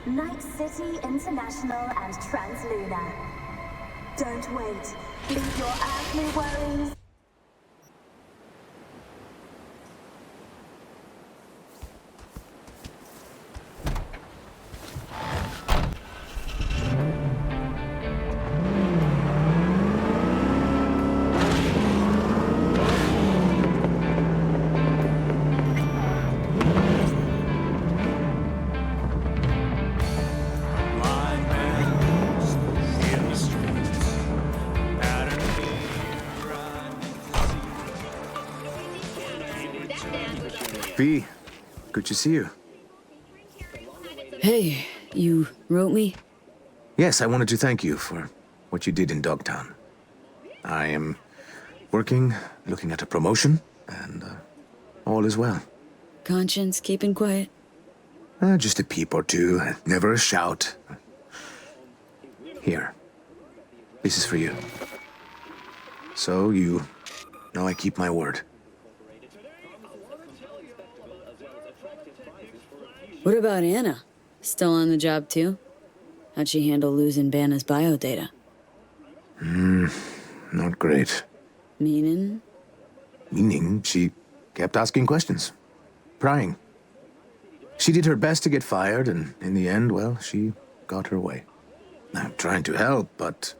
Night City International and Transluna. Don't wait. Leave your earthly worries. B, good to see you. Hey, you wrote me? Yes, I wanted to thank you for what you did in Dogtown. I am working, looking at a promotion, and all is well. Conscience keeping quiet? Just a peep or two, never a shout. Here, this is for you. So you know I keep my word. What about Anna? Still on the job too? How'd she handle losing Banna's biodata? Not great. Meaning? Meaning she kept asking questions, prying. She did her best to get fired, and in the end, well, she got her way. I'm trying to help, but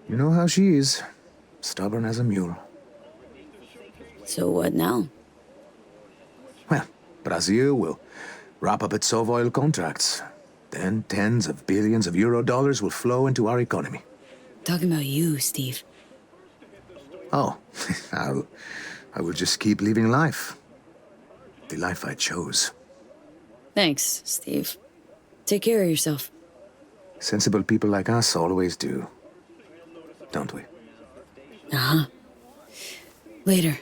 you know how she is. Stubborn as a mule. So what now? Well, Brazil will wrap up its Sovoil contracts. Then tens of billions of euro dollars will flow into our economy. Talking about you, Steve. Oh, I will just keep living life. The life I chose. Thanks, Steve. Take care of yourself. Sensible people like us always do. Don't we? Uh-huh. Later.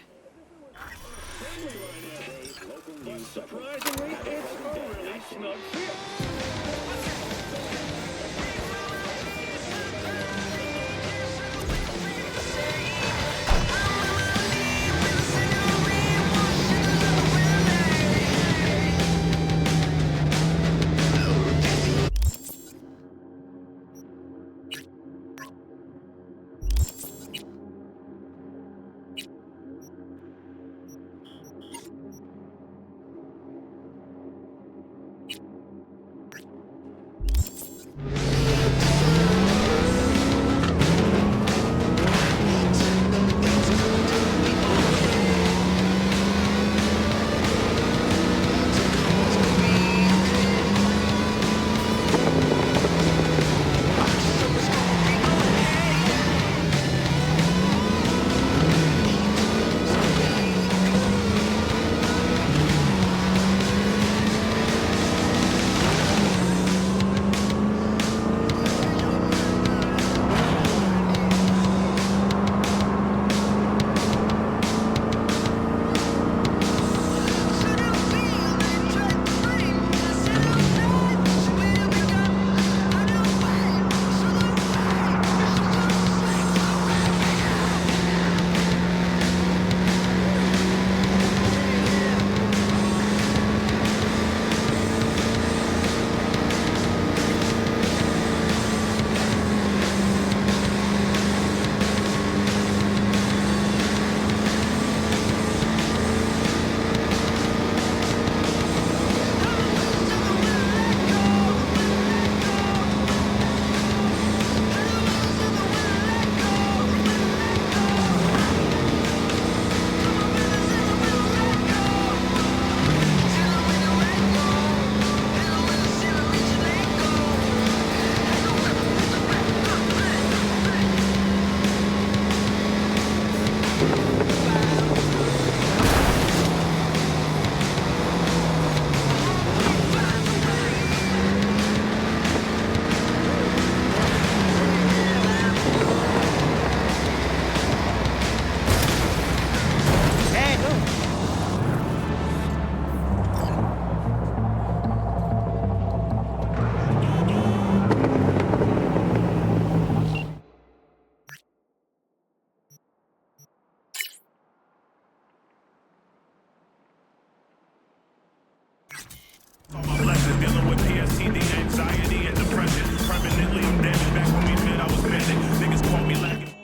expressions. Dealing with PSTD, anxiety, and depression. Permanently, I'm damaged. Back when we met, I was manic. Niggas call me lacking.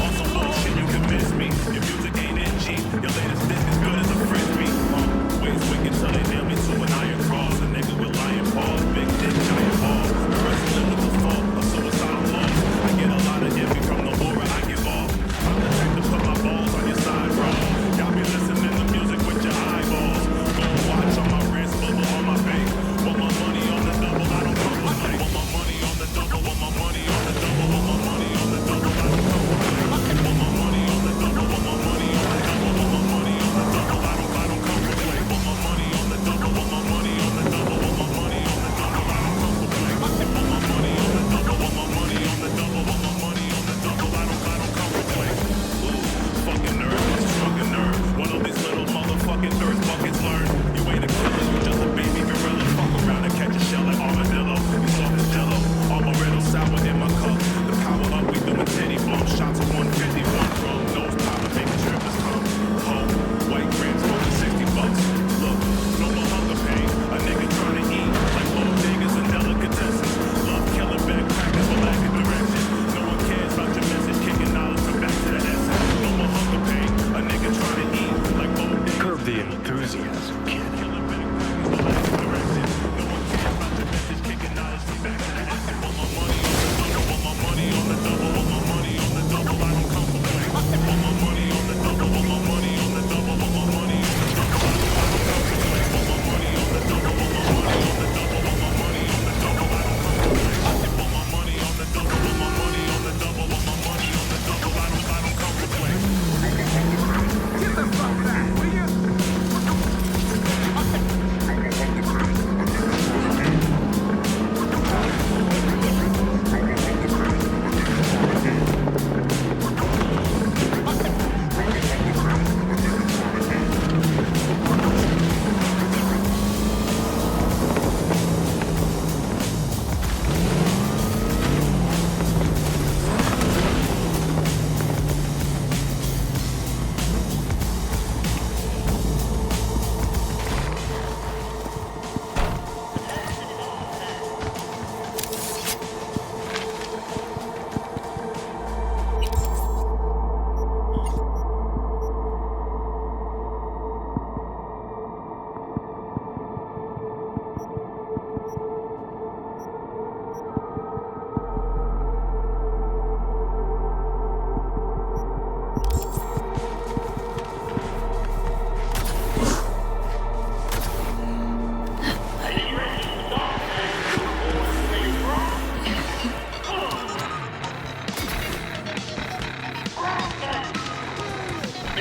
On some bullshit, you can miss me. Your music ain't NG. Your latest disc is good as a frisbee. Ways wicked till they nail me to an iron cross. A nigga with lion paws, big dick, giant balls. The rest live with the fault of suicidal laws. I get a lot of envy from the aura I give off. I'm the type to put my balls on your side, bro. Y'all be listening to music with your eyeballs. Go watch on my wrist, bubble on my face. Want my money on the double, I don't come with money. Want my money on the double, want my money on the double, want my money on the double, I don't come with money. Want my money on the double, want my money on the double, want my money on the double, I don't come with play. Want my money on the double, want my money on the double, want my money on the double, I don't come with play. Want my money on the double, want my money on the double, want my money on the double, I don't come with play. Ooh, fucking nerd, what's a fucking nerd? One of these little motherfucking dirt buckets learn. You ain't a killer, you just a baby gorilla. Fuck around and catch a shell like armadillo. You soft as jello, all my riddles sour in my cup. The power up, we doing teddy bump. Shots of 151 drum, nose powder, making strippers come. Home, white grams, smoking 60 bucks. Look, no more hunger pain. A nigga trying to eat like bodegas and delicatessens. Love killing backpackers for lack of direction. No one cares about your message, kicking knowledge from back to the essence. No more hunger pain. A nigga trying to eat like bodegas. Curb the enthusiasm, kid.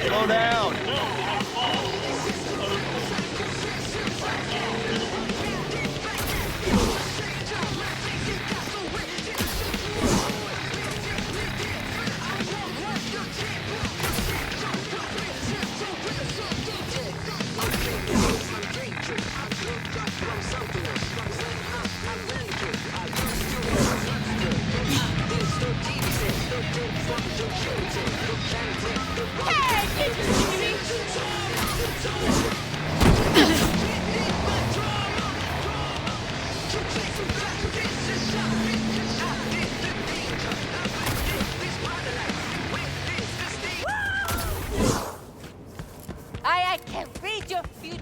Slow down. I can read your future.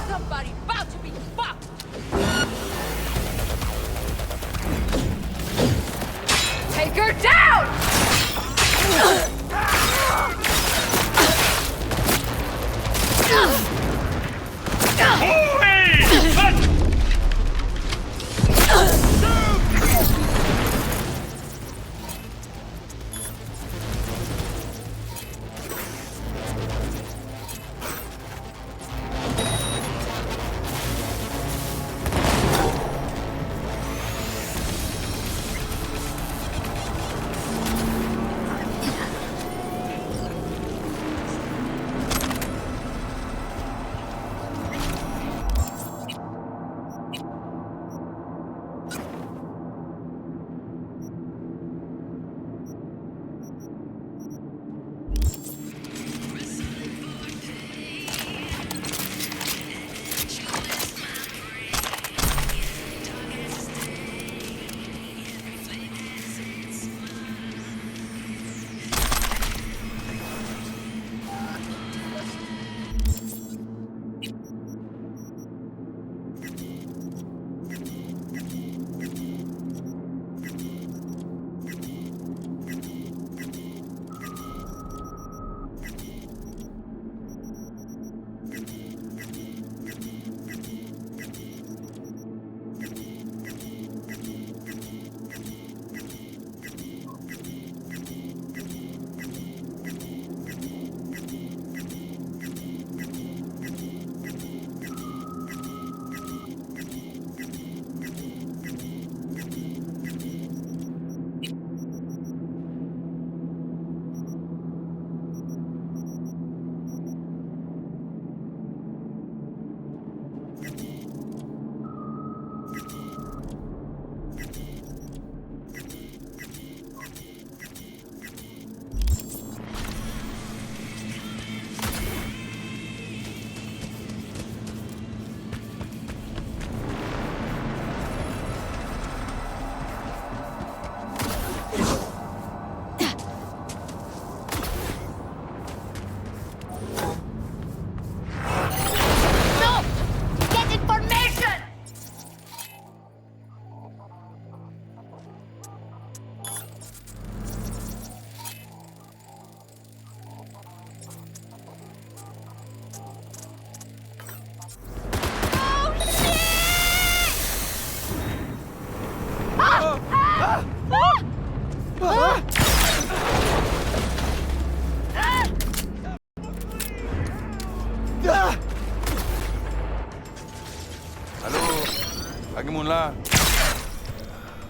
Somebody about to be fucked.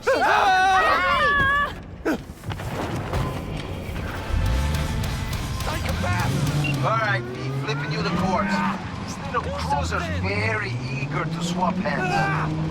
All right, Pete, flipping you the course. This little cruiser's very eager to swap hands.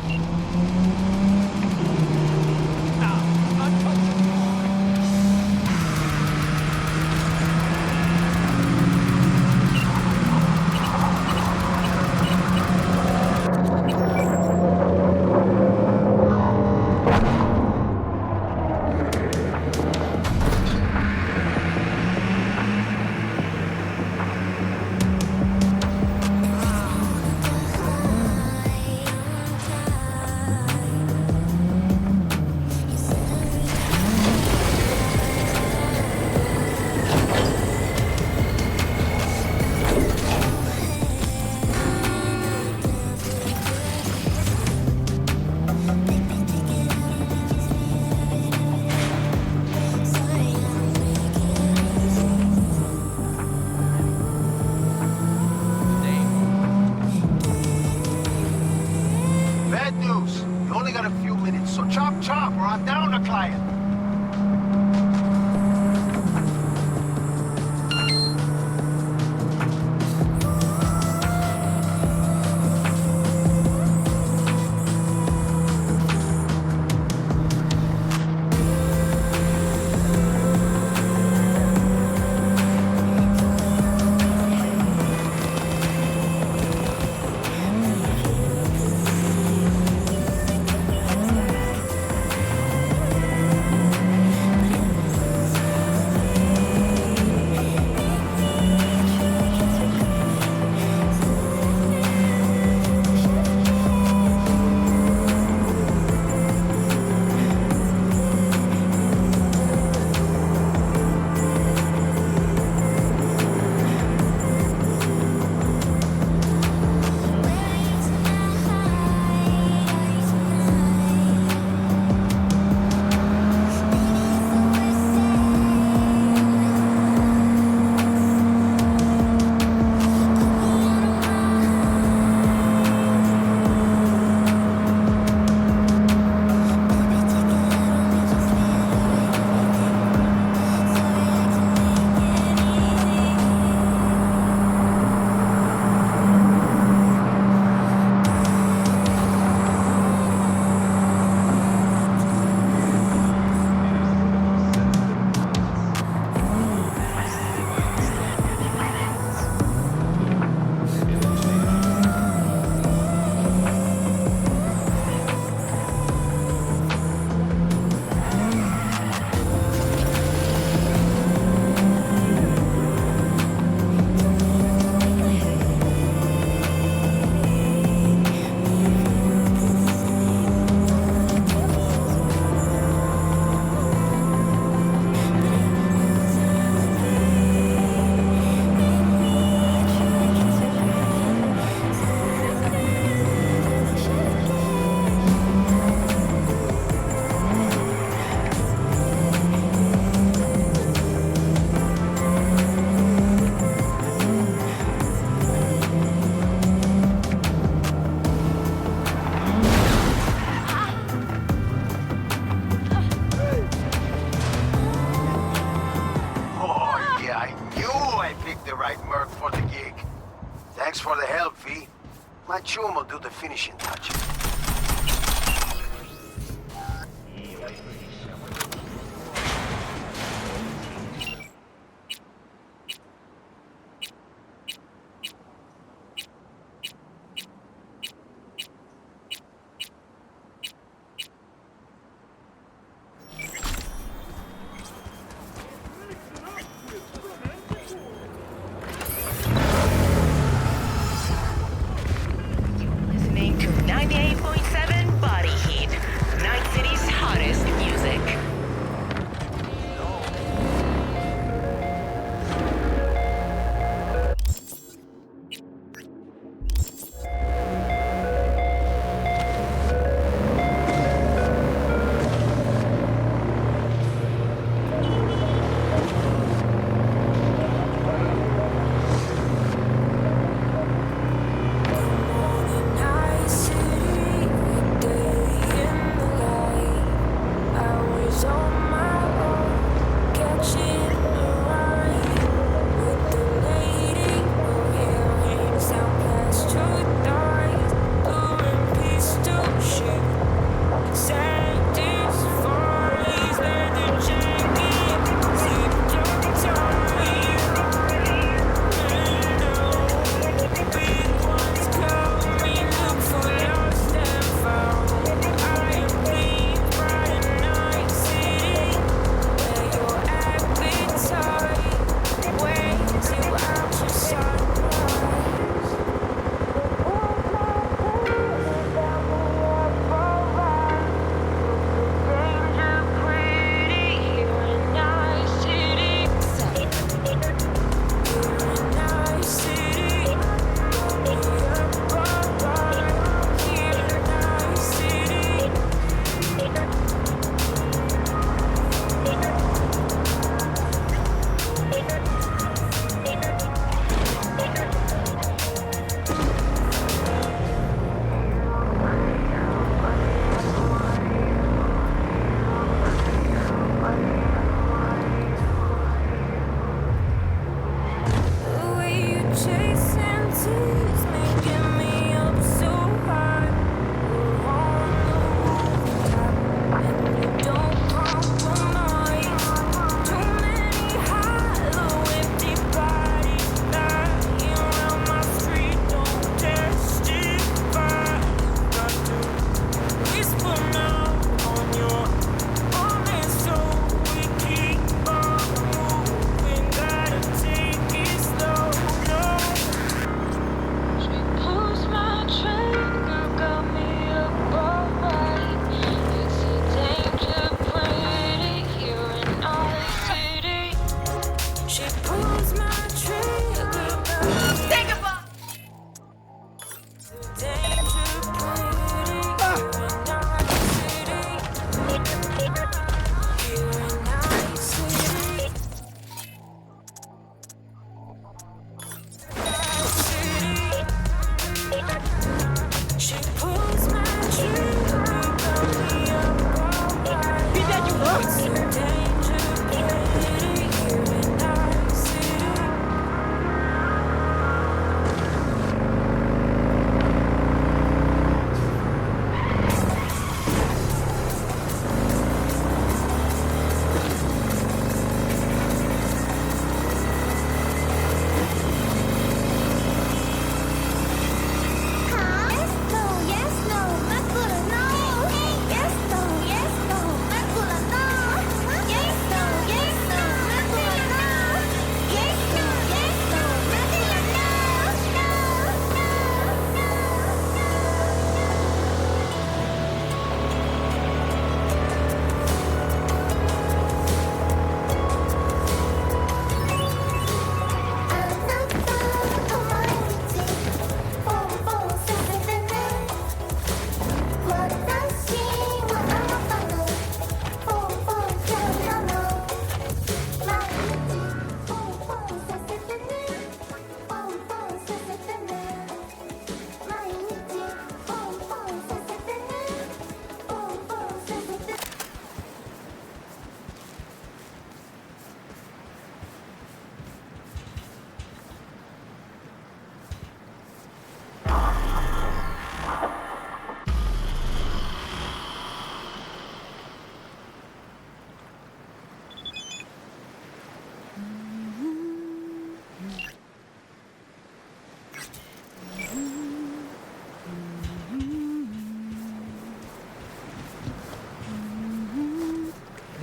Bad news. You only got a few minutes, so chop chop or I'm down the client. Thanks for the help, V. My chum will do the finishing touches. Listening to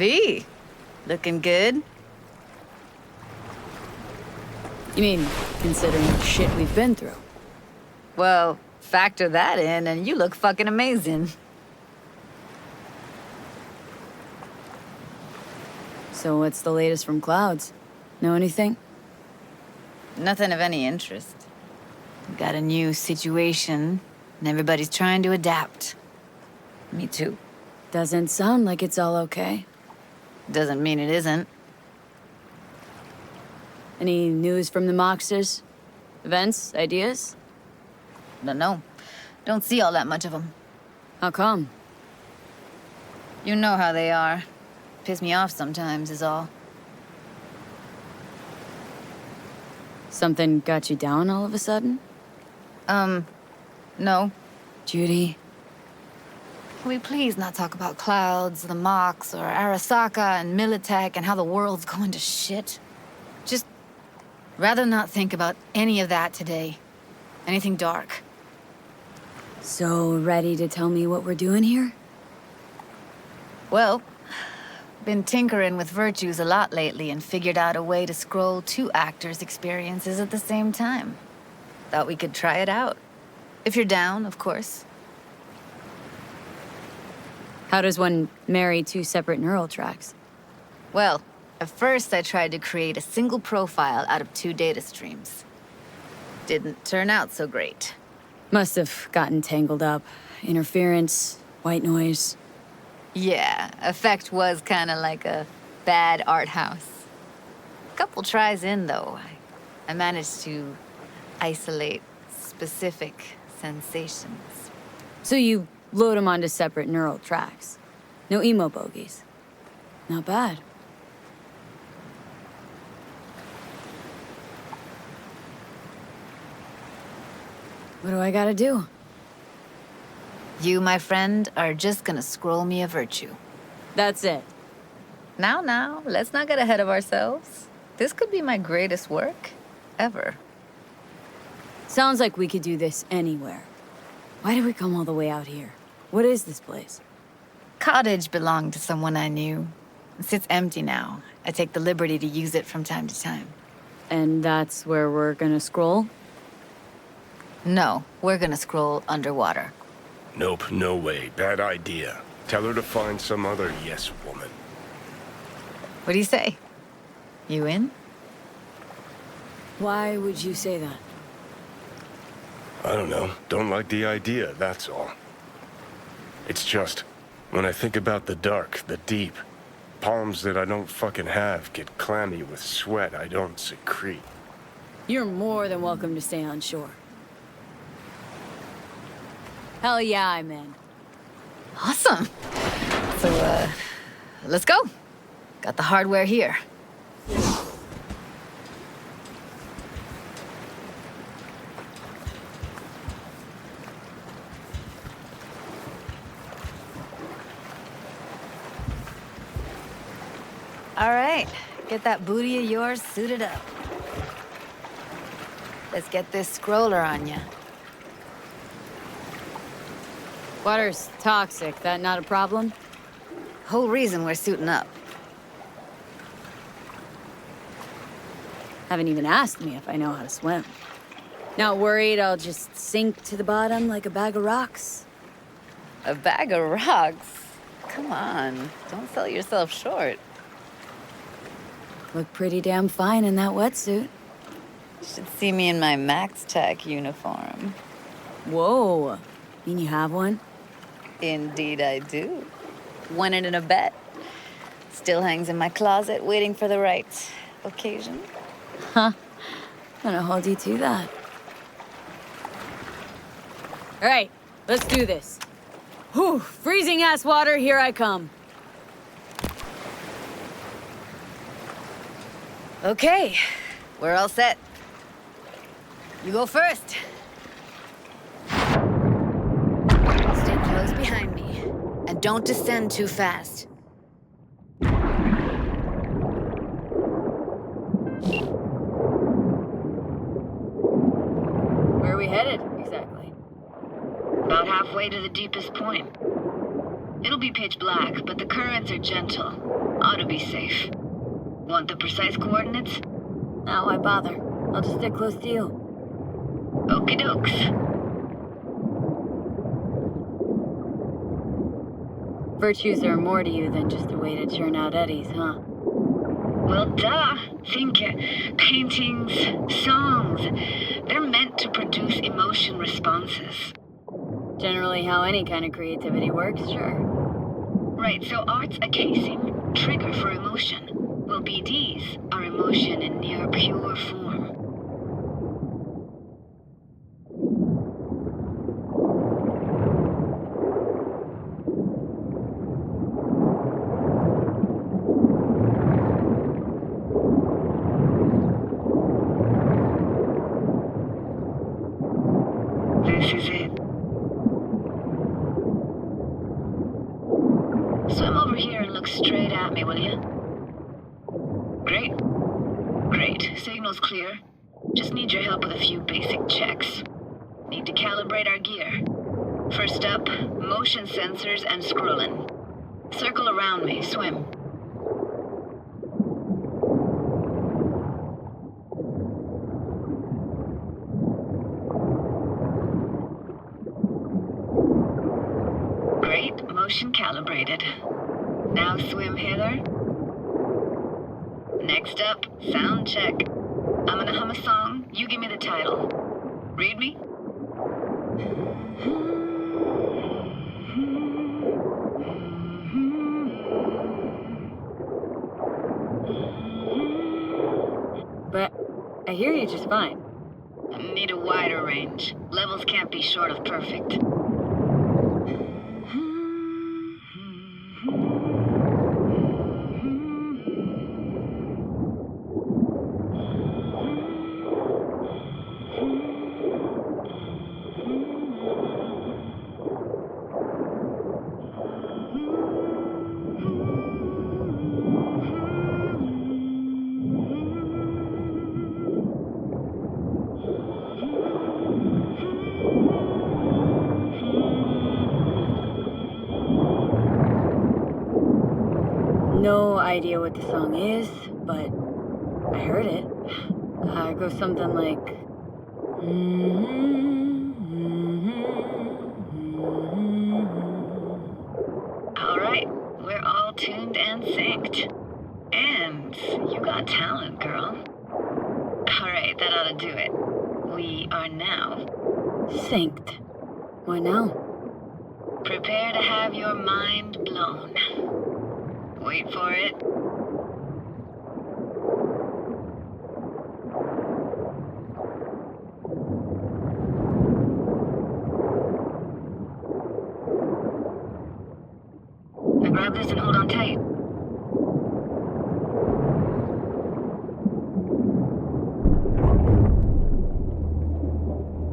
V, looking good. You mean, considering the shit we've been through? Well, factor that in and you look fucking amazing. So what's the latest from Clouds? Know anything? Nothing of any interest. Got a new situation, and everybody's trying to adapt. Me too. Doesn't sound like it's all okay. Doesn't mean it isn't. Any news from the Moxers? Events? Ideas? Dunno. Don't see all that much of them. How come? You know how they are. Piss me off sometimes is all. Something got you down all of a sudden? No. Judy? Can we please not talk about Clouds, the Mox, or Arasaka and Militech and how the world's going to shit? Just rather not think about any of that today. Anything dark. So, ready to tell me what we're doing here? Well, been tinkering with virtues a lot lately and figured out a way to scroll 2 actors' experiences at the same time. Thought we could try it out. If you're down, of course. How does one marry 2 separate neural tracks? Well, at first I tried to create a single profile out of 2 data streams. Didn't turn out so great. Must have gotten tangled up. Interference, white noise. Yeah, effect was kinda like a bad art house. Couple tries in, though, I managed to isolate specific sensations. So you load them onto separate neural tracks. No emo bogies. Not bad. What do I gotta do? You, my friend, are just gonna scroll me a virtue. That's it. Now, let's not get ahead of ourselves. This could be my greatest work ever. Sounds like we could do this anywhere. Why did we come all the way out here? What is this place? Cottage belonged to someone I knew. It sits empty now. I take the liberty to use it from time to time. And that's where we're gonna scroll? No, we're gonna scroll underwater. Nope, no way. Bad idea. Tell her to find some other yes woman. What do you say? You in? Why would you say that? I don't know. Don't like the idea, that's all. It's just, when I think about the dark, the deep, palms that I don't fucking have get clammy with sweat I don't secrete. You're more than welcome to stay on shore. Hell yeah, I'm in. Awesome. So, let's go. Got the hardware here. All right, get that booty of yours suited up. Let's get this scroller on ya. Water's toxic, that not a problem? Whole reason we're suiting up. Haven't even asked me if I know how to swim. Not worried I'll just sink to the bottom like a bag of rocks? A bag of rocks? Come on, don't sell yourself short. Look pretty damn fine in that wetsuit. Should see me in my Max Tech uniform. Whoa, mean you have one? Indeed I do. Won it in a bet. Still hangs in my closet, waiting for the right occasion. Huh. Gonna hold you to that. All right, let's do this. Whew, freezing ass water, here I come. Okay, we're all set. You go first. Stay close behind me, and don't descend too fast. Where are we headed, exactly? About halfway to the deepest point. It'll be pitch black, but the currents are gentle. Ought to be safe. Want the precise coordinates? Now why bother? I'll just stick close to you. Okie dokes. Virtues are more to you than just a way to churn out eddies, huh? Well, duh. Think paintings, songs. They're meant to produce emotion responses. Generally how any kind of creativity works, sure. Right, so art's a casing, trigger for emotion. Well, BDs are emotion in near pure form. This is it. Swim over here and look straight at me, will you? Great. Great. Signal's clear. Just need your help with a few basic checks. Need to calibrate our gear. First up, motion sensors and scrolling. Circle around me. Swim. Great. Motion calibrated. Now swim hither. Next up, sound check. I'm gonna hum a song. You give me the title. Read me? But I hear you just fine. Need a wider range. Levels can't be short of perfect. No idea what the song is, but I heard it. It goes something like... All right, we're all tuned and synced. And you got talent, girl. All right, that ought to do it. We are now. Synced. What now? Prepare to have your mind blown. Wait for it. Now grab this and hold on tight.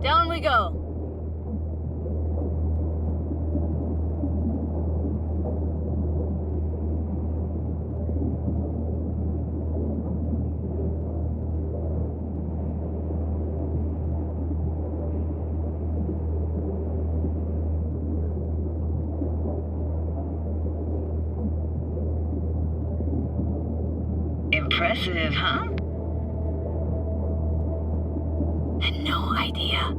Down we go. Impressive, huh? Had no idea.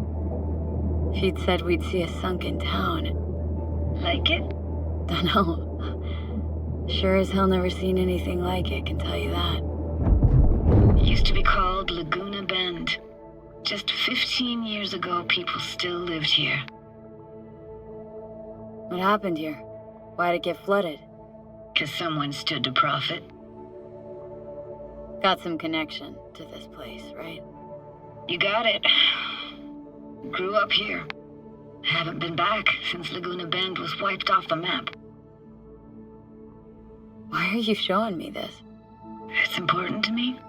If you'd said we'd see a sunken town. Like it? Dunno. Sure as hell never seen anything like it, can tell you that. Used to be called Laguna Bend. Just 15 years ago, people still lived here. What happened here? Why'd it get flooded? 'Cause someone stood to profit. Got some connection to this place, right? You got it. Grew up here. Haven't been back since Laguna Bend was wiped off the map. Why are you showing me this? It's important to me.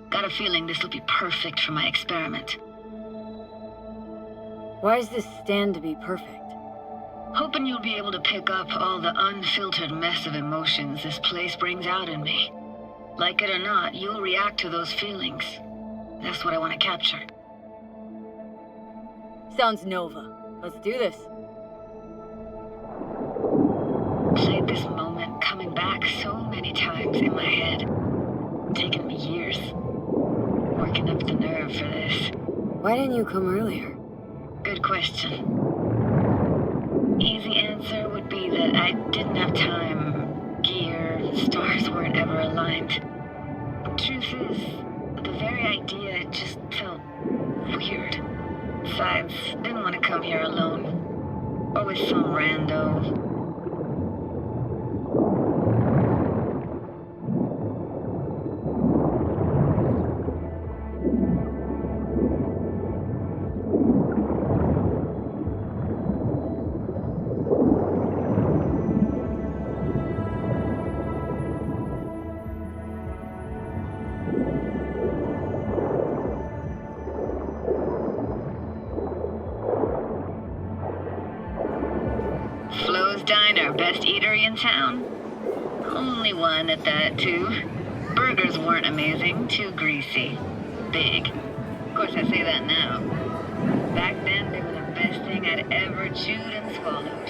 Got a feeling this will be perfect for my experiment. Why does this stand to be perfect? Hoping you'll be able to pick up all the unfiltered mess of emotions this place brings out in me. Like it or not, you'll react to those feelings. That's what I want to capture. Sounds Nova. Let's do this. Play names in my head. Taken me years. Working up the nerve for this. Why didn't you come earlier? Good question. Easy answer would be that I didn't have time. Gear, stars weren't ever aligned. Truth is, the very idea just felt weird. Besides, didn't want to come here alone. Or with some rando. Best eatery in town? Only one at that, too. Burgers weren't amazing, too greasy. Big. Of course, I say that now. Back then, they were the best thing I'd ever chewed and swallowed.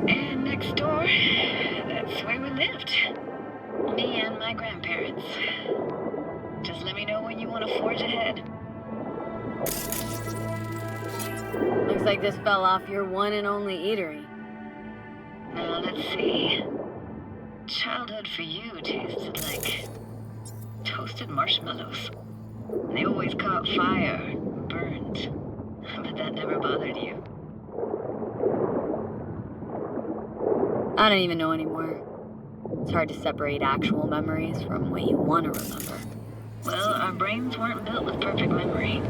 And next door, that's where we lived. Me and my grandparents. Just let me know when you want to forge ahead. Looks like this fell off your one and only eatery. Now, let's see. Childhood for you tasted like toasted marshmallows. They always caught fire, burned. But that never bothered you. I don't even know anymore. It's hard to separate actual memories from what you want to remember. Well, our brains weren't built with perfect memory.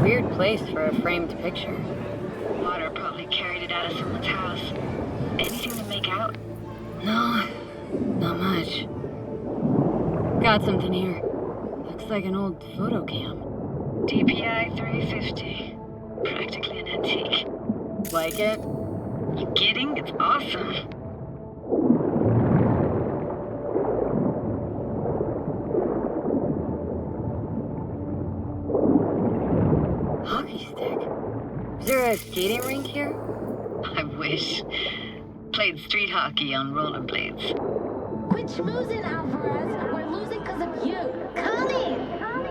Weird place for a framed picture. Water probably carried it out of someone's house. Anything to make out? No, not much. Got something here. Looks like an old photo cam. DPI 350. Practically an antique. Like it? You kidding? It's awesome. Hockey stick? Is there a skating rink here? I wish. Played street hockey on rollerblades. Quit schmoozing, Alvarez. We're losing because of you. Connie!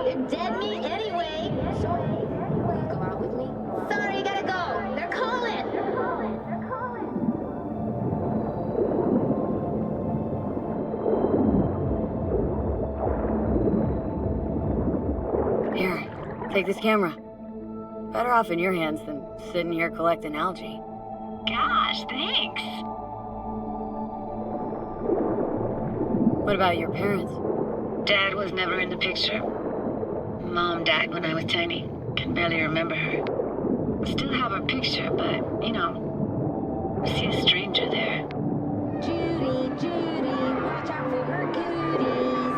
They're dead meat anyway. Sorry, will you go out with me? Sorry, gotta go. They're calling. Here, take this camera. Better off in your hands than sitting here collecting algae. Gosh, thanks. What about your parents? Dad was never in the picture. Mom died when I was tiny. Can barely remember her. Still have her picture, but, you know, see a stranger there. Judy, watch out for her cooties.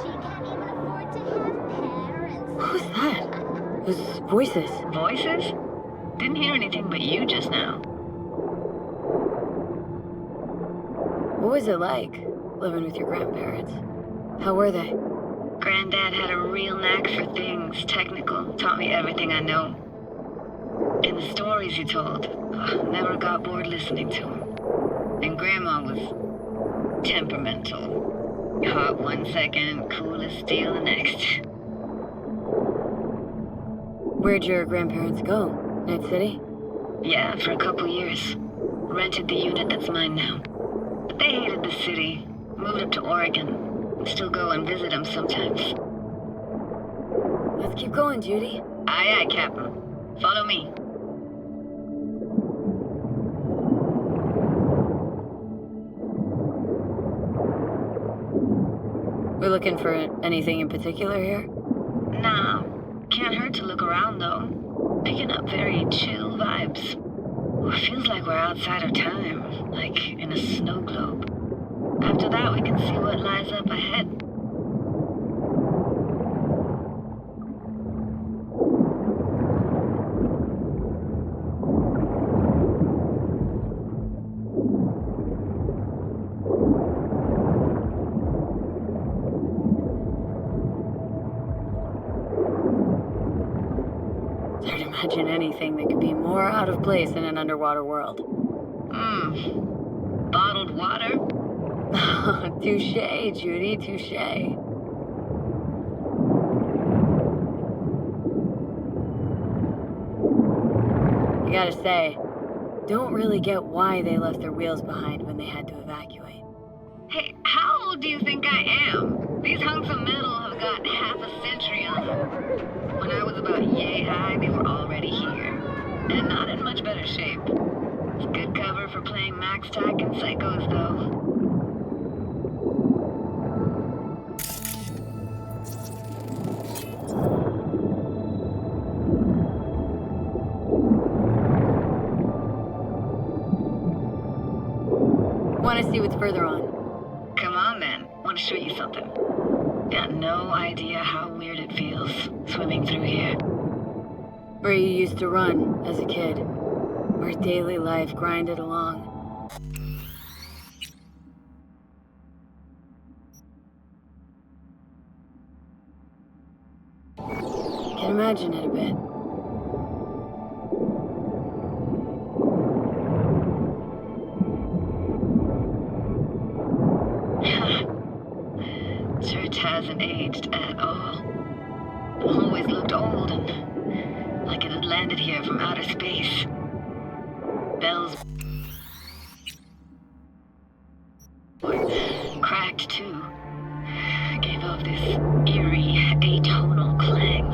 She can't even afford to have parents. Who's that? Those voices. Voices? Didn't hear anything but you just now. What was it like, living with your grandparents? How were they? Granddad had a real knack for things technical, taught me everything I know. And the stories he told, never got bored listening to them. And Grandma was temperamental. Hot one second, cool as steel the next. Where'd your grandparents go? Night City? Yeah, for a couple years. Rented the unit that's mine now. But they hated the city. Moved up to Oregon. Still go and visit them sometimes. Let's keep going, Judy. Aye, aye, Captain. Follow me. We're looking for anything in particular here? Nah. Can't hurt to look around, though. Picking up very chill vibes. Feels like we're outside of time, like in a snow globe. After that, we can see what lies up ahead. Starting imagine anything that could be more out of place in an underwater world. Bottled water? Touche, Judy, touche. I gotta say, don't really get why they left their wheels behind when they had to evacuate. Hey, how old do you think I am? These hunks of metal have got half a century on them. When I was about yay high, they were already here. And not in much better shape. It's good cover for playing Max Tack and Psychos, though. Want to see what's further on? Come on, then. Want to show you something. Got no idea how weird it feels, swimming through here. Where you used to run as a kid. Where daily life grinded along. Can imagine it a bit. Church hasn't aged at all. Always looked old and like it had landed here from outer space. Bells were cracked too. Gave off this eerie, atonal clang.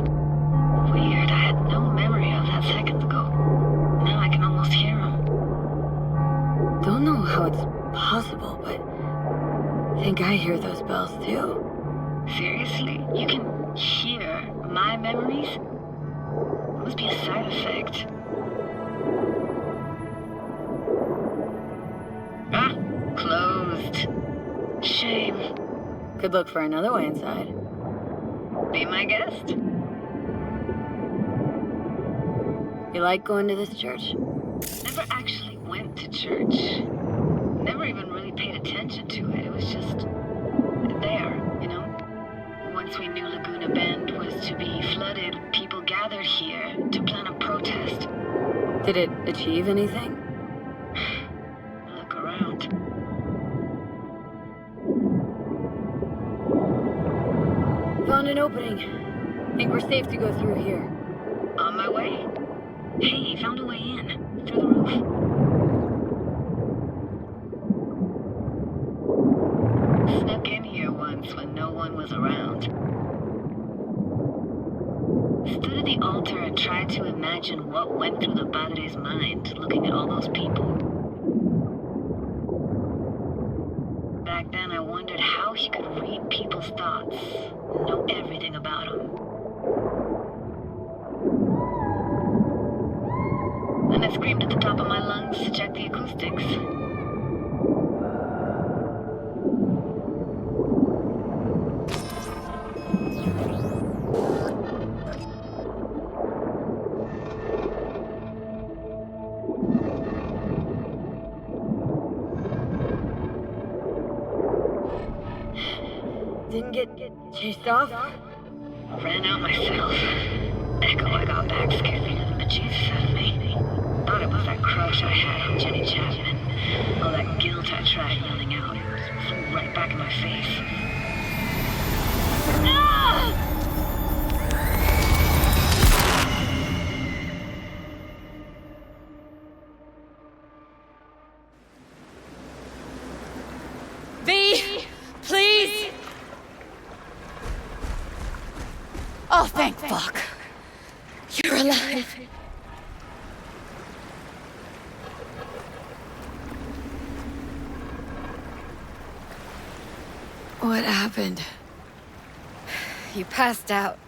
Weird, I had no memory of that seconds ago. Now I can almost hear them. Don't know how it's possible, but I think I hear those bells too. Seriously? You can hear my memories? It must be a side effect. Ah, closed. Shame. Could look for another way inside. Be my guest. You like going to this church? Never actually went to church. Never even really paid attention to it. It was just there, you know? Once we knew Laguna Bend was to be flooded, people gathered here to plan a protest. Did it achieve anything? Look around. Found an opening. Think we're safe to go through here. On my way. Hey, found a way in. Through the roof. Snuck in here once when no one was around. Stood at the altar and tried to imagine what went through the padre's mind looking at all those people. Back then I wondered how he could read people's thoughts, know everything about them. Then I screamed at the top of my lungs to check the acoustics. Didn't get chased off? Ran out myself. Echo I got back scared the living bejesus out of me. Thought it was that crush I had on Jenny Chapman. All that guilt I tried yelling out. Flew right back in my face. V, please. Oh, thank fuck. You're alive. What happened? You passed out.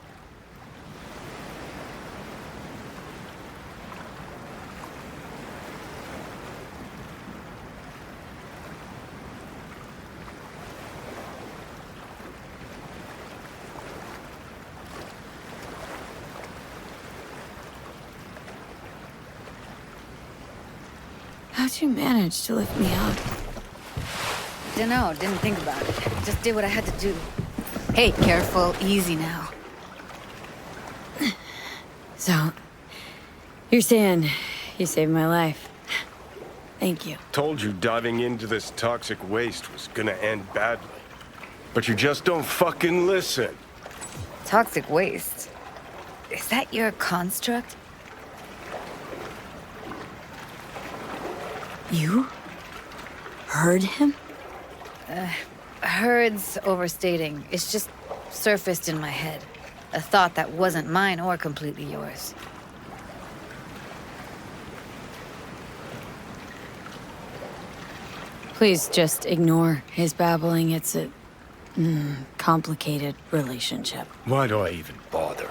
How'd you manage to lift me up? Dunno, didn't think about it. Just did what I had to do. Hey, careful, easy now. So, You're saying you saved my life. Thank you. Told you diving into this toxic waste was gonna end badly. But you just don't fucking listen. Toxic waste? Is that your construct? You? Heard him? Heard's overstating. It's just surfaced in my head. A thought that wasn't mine or completely yours. Please just ignore his babbling. It's a complicated relationship. Why do I even bother?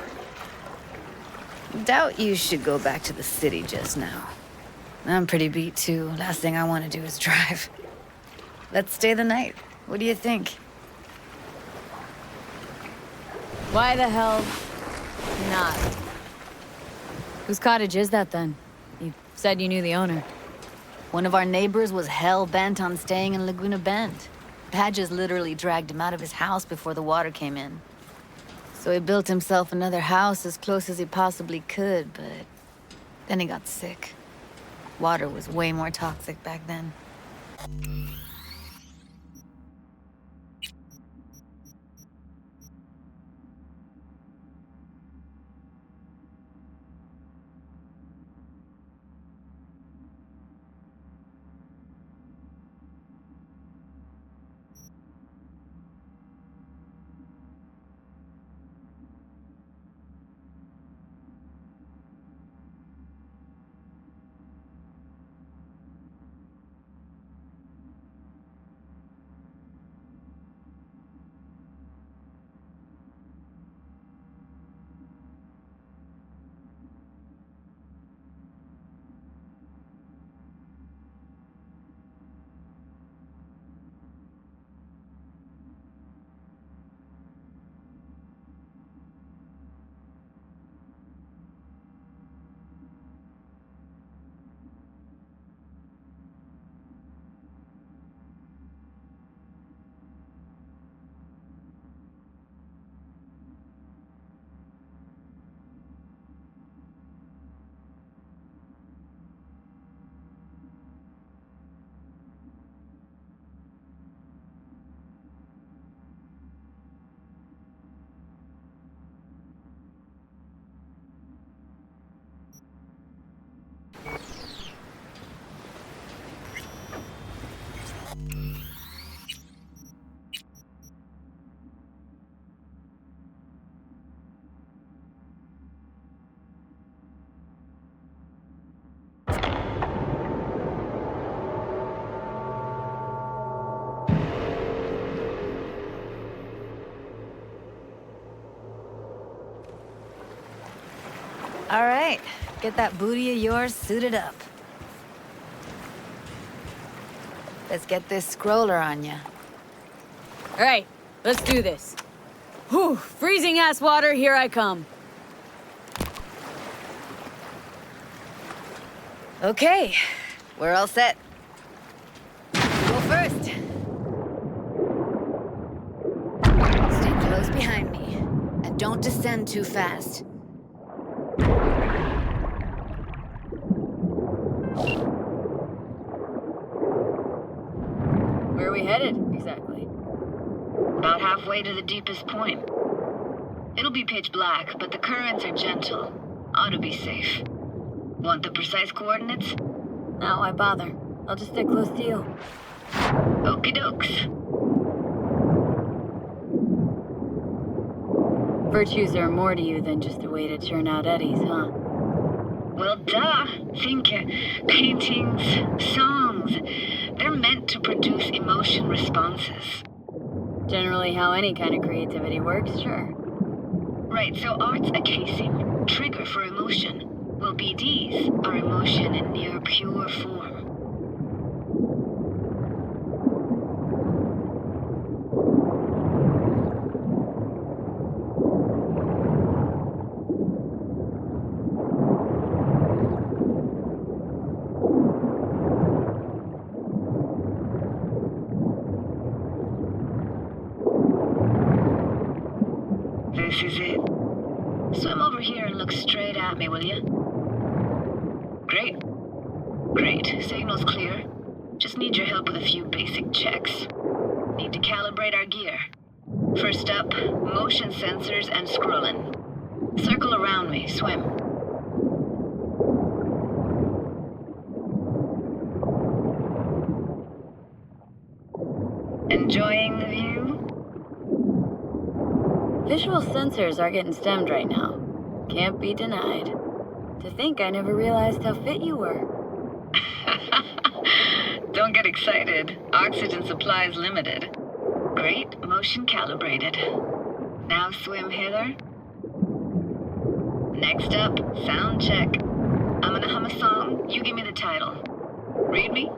Doubt you should go back to the city just now. I'm pretty beat too. Last thing I want to do is drive. Let's stay the night. What do you think? Why the hell not? Whose cottage is that then? You said you knew the owner. One of our neighbors was hell-bent on staying in Laguna Bend. Badges literally dragged him out of his house before the water came in. So he built himself another house as close as he possibly could, but then he got sick. Water was way more toxic back then. All right, get that booty of yours suited up. Let's get this scroller on ya. All right, let's do this. Whew, freezing ass water, here I come. Okay, we're all set. You go first. Stay close behind me, and don't descend too fast. Where are we headed, exactly? About halfway to the deepest point. It'll be pitch black, but the currents are gentle. Ought to be safe. Want the precise coordinates? No, why bother? I'll just stick close to you. Okie dokes. Virtues are more to you than just a way to churn out eddies, huh? Well, duh. Think paintings, songs. They're meant to produce emotion responses. Generally how any kind of creativity works, sure. Right, so art's a casing, trigger for emotion. Well, BDs are emotion in near pure form. This is it. Swim over here and look straight at me, will you? Great. Signal's clear. Just need your help with a few basic checks. Need to calibrate our gear. First up, motion sensors and scrolling. Circle around me. Swim. Enjoying the view? Visual sensors are getting stemmed right now. Can't be denied. To think I never realized how fit you were. Don't get excited. Oxygen supply is limited. Great, motion calibrated. Now swim hither. Next up, sound check. I'm gonna hum a song. You give me the title. Read me?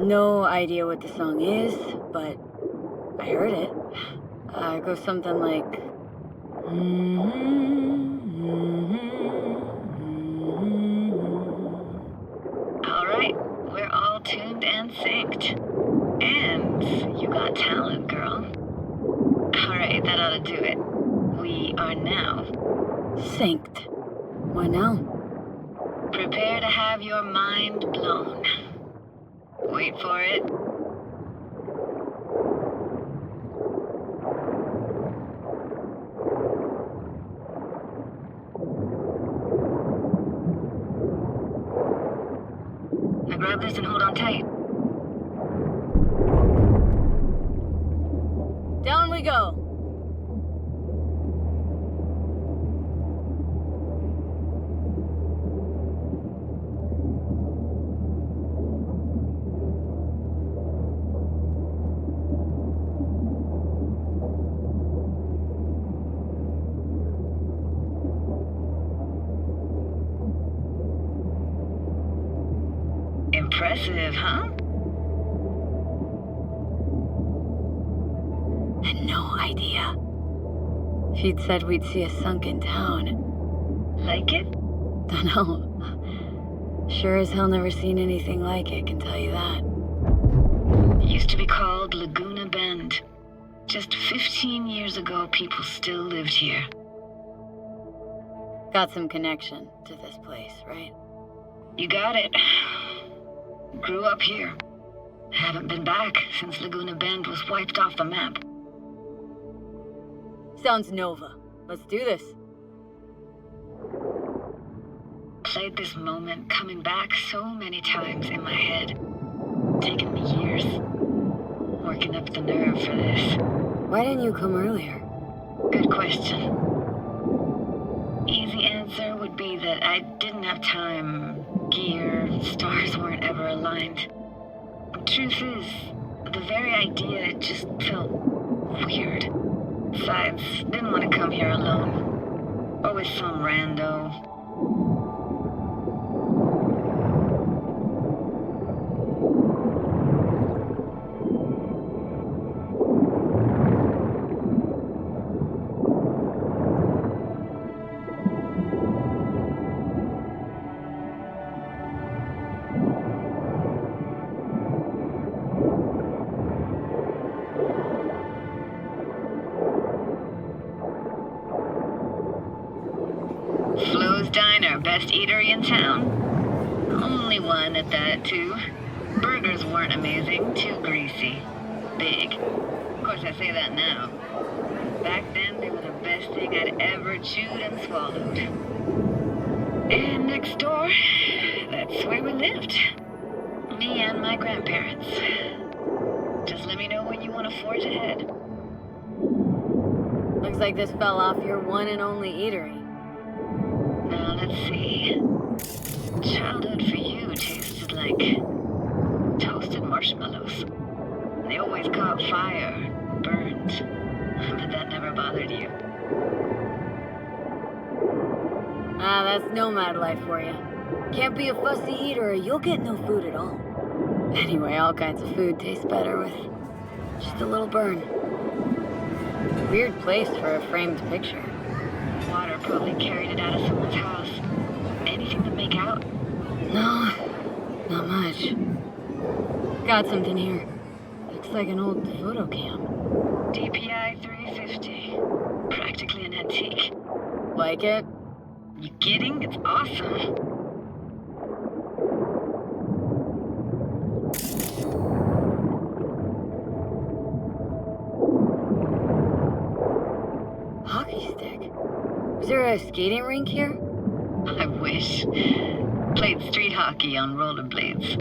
No idea what the song is, but I heard it. It goes something like... All right, we're all tuned and synced. And you got talent, girl. All right, that ought to do it. We are now Synced. What now? prepare to have your mind blown. Wait for it. Now grab this and hold on tight. Down we go. Impressive, huh? Had no idea. If you'd said we'd see a sunken town. Like it? Dunno. Sure as hell never seen anything like it, can tell you that. It used to be called Laguna Bend. Just 15 years ago, people still lived here. Got some connection to this place, right? You got it. Grew up here. Haven't been back since Laguna Bend was wiped off the map. Sounds Nova. Let's do this. Played this moment coming back so many times in my head. Taken me years. Working up the nerve for this. Why didn't you come earlier? Good question. Easy answer would be that I didn't have time. Gear, stars weren't ever aligned. Truth is, the very idea just felt weird. Besides, didn't want to come here alone. Or with some rando. Flo's Diner, best eatery in town. Only one at that, too. Burgers weren't amazing, too greasy. Big. Of course, I say that now. Back then, they were the best thing I'd ever chewed and swallowed. And next door, that's where we lived. Me and my grandparents. Just let me know when you want to forge ahead. Looks like this fell off your one and only eatery. Now, let's see. Childhood for you tasted like toasted marshmallows. They always caught fire, burned. But that never bothered you. Ah, that's nomad life for you. Can't be a fussy eater or you'll get no food at all. Anyway, all kinds of food tastes better with just a little burn. Weird place for a framed picture. Water probably carried it out of someone's house. Anything to make out? No, not much. Got something here. A Looks like an old photo cam. DPI 350. Practically an antique. Like it? You kidding? It's awesome. Hockey stick? Is there a skating rink here? I wish. Played street hockey on rollerblades.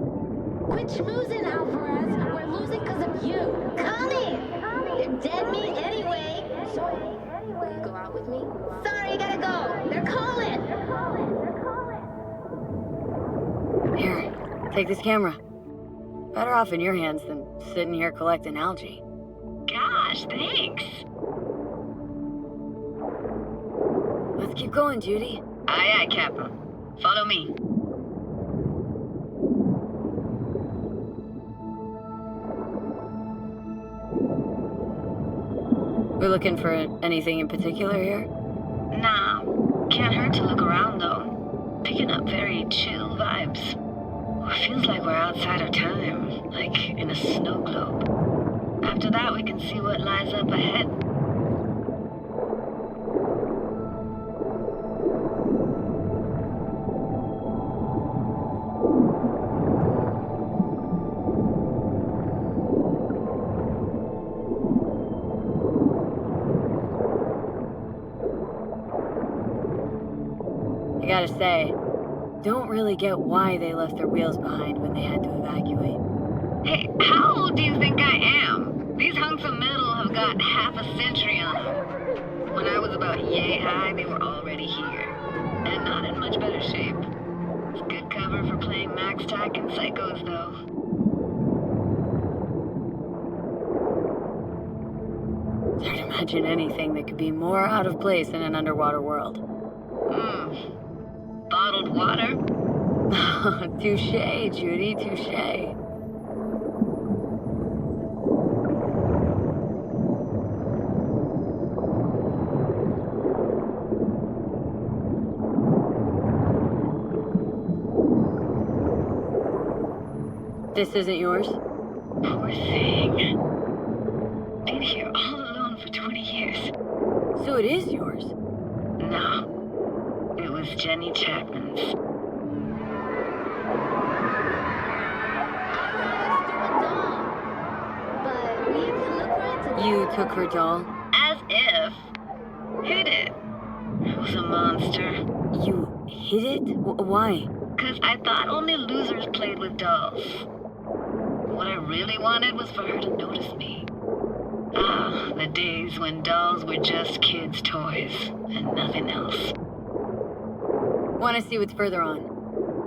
Quit schmoozing, Alvarez. We're losing because of you. Come in. They're dead meat anyway. Will you go out with me? Sorry, gotta go. They're calling. Here, take this camera. Better off in your hands than sitting here collecting algae. Gosh, thanks. Let's keep going, Judy. Aye, aye, Captain. Follow me. We're looking for anything in particular here? Nah, can't hurt to look around though. Picking up very chill vibes. Feels like we're outside of time, like in a snow globe. After that, we can see what lies up ahead. I gotta say, don't really get why they left their wheels behind when they had to evacuate. Hey, how old do you think I am? These hunks of metal have got half a century on them. When I was about yay high, they were already here. And not in much better shape. It's good cover for playing Max Tack and Psychos, though. It's hard to imagine anything that could be more out of place in an underwater world. Bottled water? Touche, Judy, touche. This isn't yours? Poor thing. Been here all alone for 20 years. So it is yours? No. It was Jenny Chapman's. You took her doll? As if. Hid it. It was a monster. You hid it? Why? 'Cause I thought only losers played with dolls. What I really wanted was for her to notice me. Ah, the days when dolls were just kids' toys and nothing else. Want to see what's further on?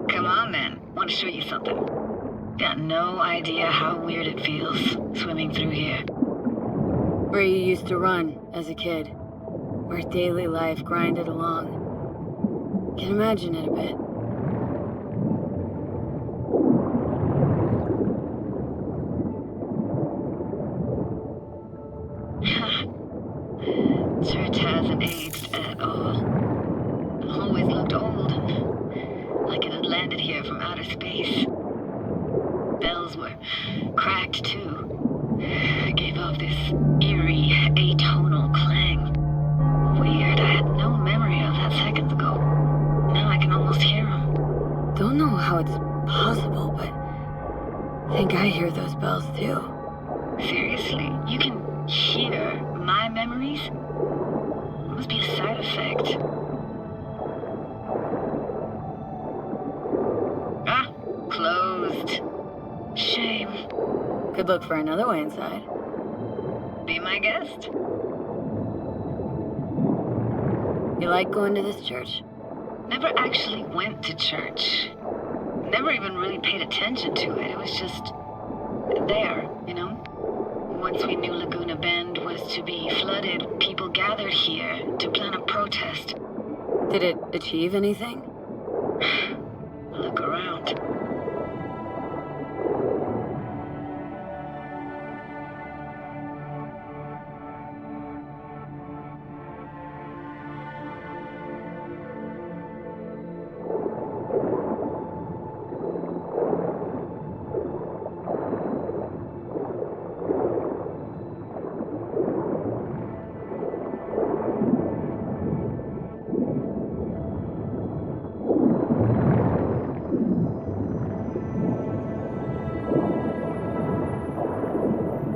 Come on then, want to show you something. Got no idea how weird it feels swimming through here. Where you used to run as a kid. Where daily life grinded along. Can imagine it a bit. Church hasn't aged at all. Always looked old and like it had landed here from outer space. Bells were cracked too. Gave off this eerie, atonal clang. Weird, I had no memory of that seconds ago. Now I can almost hear them. Don't know how it's possible, but I think I hear those bells too. Seriously, you can hear my memories? It must be a side effect. Ah, closed. Shame. Could look for another way inside. Be my guest. You like going to this church? Never actually went to church. Never even really paid attention to it. It was just there, you know? Once we knew Laguna Bend was to be flooded, people gathered here to plan a protest. Did it achieve anything? Look around.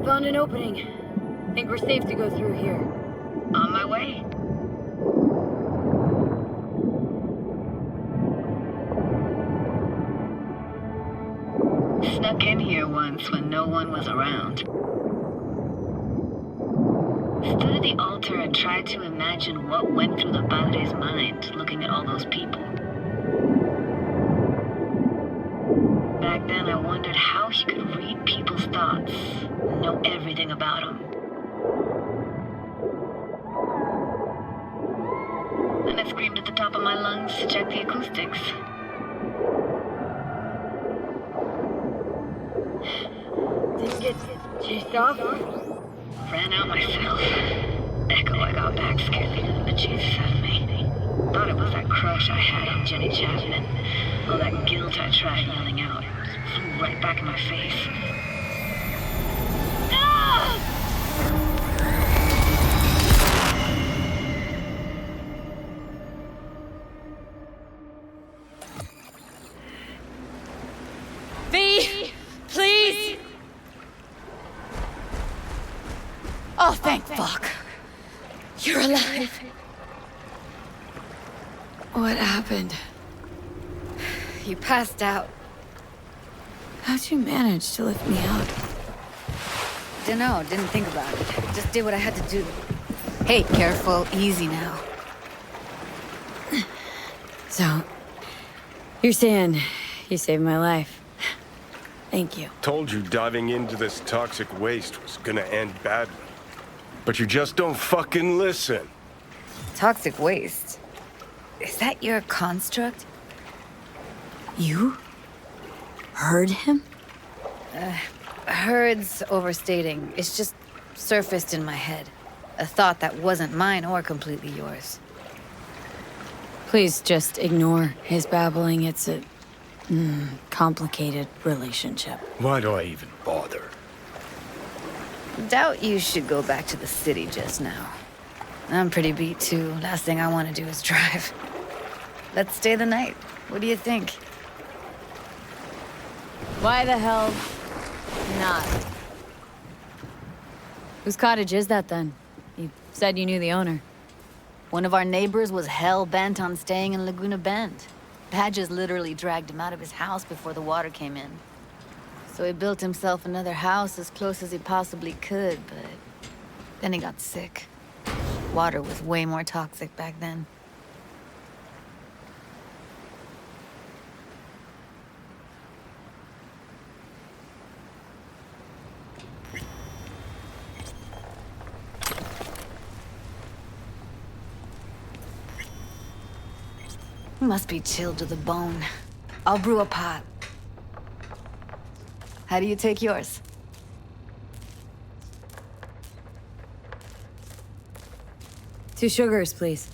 found an opening. Think we're safe to go through here. On my way. Snuck in here once when no one was around. Stood at the altar and tried to imagine what went through the padre's mind looking at all those people. Back then I wondered how he could read people's thoughts, know everything about them. Then I screamed at the top of my lungs to check the acoustics. Didn't get chased off? Ran out myself. Echo I got back scared the bejesus out of me. Thought it was that crush I had on Jenny Chapman. All that guilt I tried yelling out flew right back in my face. V! Please! Oh, thank fuck. You're alive. What happened? You passed out. How'd you manage to lift me up? Dunno, didn't think about it. Just did what I had to do. Hey, careful, easy now. So, you're saying you saved my life. Thank you. Told you diving into this toxic waste was gonna end badly. But you just don't fucking listen. Toxic waste? Is that your construct? You? Heard him? Heard's overstating. It's just surfaced in my head. A thought that wasn't mine or completely yours. Please just ignore his babbling. It's a complicated relationship. Why do I even bother? Doubt you should go back to the city just now. I'm pretty beat too. Last thing I want to do is drive. Let's stay the night. What do you think? Why the hell not? Whose cottage is that then? You said you knew the owner. One of our neighbors was hell-bent on staying in Laguna Bend. Badges literally dragged him out of his house before the water came in. So he built himself another house as close as he possibly could, but then he got sick. Water was way more toxic back then. Must be chilled to the bone. I'll brew a pot. How do you take yours? 2 sugars, please.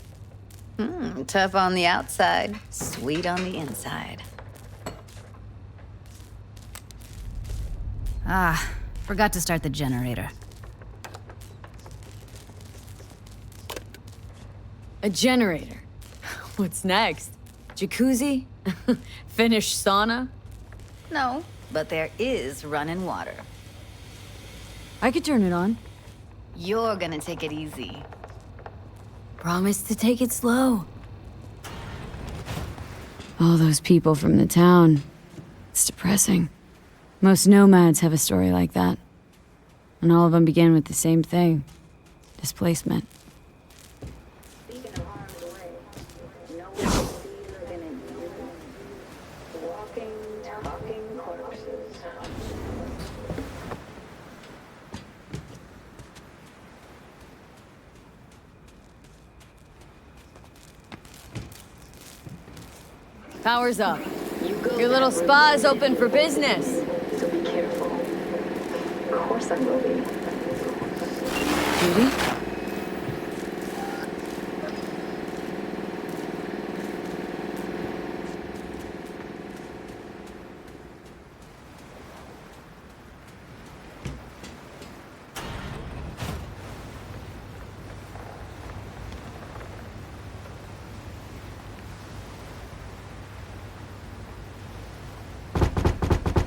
Tough on the outside, sweet on the inside. Ah, forgot to start the generator. A generator. What's next? Jacuzzi? Finnish sauna? No, but there is running water. I could turn it on. You're gonna take it easy. Promise to take it slow. All those people from the town. It's depressing. Most nomads have a story like that. And all of them begin with the same thing. Displacement. Power's up. Your little spa is open for business. So be careful. Of course I will be. Judy?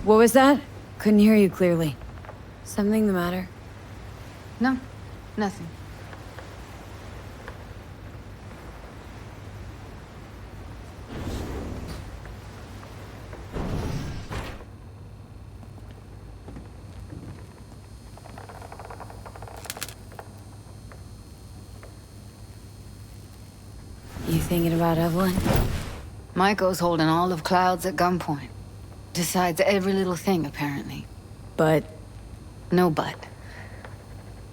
What was that? Couldn't hear you clearly. Something the matter? No, nothing. You thinking about Evelyn? Michael's holding all of Clouds at gunpoint. Decides every little thing, apparently. But No but.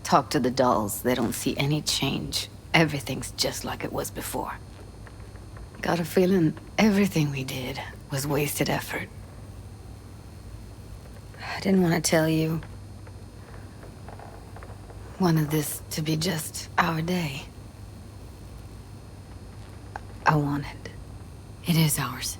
Talk to the dolls. They don't see any change. Everything's just like it was before. Got a feeling everything we did was wasted effort. I didn't want to tell you. Wanted this to be just our day. I wanted. it is ours.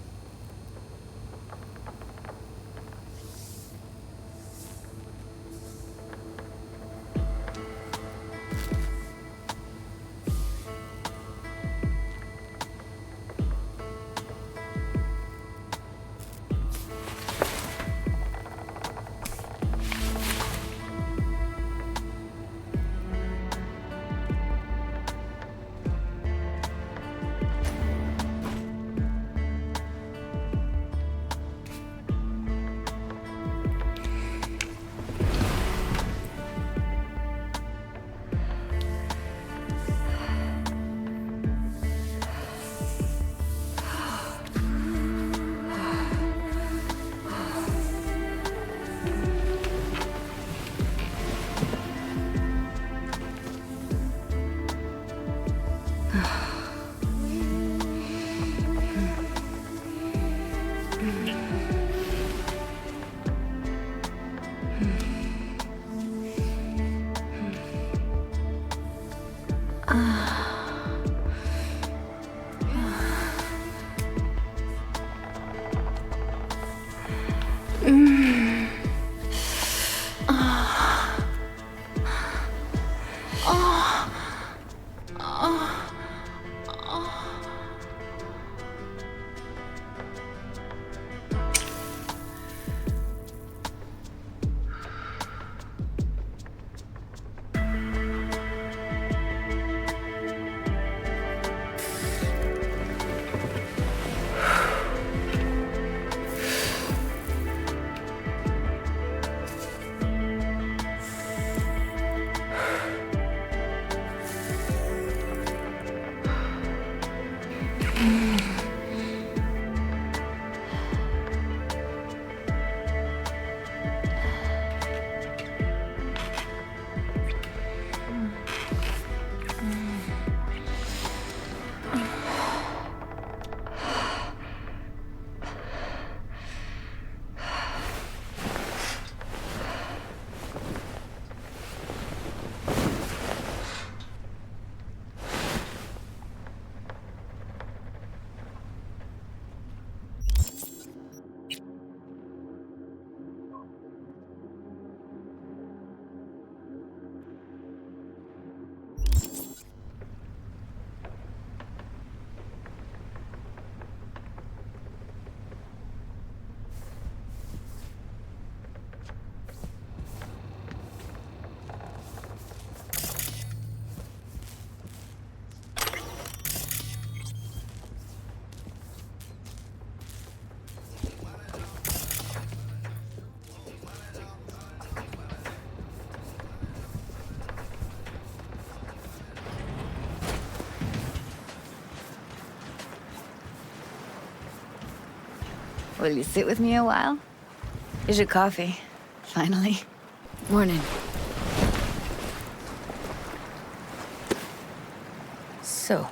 Will you sit with me a while? Here's your coffee. Finally. Morning. So,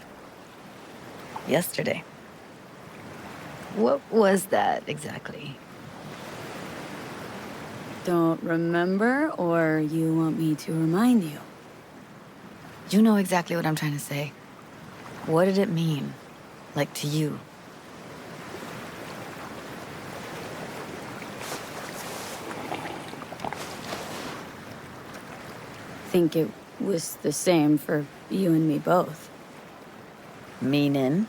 yesterday. What was that exactly? Don't remember, or you want me to remind you? You know exactly what I'm trying to say. What did it mean? Like to you? I think it was the same for you and me both. Meaning?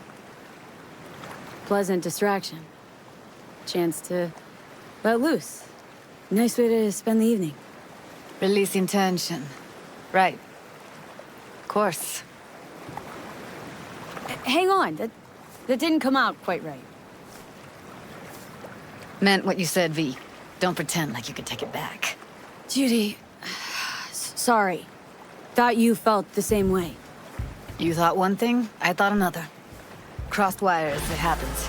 Pleasant distraction. Chance to let loose. Nice way to spend the evening. Releasing tension. Right. Of course. Hang on, that didn't come out quite right. Meant what you said, V. Don't pretend like you could take it back. Judy, sorry. Thought you felt the same way. You thought one thing, I thought another. Crossed wires, it happens.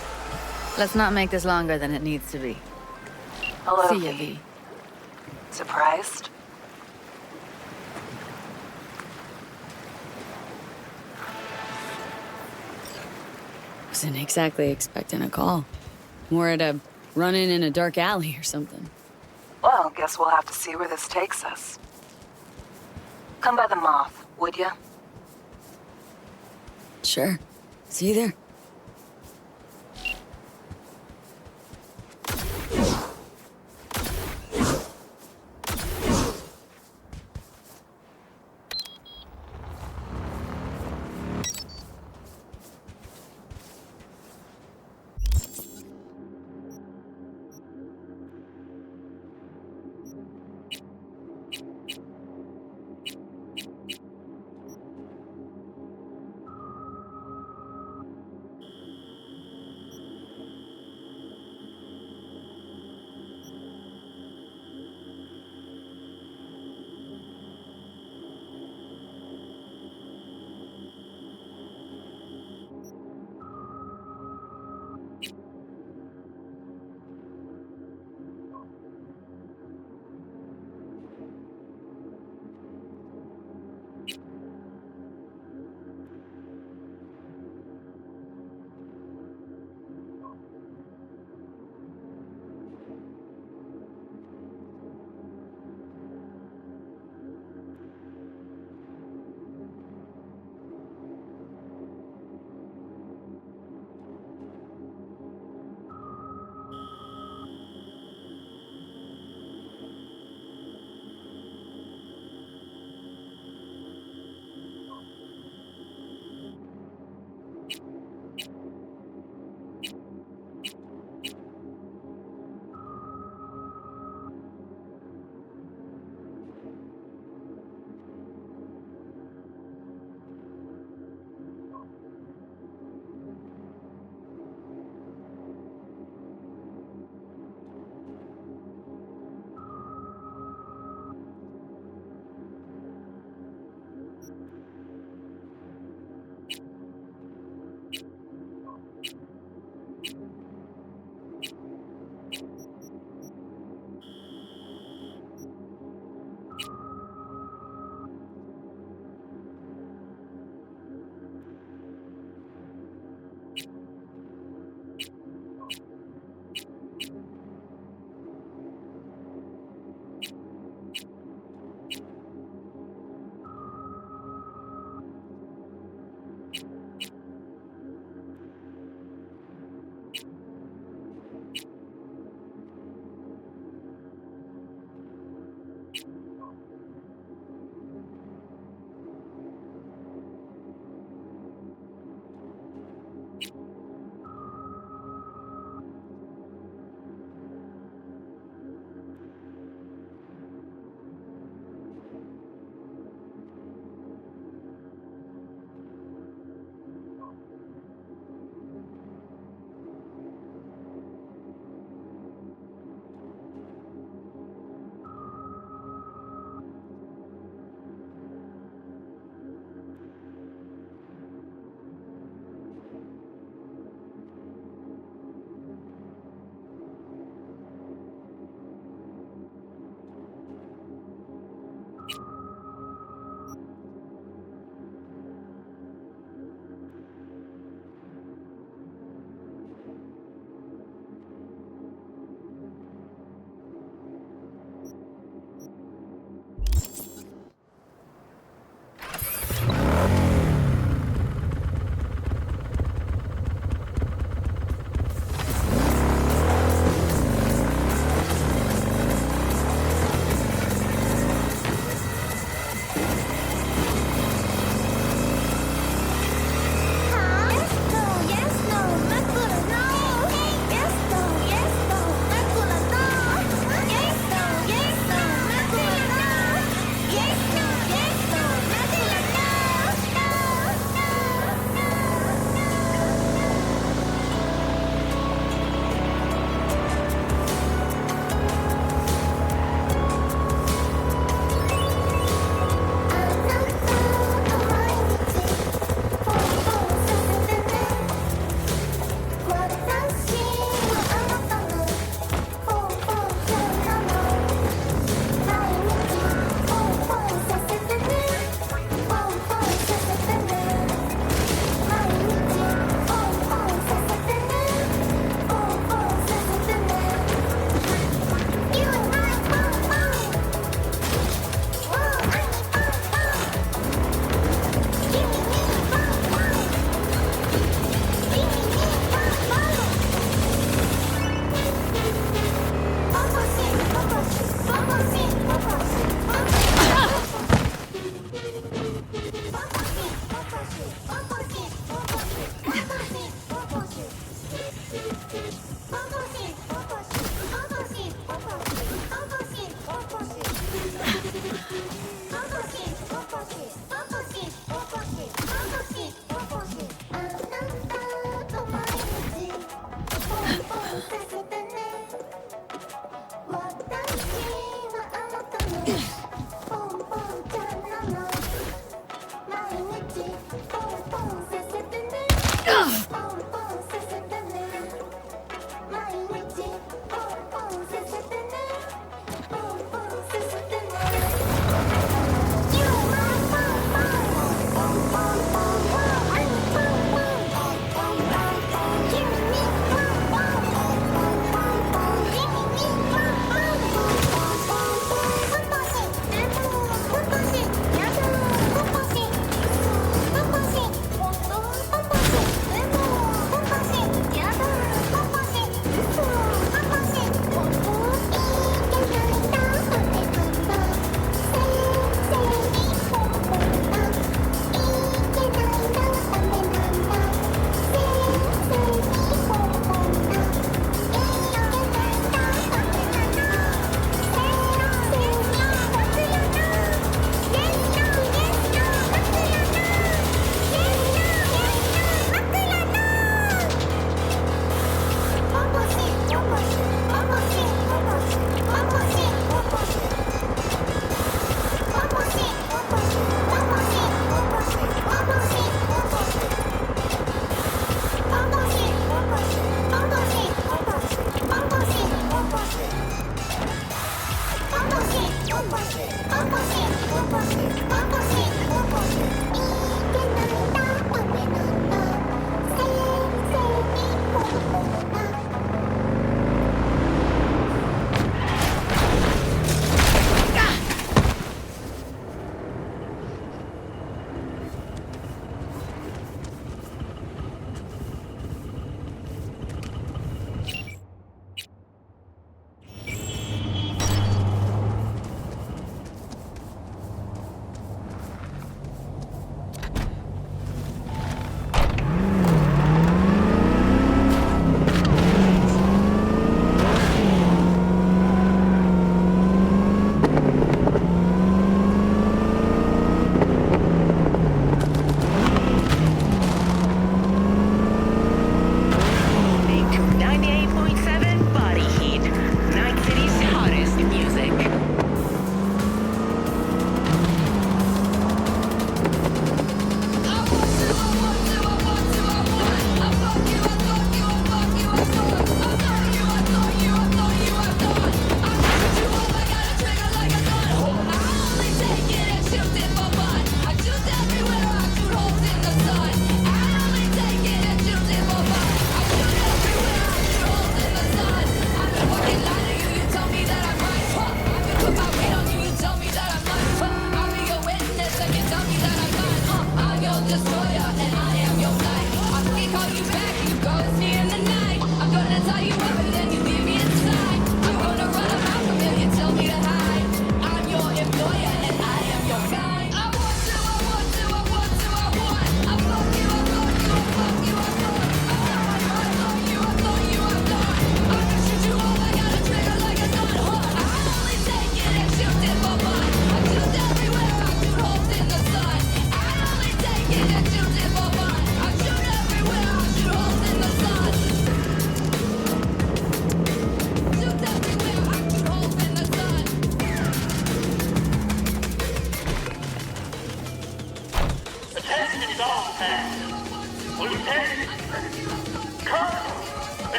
Let's not make this longer than it needs to be. Hello, See ya, V. Surprised? Wasn't exactly expecting a call. More at a run-in in a dark alley or something. Well, guess we'll have to see where this takes us. Come by the Moth, would ya? Sure. See you there.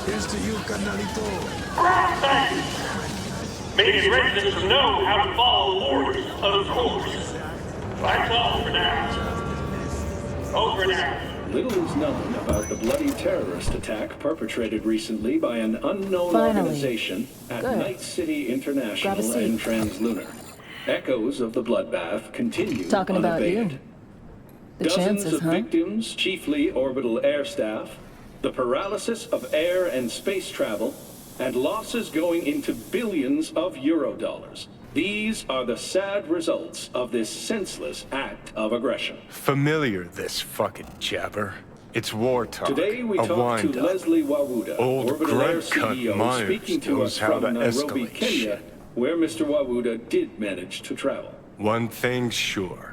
Here's to you, carnalito. Maybe residents will know how to follow orders, of course. That's all for now. Over now. Little is known about the bloody terrorist attack perpetrated recently by an unknown organization at Night City International and Translunar. Echoes of the bloodbath continue unabated. Dozens of victims, chiefly orbital air staff, the paralysis of air and space travel, and losses going into billions of Eurodollars. These are the sad results of this senseless act of aggression. Familiar, this fucking jabber. It's war talk. Today we talk to Leslie Wawuda, Old Orbital Air grunt CEO, Myers speaking to knows us how from to Nairobi, escalate Kenya, shit. where Mr. Wawuda did manage to travel. One thing's sure.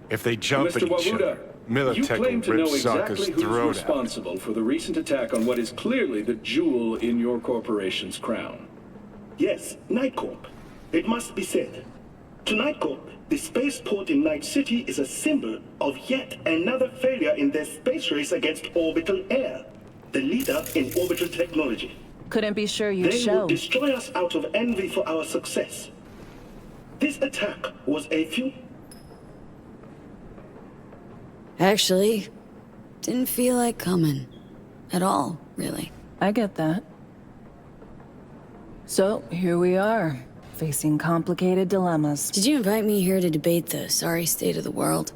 If they jump Mr. at each Wawuda, other, you Militech claim will to know rip exactly Sokka's who's throat out. responsible for the recent attack on what is clearly the jewel in your corporation's crown. Yes, Night Corp. It must be said. To Night Corp, the spaceport in Night City is a symbol of yet another failure in their space race against Orbital Air, the leader in orbital technology. Couldn't be sure you'd They show. would destroy us out of envy for our success. This attack was a few... Actually, didn't feel like coming. At all, really. I get that. So, here we are, facing complicated dilemmas. Did you invite me here to debate the sorry state of the world?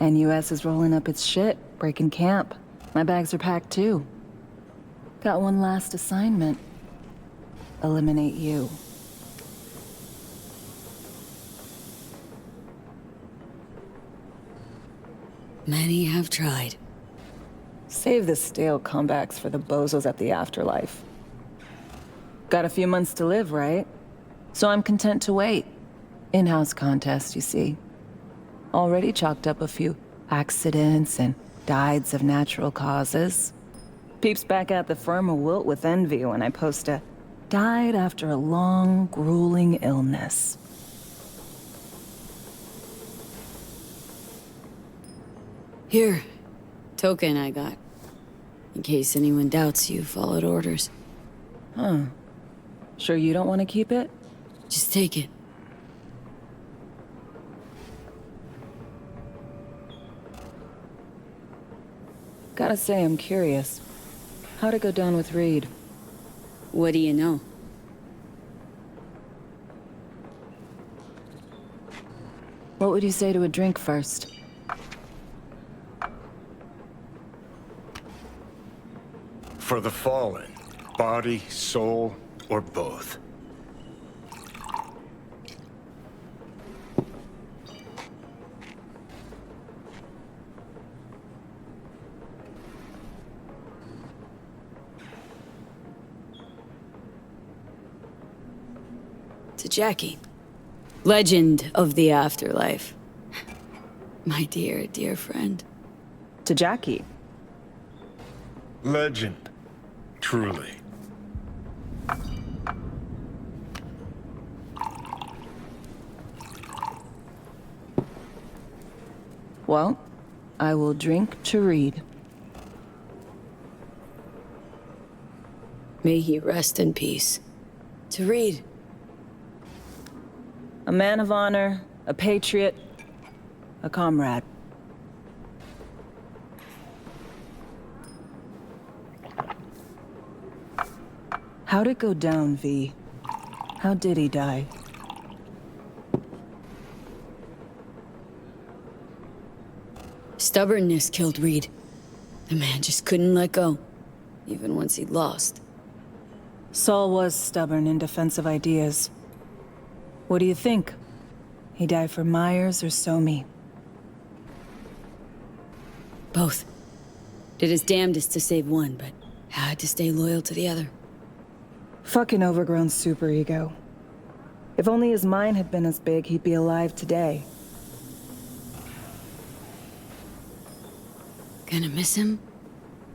And US is rolling up its shit, breaking camp. My bags are packed too. Got one last assignment. Eliminate you. Many have tried. Save the stale comebacks for the bozos at the afterlife. Got a few months to live, right? So I'm content to wait. In-house contest, you see. Already chalked up a few accidents and dieds of natural causes. Peeps back at the firm will wilt with envy when I post a died after a long, grueling illness. Here. Token I got. In case anyone doubts you followed orders. Huh. Sure you don't want to keep it? Just take it. Gotta say, I'm curious. How'd it go down with Reed? What do you know? What would you say to a drink first? For the fallen, body, soul, or both. To Jackie. Legend of the afterlife. My dear, dear friend. To Jackie. Legend. Truly. Well, I will drink to Reed. May he rest in peace. To Reed. A man of honor, a patriot, a comrade. How'd it go down, V? How did he die? Stubbornness killed Reed. The man just couldn't let go, even once he'd lost. Saul was stubborn in defense of ideas. What do you think? He died for Myers or Somi? Both. Did his damnedest to save one, but had to stay loyal to the other. Fucking overgrown superego. If only his mind had been as big, he'd be alive today. Gonna miss him?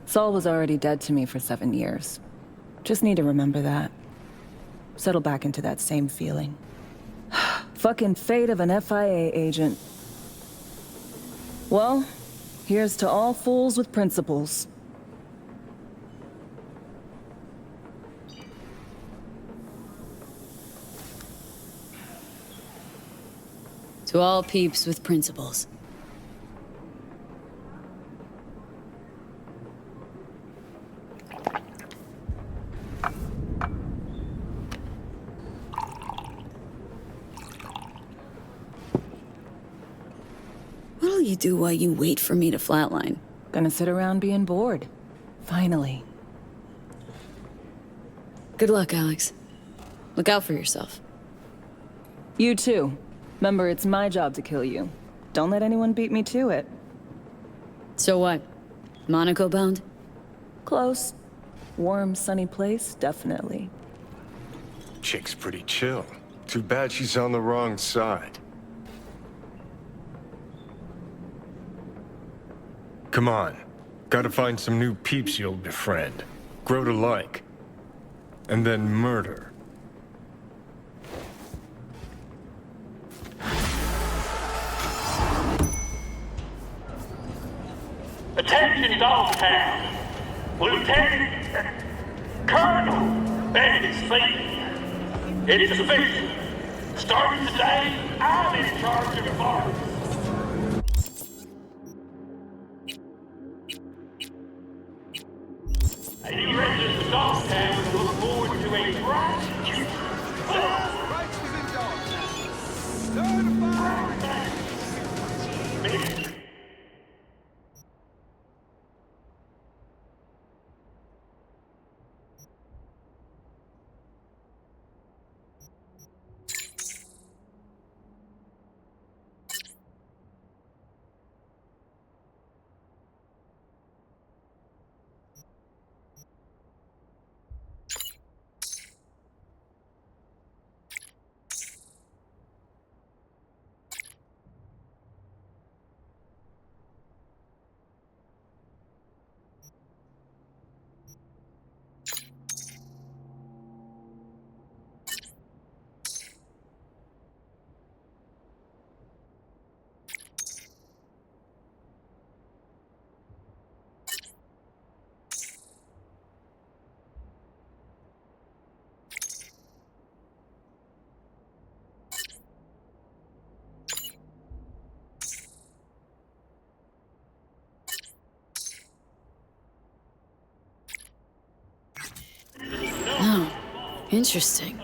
Saul was already dead to me for 7 years. Just need to remember that. Settle back into that same feeling. Fucking fate of an FIA agent. Well, here's to all fools with principles. To all peeps with principles. What'll you do while you wait for me to flatline? Gonna sit around being bored. Finally. Good luck, Alex. Look out for yourself. You too. Remember, it's my job to kill you. Don't let anyone beat me to it. So what? Monaco bound? Close. Warm, sunny place, definitely. Chick's pretty chill. Too bad she's on the wrong side. Come on. Gotta find some new peeps you'll befriend. Grow to like. And then murder. Attention Dogtown! Lieutenant... Colonel Bandit Speed. It's official. Starting today, I'm in charge of the bar. A new resident of Dogtown will look forward to a bright future. Interesting.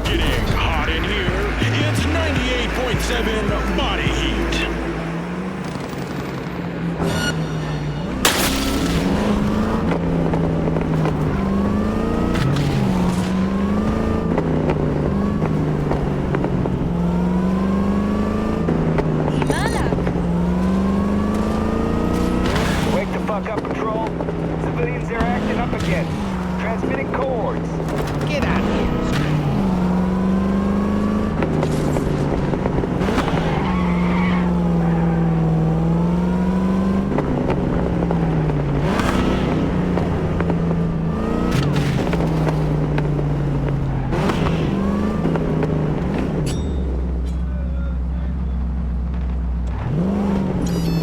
Getting hot in here. It's 98.7 body heat. Wake the fuck up, Patrol. Civilians are acting up again. Transmitting codes. Get out of here.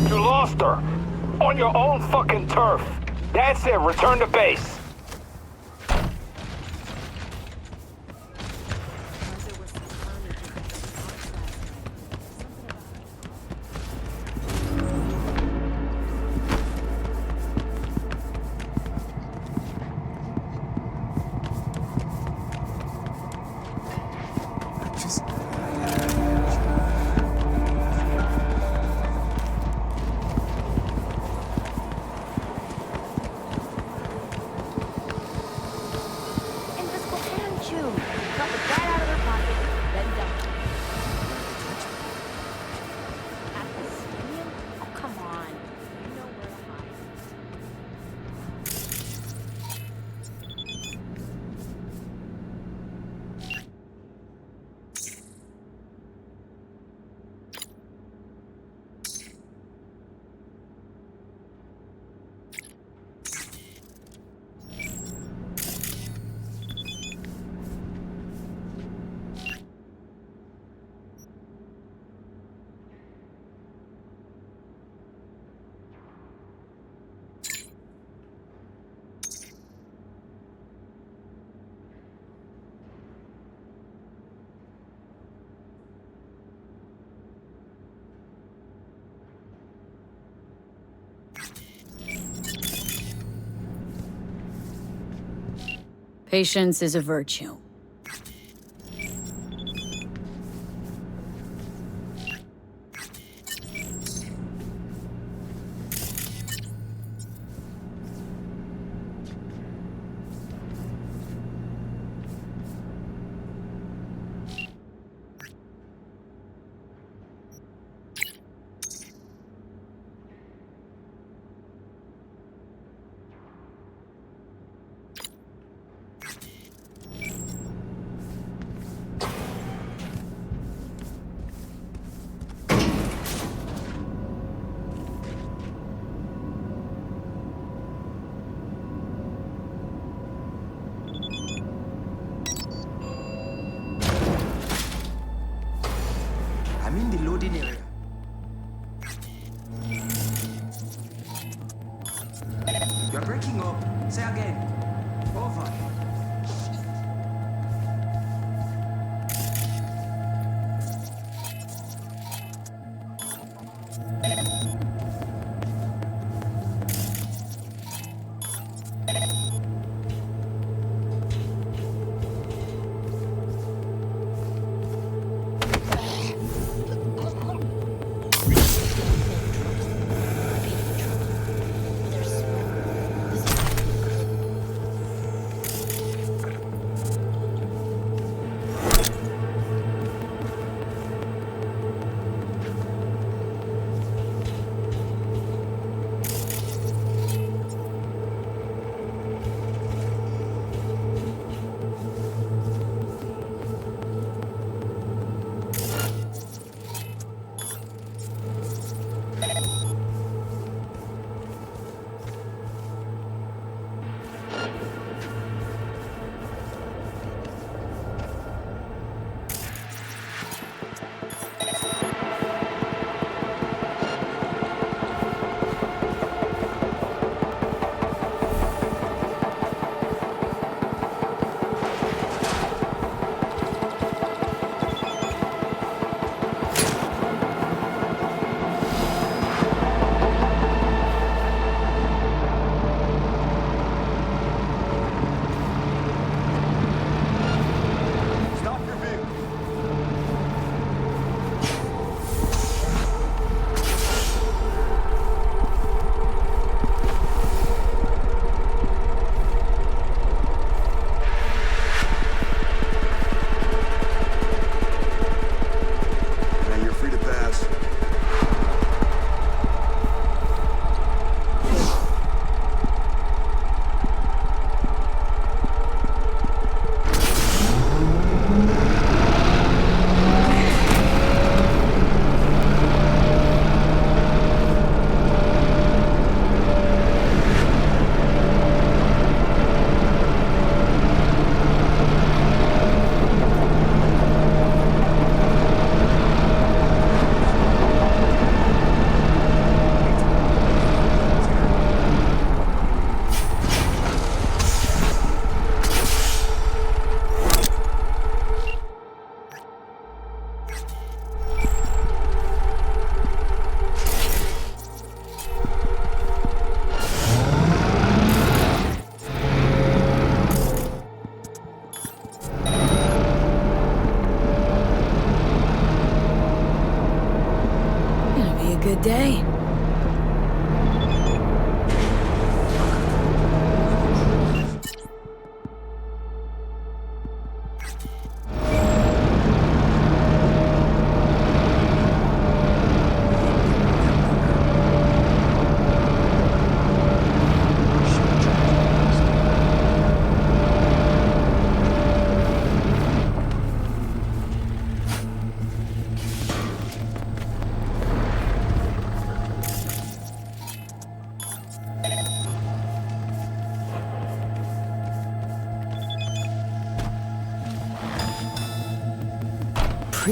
You lost her. On your own fucking turf. That's it. Return to base. Invisible hand chew. Drop it right out of their pocket, then dump it. At the stadium? Oh, come on. You know where to hide. Patience is a virtue. I'm in the loading area. You're breaking up. Say again. Over.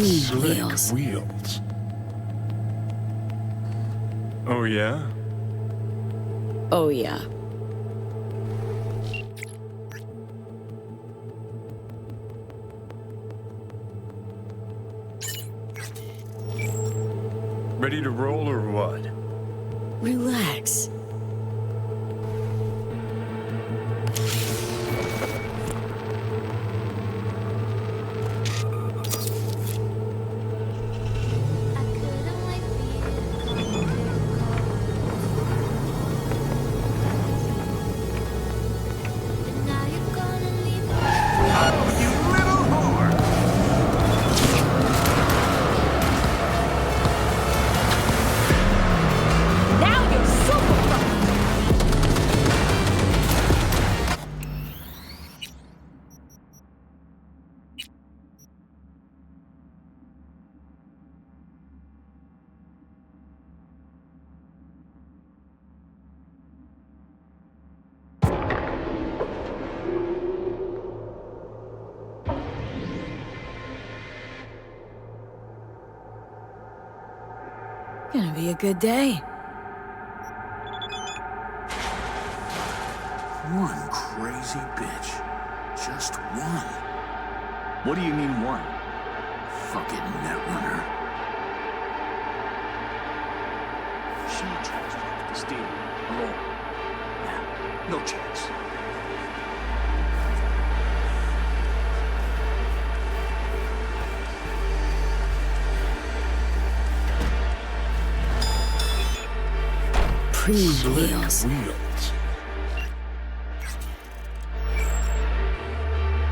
Slick wheels. Oh, yeah? Oh, yeah. Ready to roll or what? Relax. Gonna be a good day. One crazy bitch. Just one. What do you mean one? Fucking netrunner. She tries to get this deal alone. Nah, no chance. Wheels.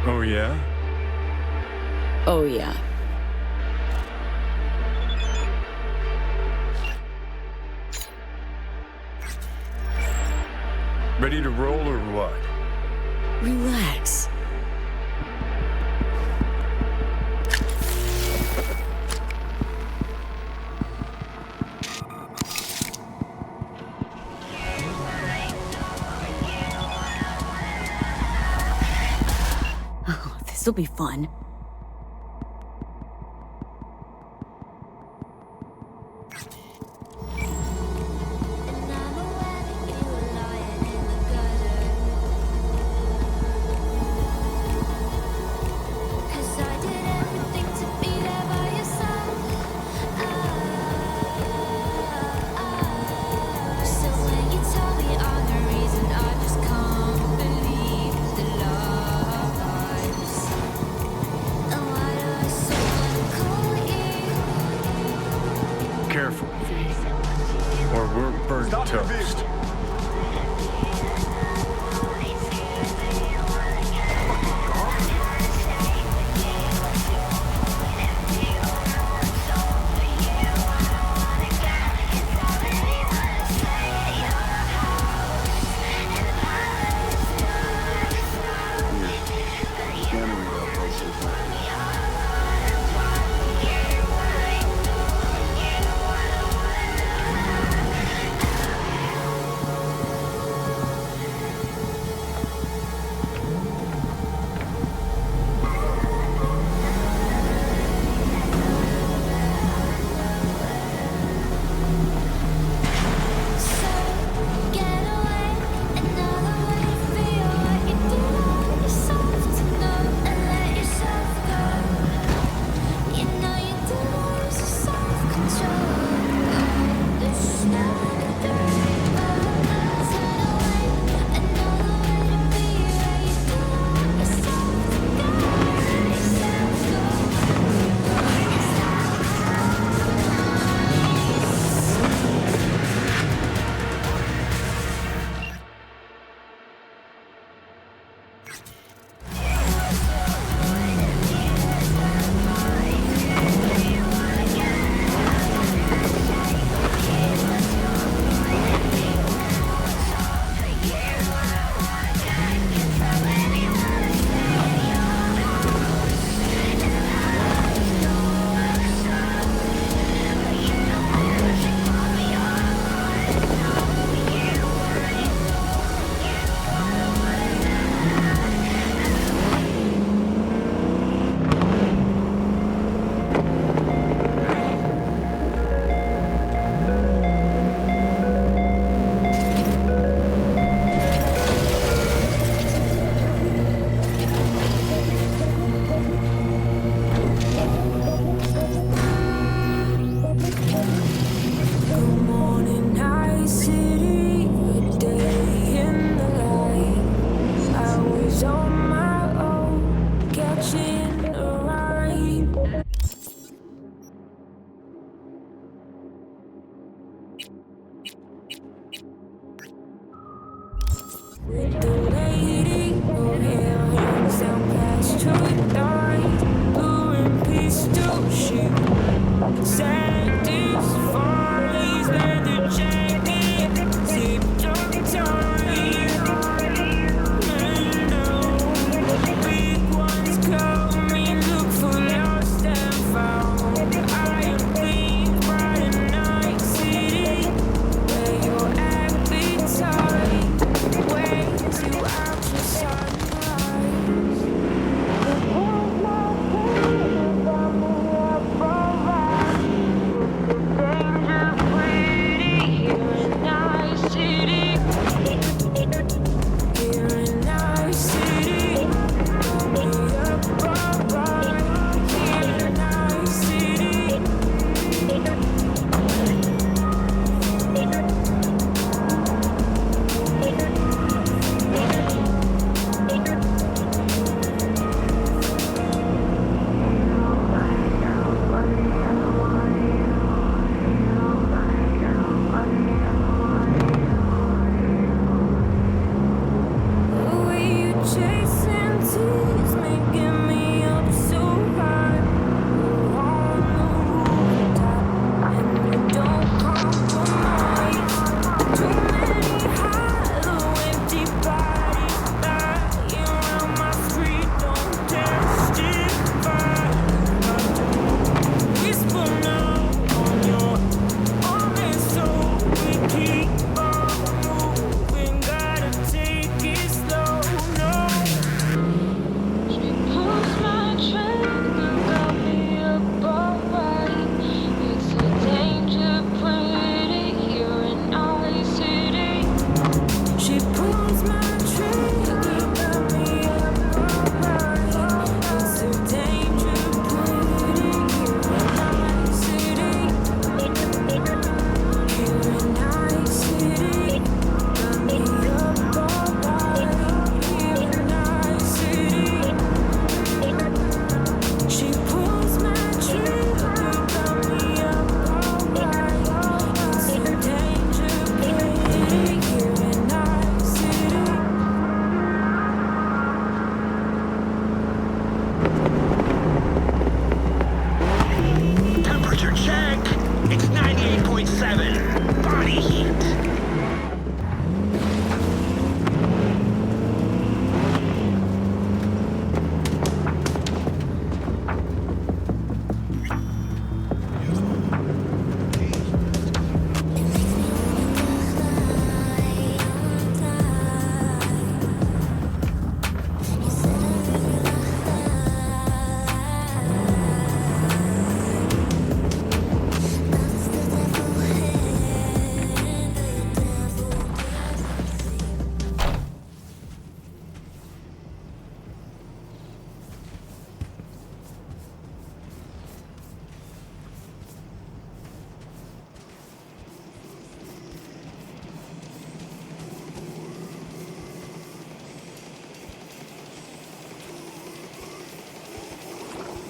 Oh, yeah? Oh, yeah. Ready to roll or what? Relax. This'll be fun. Careful, V. Or we're burnt toast.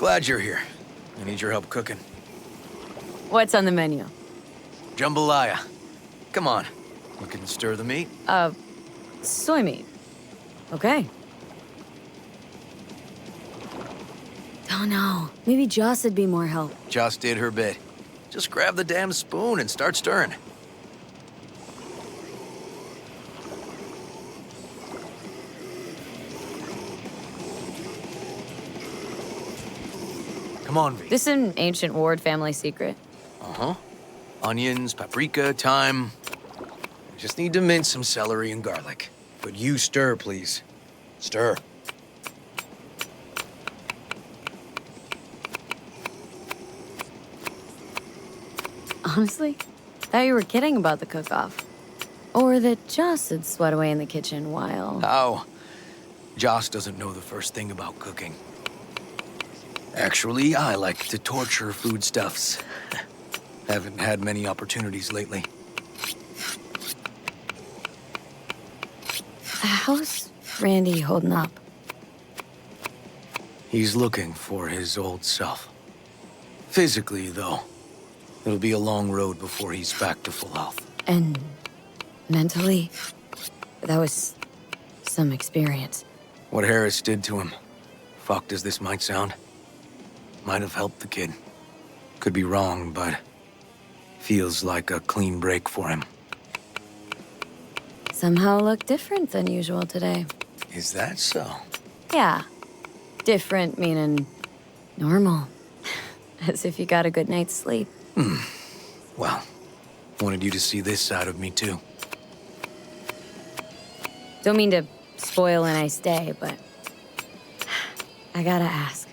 Glad you're here. I need your help cooking. What's on the menu? Jambalaya. Come on. Looking to stir the meat? Soy meat. Okay. Oh no, maybe Joss would be more help. Joss did her bit. Just grab the damn spoon and start stirring. Come on, V. This is an ancient Ward family secret. Uh-huh. Onions, paprika, thyme. Just need to mince some celery and garlic. But you stir, please. Stir. Honestly, thought you were kidding about the cook-off. Or that Joss had sweat away in the kitchen while... How? Joss doesn't know the first thing about cooking. Actually, I like to torture foodstuffs. Haven't had many opportunities lately. How's Randy holding up? He's looking for his old self. Physically, though. It'll be a long road before he's back to full health. And mentally? That was some experience. What Harris did to him, fucked as this might sound, might have helped the kid. Could be wrong, but feels like a clean break for him. Somehow look different than usual today. Is that so? Yeah. Different meaning normal. As if you got a good night's sleep. Well, wanted you to see this side of me too. Don't mean to spoil a nice day, but I gotta ask.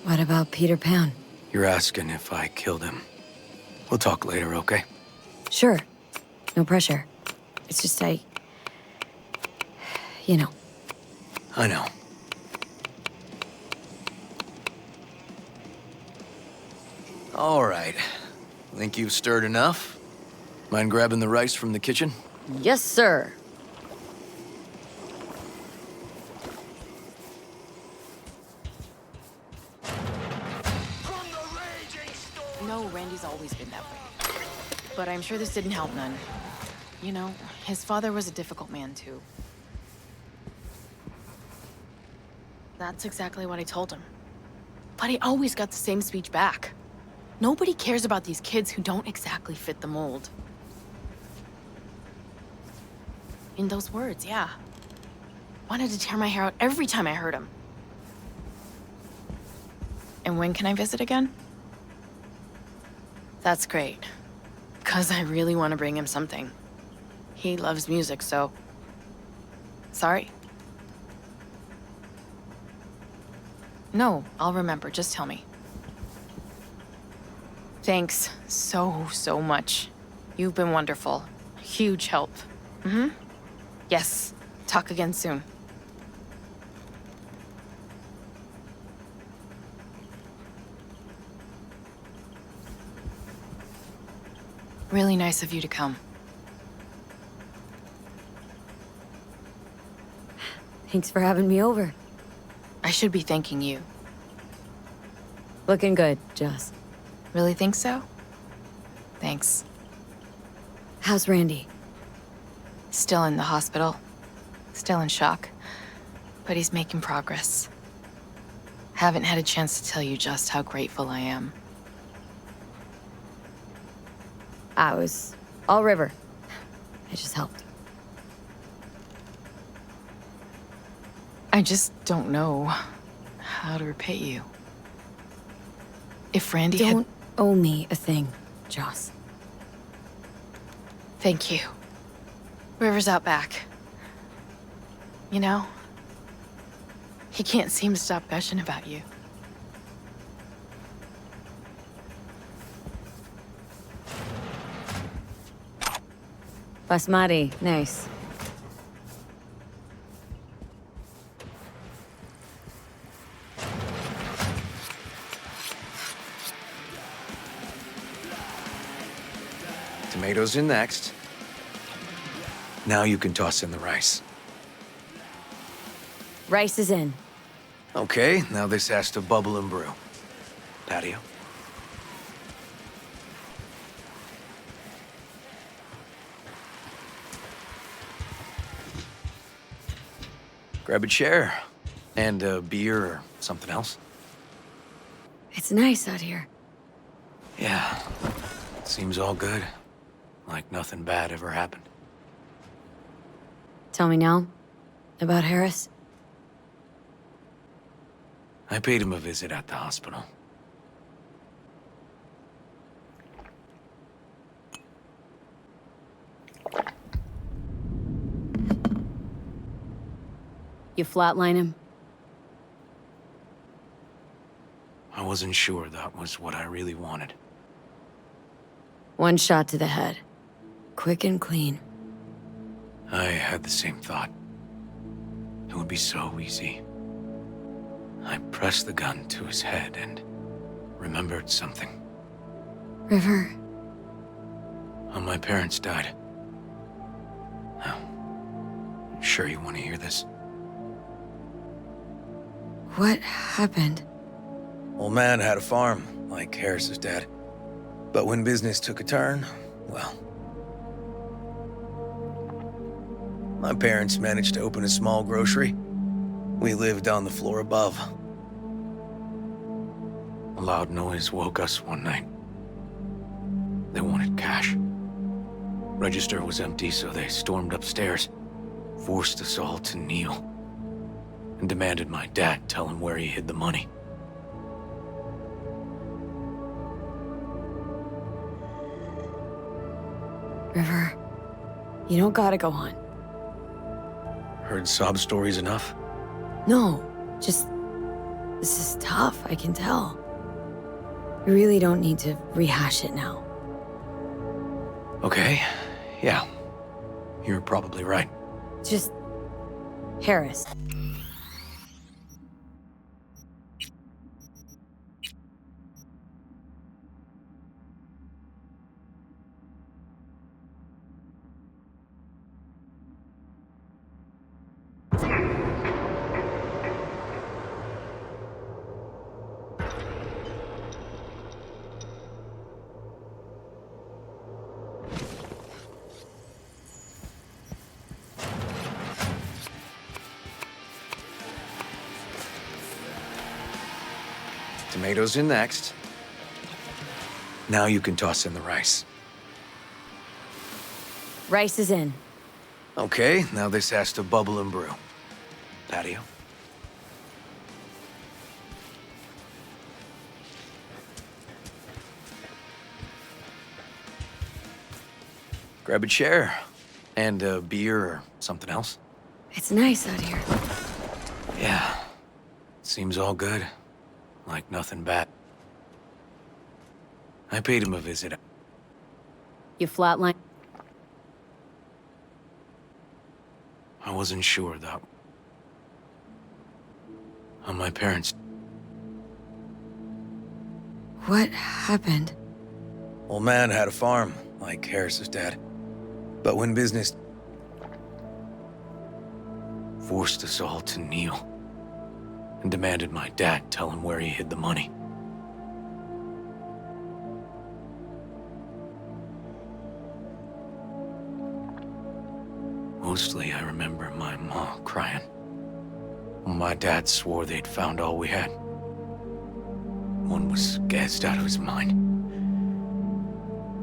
What about Peter Pan? You're asking if I killed him. We'll talk later, okay? Sure. No pressure. It's just you know. I know. All right. Think you've stirred enough? Mind grabbing the rice from the kitchen? Yes, sir. No, Randy's always been that way. But I'm sure this didn't help none. You know, his father was a difficult man, too. That's exactly what I told him. But I always got the same speech back. Nobody cares about these kids who don't exactly fit the mold. In those words, yeah. Wanted to tear my hair out every time I heard him. And when can I visit again? That's great. 'Cause I really want to bring him something. He loves music, so... Sorry? No, I'll remember. Just tell me. Thanks so much. You've been wonderful. Huge help. Yes. Talk again soon. Really nice of you to come. Thanks for having me over. I should be thanking you. Looking good, Joss. Really think so? Thanks. How's Randy? Still in the hospital. Still in shock. But he's making progress. Haven't had a chance to tell you just how grateful I am. I was all river. I just helped. I just don't know how to repay you. If Randy Don't owe me a thing, Joss. Thank you. River's out back. You know, he can't seem to stop gushing about you. Basmati, nice. Tomatoes in next. Now you can toss in the rice. Rice is in. Okay, now this has to bubble and brew. Patio. Grab a chair. And a beer or something else. It's nice out here. Yeah. Seems all good. Like nothing bad ever happened. Tell me now about Harris. I paid him a visit at the hospital. You flatline him? I wasn't sure that was what I really wanted. One shot to the head. Quick and clean. I had the same thought. It would be so easy. I pressed the gun to his head and remembered something. River. When my parents died. Now, sure you want to hear this? What happened? Old man had a farm, like Harris's dad. But when business took a turn, well... My parents managed to open a small grocery. We lived on the floor above. A loud noise woke us one night. They wanted cash. Register was empty, so they stormed upstairs, forced us all to kneel, and demanded my dad tell him where he hid the money. River, you don't gotta go on. Heard sob stories enough? No, just... This is tough, I can tell. You really don't need to rehash it now. Okay, yeah. You're probably right. Just... Harris. Tomatoes in next. Now you can toss in the rice. Rice is in. Okay, now this has to bubble and brew. Patio. Grab a chair. And a beer or something else. It's nice out here. Yeah. Seems all good. Like nothing bad. I paid him a visit. You flatline? I wasn't sure, though. On my parents. What happened? Old man had a farm, like Harris's dad. But when business forced us all to kneel and demanded my dad tell him where he hid the money. Mostly, I remember my mom crying. My dad swore they'd found all we had. One was gassed out of his mind.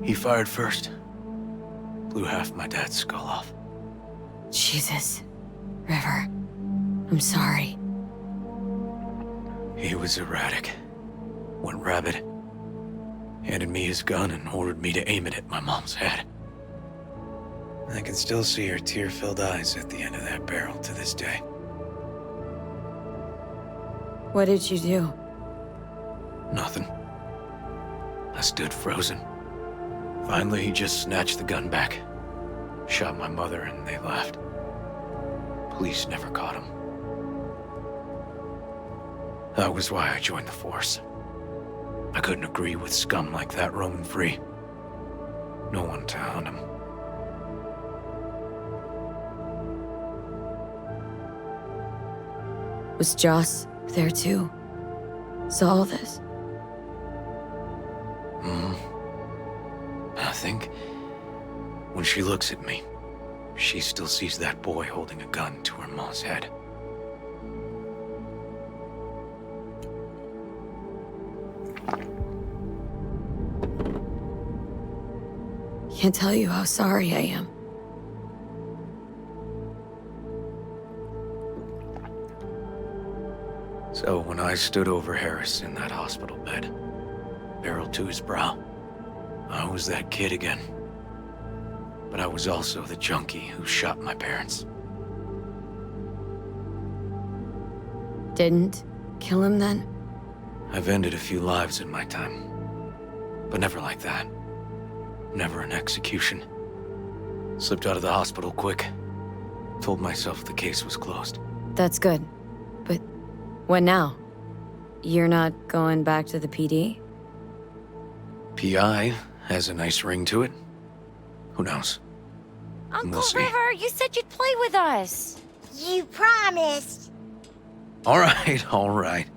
He fired first. Blew half my dad's skull off. Jesus. River. I'm sorry. He was erratic. Went rabid. Handed me his gun and ordered me to aim it at my mom's head. I can still see her tear-filled eyes at the end of that barrel to this day. What did you do? Nothing. I stood frozen. Finally, he just snatched the gun back. Shot my mother and they left. Police never caught him. That was why I joined the force. I couldn't agree with scum like that roaming free. No one to hunt him. Was Joss there too? Saw all this? I think when she looks at me, she still sees that boy holding a gun to her mom's head. Can't tell you how sorry I am. So when I stood over Harris in that hospital bed, barrel to his brow, I was that kid again. But I was also the junkie who shot my parents. Didn't kill him then? I've ended a few lives in my time, but never like that. Never an execution. Slipped out of the hospital quick. Told myself the case was closed. That's good. But what now? You're not going back to the PD? PI has a nice ring to it. Who knows? Uncle see. River, you said you'd play with us. You promised. All right.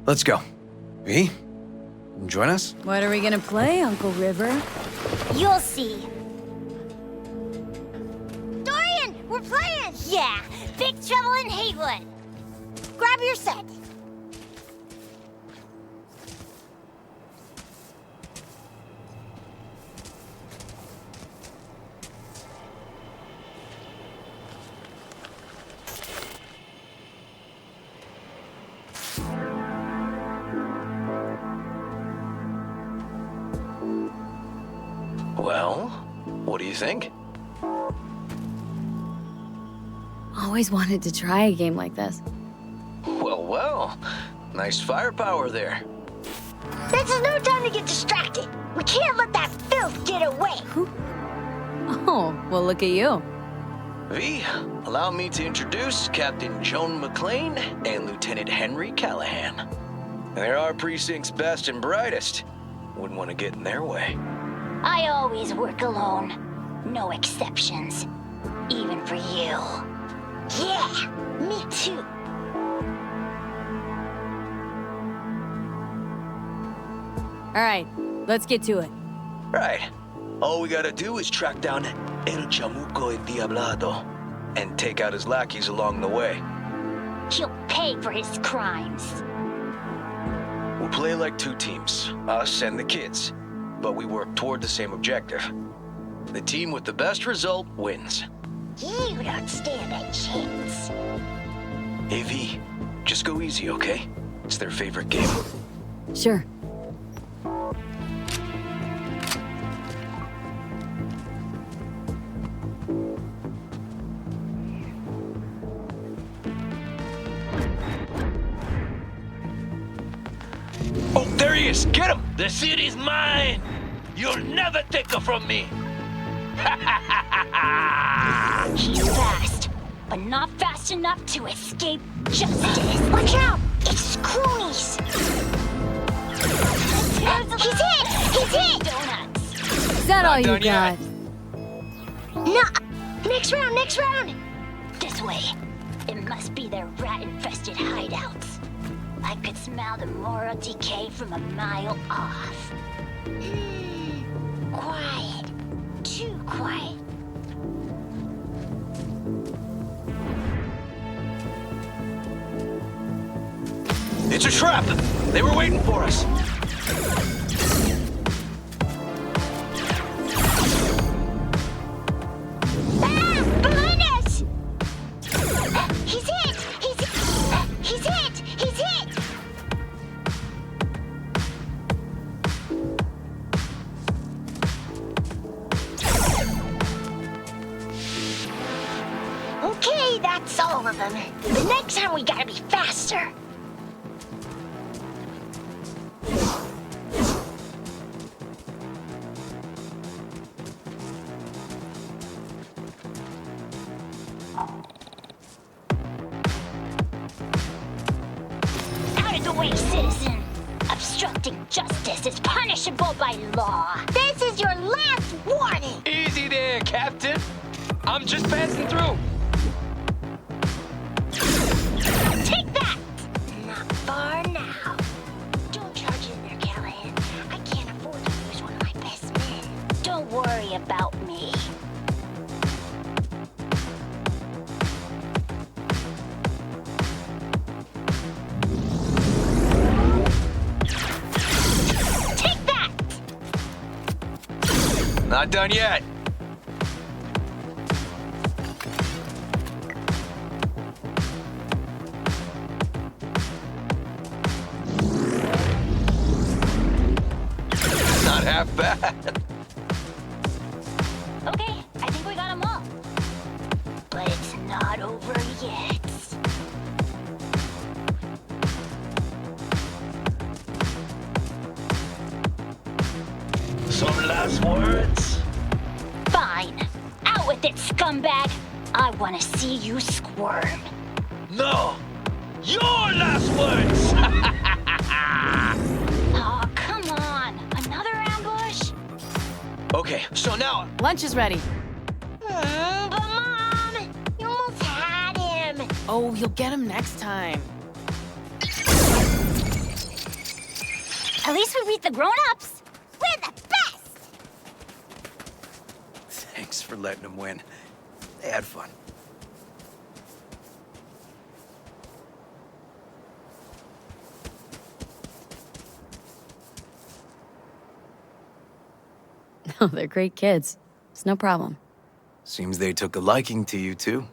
Let's go. V, join us? What are we gonna play, Uncle River? You'll see. Dorian, We're playing! Yeah, Big Trouble in Haywood. Grab your set. Well, what do you think? Always wanted to try a game like this. Well, nice firepower there. This is no time to get distracted. We can't let that filth get away. Oh, well, look at you. V, allow me to introduce Captain Joan McClane and Lieutenant Henry Callahan. They're our precinct's best and brightest. Wouldn't want to get in their way. I always work alone. No exceptions. Even for you. Yeah, me too. All right, let's get to it. Right. All we gotta do is track down El Chamuco Endiablado and take out his lackeys along the way. He'll pay for his crimes. We'll play like two teams, us and the kids, but we work toward the same objective. The team with the best result wins. You don't stand a chance. Hey V, just go easy, okay? It's their favorite game. Sure. Oh, there he is! Get him! The city's mine! You'll never take her from me! He's fast, but not fast enough to escape justice. Watch out! It's Croonies! He's hit! He's hit! Donuts. Is that all you got? No! Next round, next round! This way. It must be their rat-infested hideouts. I could smell the moral decay from a mile off. Quiet. Too quiet. It's a trap! They were waiting for us! Ah! Behind us! He's hit! He's hit! He's hit! He's hit! Okay, that's all of them. The next time we gotta be faster. Out of the way, citizen! Obstructing justice is punishable by law. This is your last warning! Easy there, Captain! I'm just passing through! Take that! Not far now. Don't charge in there, Callahan. I can't afford to lose one of my best men. Don't worry about me. Take that! Not done yet. Not half bad. Okay, I think we got them all. But it's not over yet. Some last words? Fine. Out with it, scumbag. I want to see you squirm. No! Your last words! Oh, come on. Another ambush? Okay, so now... Lunch is ready. But Mom, you almost had him. Oh, you'll get him next time. At least we beat the grown-ups. We're the best. Thanks for letting them win. They had fun. Oh, they're great kids. It's no problem. Seems they took a liking to you, too.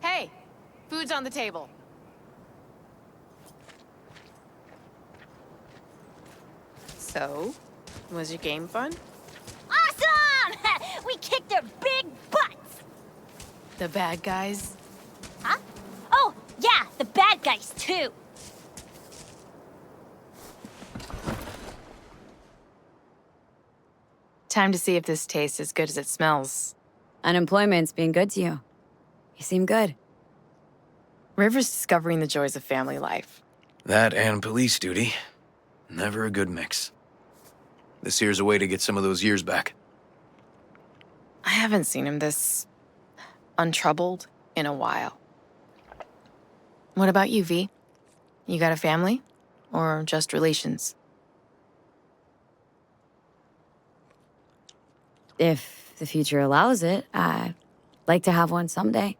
Hey, food's on the table. So, was your game fun? Awesome! We kicked their big butts! The bad guys? Huh? Oh, yeah, the bad guys, too. Time to see if this tastes as good as it smells. Unemployment's being good to you. You seem good. River's discovering the joys of family life. That and police duty. Never a good mix. This here's a way to get some of those years back. I haven't seen him this untroubled in a while. What about you, V? You got a family? Or just relations? If the future allows it, I'd like to have one someday.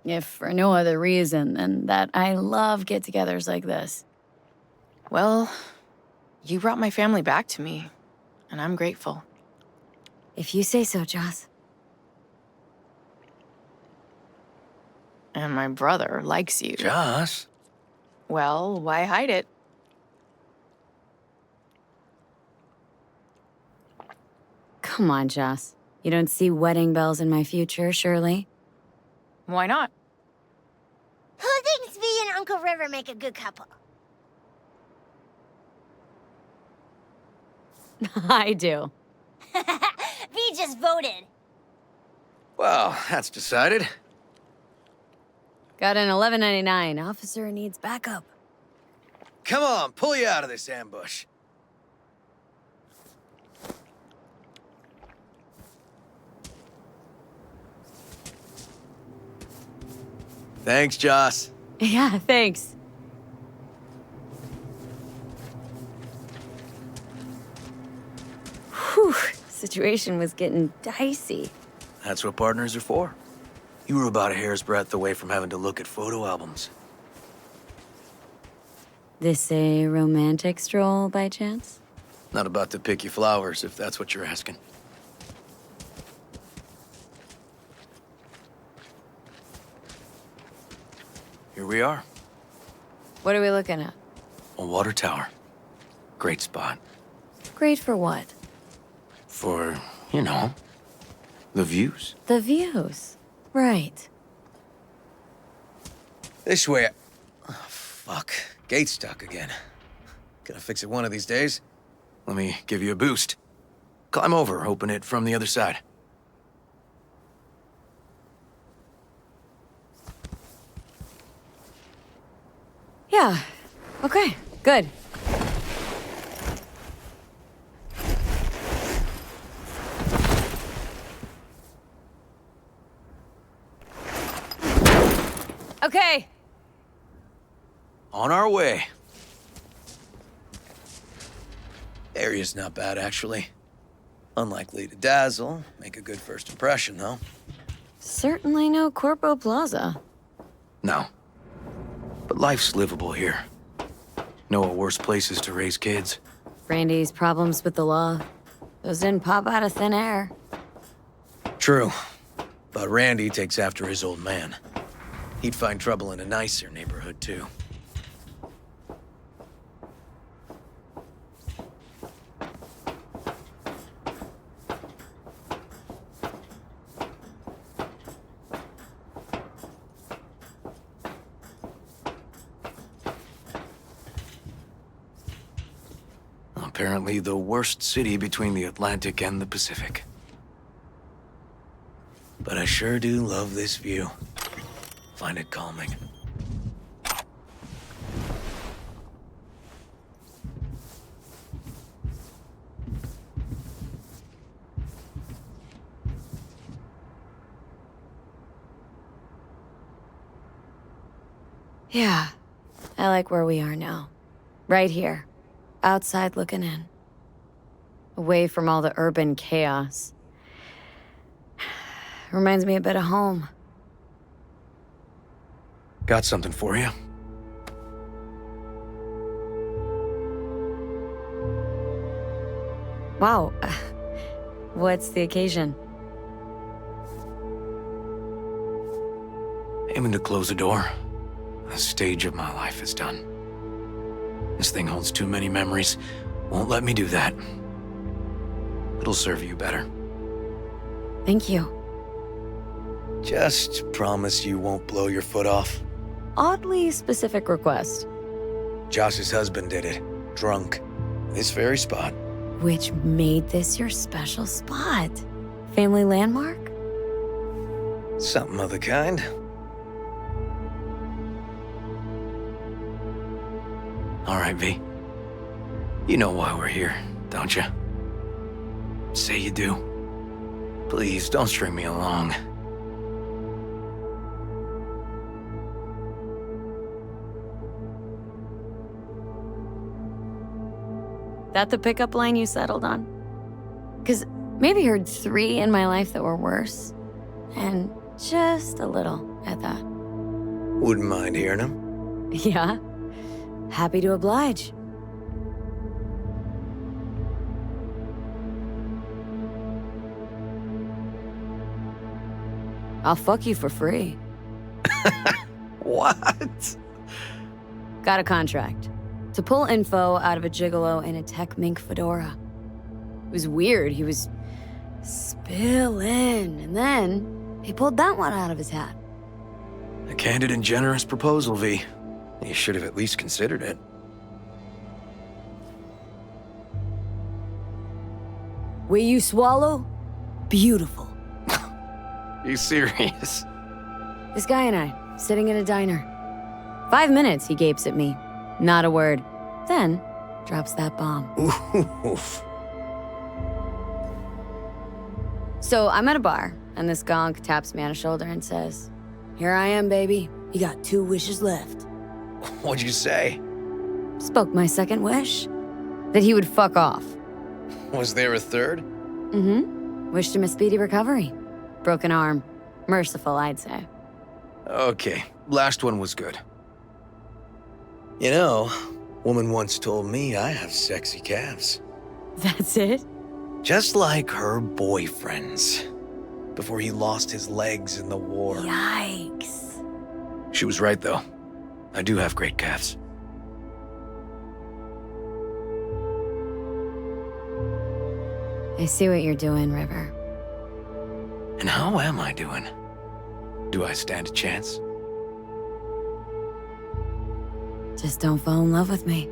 If for no other reason than that I love get-togethers like this. Well, you brought my family back to me, and I'm grateful. If you say so, Joss. And my brother likes you. Joss? Well, why hide it? Come on, Joss. You don't see wedding bells in my future, surely? Why not? Who thinks V and Uncle River make a good couple? I do. V just voted. Well, that's decided. Got an 1199. Officer needs backup. Come on, pull you out of this ambush. Thanks, Joss. Yeah, thanks. Whew, situation was getting dicey. That's what partners are for. You were about a hair's breadth away from having to look at photo albums. This a romantic stroll by chance? Not about to pick you flowers, if that's what you're asking. Here we are. What are we looking at? A water tower. Great spot. Great for what? For, you know, the views. The views. Right. This way. Oh, fuck. Gate's stuck again. Gonna fix it one of these days. Let me give you a boost. Climb over, open it from the other side. Yeah. Okay, good. Okay. On our way. Area's not bad, actually. Unlikely to dazzle. Make a good first impression, though. Certainly no Corpo Plaza. No. But life's livable here. Know of worse places to raise kids. Randy's problems with the law. Those didn't pop out of thin air. True. But Randy takes after his old man. He'd find trouble in a nicer neighborhood, too. Apparently the worst city between the Atlantic and the Pacific. But I sure do love this view. Find it calming. Yeah, I like where we are now. Right here. Outside looking in. Away from all the urban chaos. Reminds me a bit of home. Got something for you. Wow, What's the occasion? Aiming to close the door. A stage of my life is done. This thing holds too many memories. Won't let me do that. It'll serve you better. Thank you. Just promise you won't blow your foot off. Oddly specific request. Josh's husband did it. Drunk. This very spot. Which made this your special spot? Family landmark? Something of the kind. All right, V. You know why we're here, don't you? Say you do. Please, don't string me along. That the pickup line you settled on? 'Cause maybe heard 3 in my life that were worse. And just a little at that. Wouldn't mind hearing them. Yeah. Happy to oblige. I'll fuck you for free. What? Got a contract. To pull info out of a gigolo in a tech mink fedora. It was weird, he was spilling, and then he pulled that one out of his hat. A candid and generous proposal, V. You should have at least considered it. Way you swallow? Beautiful. You serious? This guy and I, sitting in a diner. 5 minutes, he gapes at me. Not a word. Then, drops that bomb. Oof. So I'm at a bar, and this gonk taps me on the shoulder and says, "Here I am, baby. You got 2 wishes left." What'd you say? Spoke my second wish. That he would fuck off. Was there a third? Mm-hmm. Wished him a speedy recovery. Broken arm. Merciful, I'd say. Okay, last one was good. You know, woman once told me I have sexy calves. That's it? Just like her boyfriend's. Before he lost his legs in the war. Yikes. She was right, though. I do have great calves. I see what you're doing, River. And how am I doing? Do I stand a chance? Just don't fall in love with me.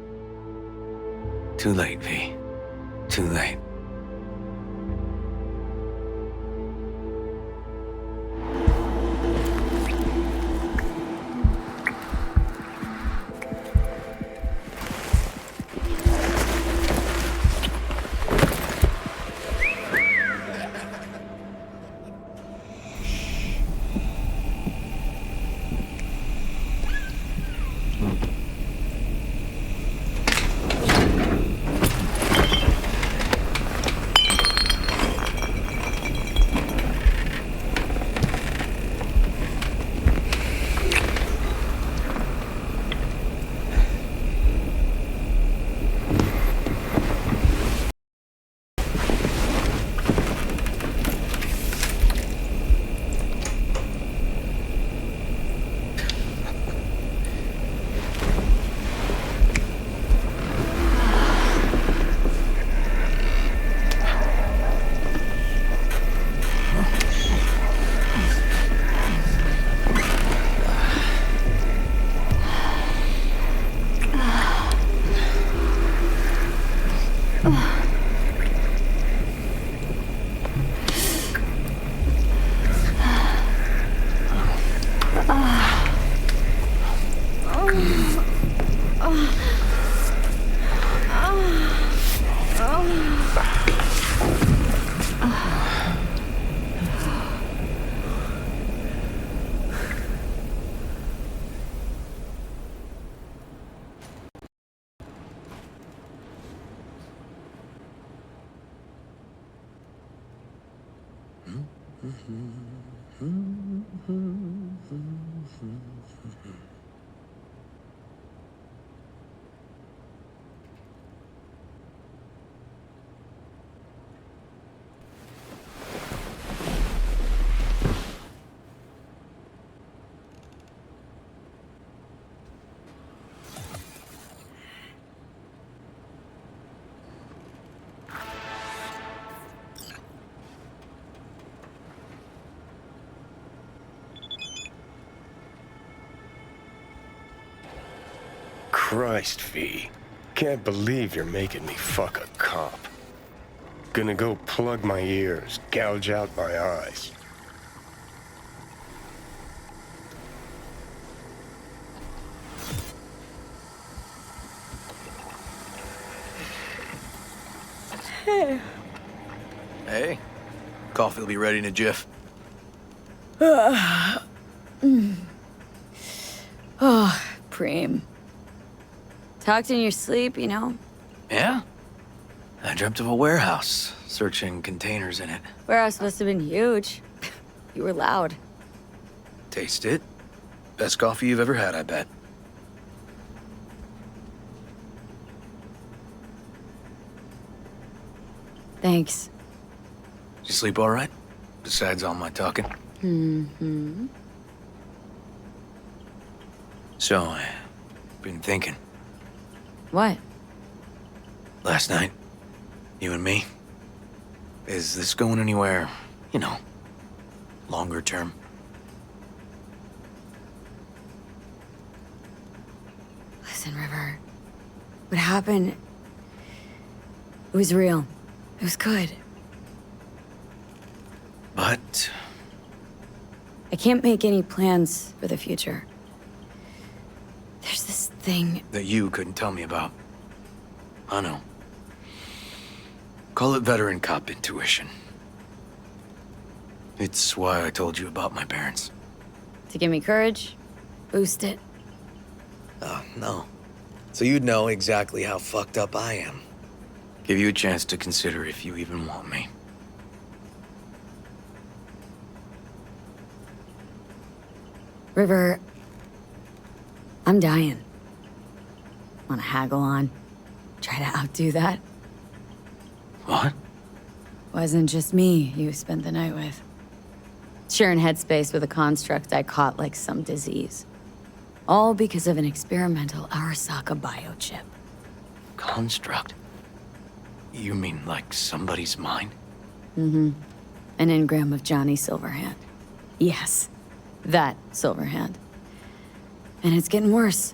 Too late, V. Too late. Christ, V. Can't believe you're making me fuck a cop. Gonna go plug my ears, gouge out my eyes. Hey, coffee will be ready in a jiff. Oh, Preem. Talked in your sleep, you know? Yeah? I dreamt of a warehouse, searching containers in it. Warehouse must have been huge. You were loud. Taste it. Best coffee you've ever had, I bet. Thanks. Did you sleep all right? Besides all my talking? Mm-hmm. So, I've been thinking. What? Last night, you and me. Is this going anywhere, you know, longer term? Listen, River. What happened... It was real. It was good. But... I can't make any plans for the future. There's this thing... that you couldn't tell me about. I know. Call it veteran cop intuition. It's why I told you about my parents. To give me courage? Boost it? Oh, no. So you'd know exactly how fucked up I am. Give you a chance to consider if you even want me. River... I'm dying. Wanna haggle on? Try to outdo that? What? Wasn't just me you spent the night with. Sharing headspace with a construct I caught like some disease. All because of an experimental Arasaka biochip. Construct? You mean like somebody's mind? Mm-hmm. An engram of Johnny Silverhand. Yes, that Silverhand. And it's getting worse.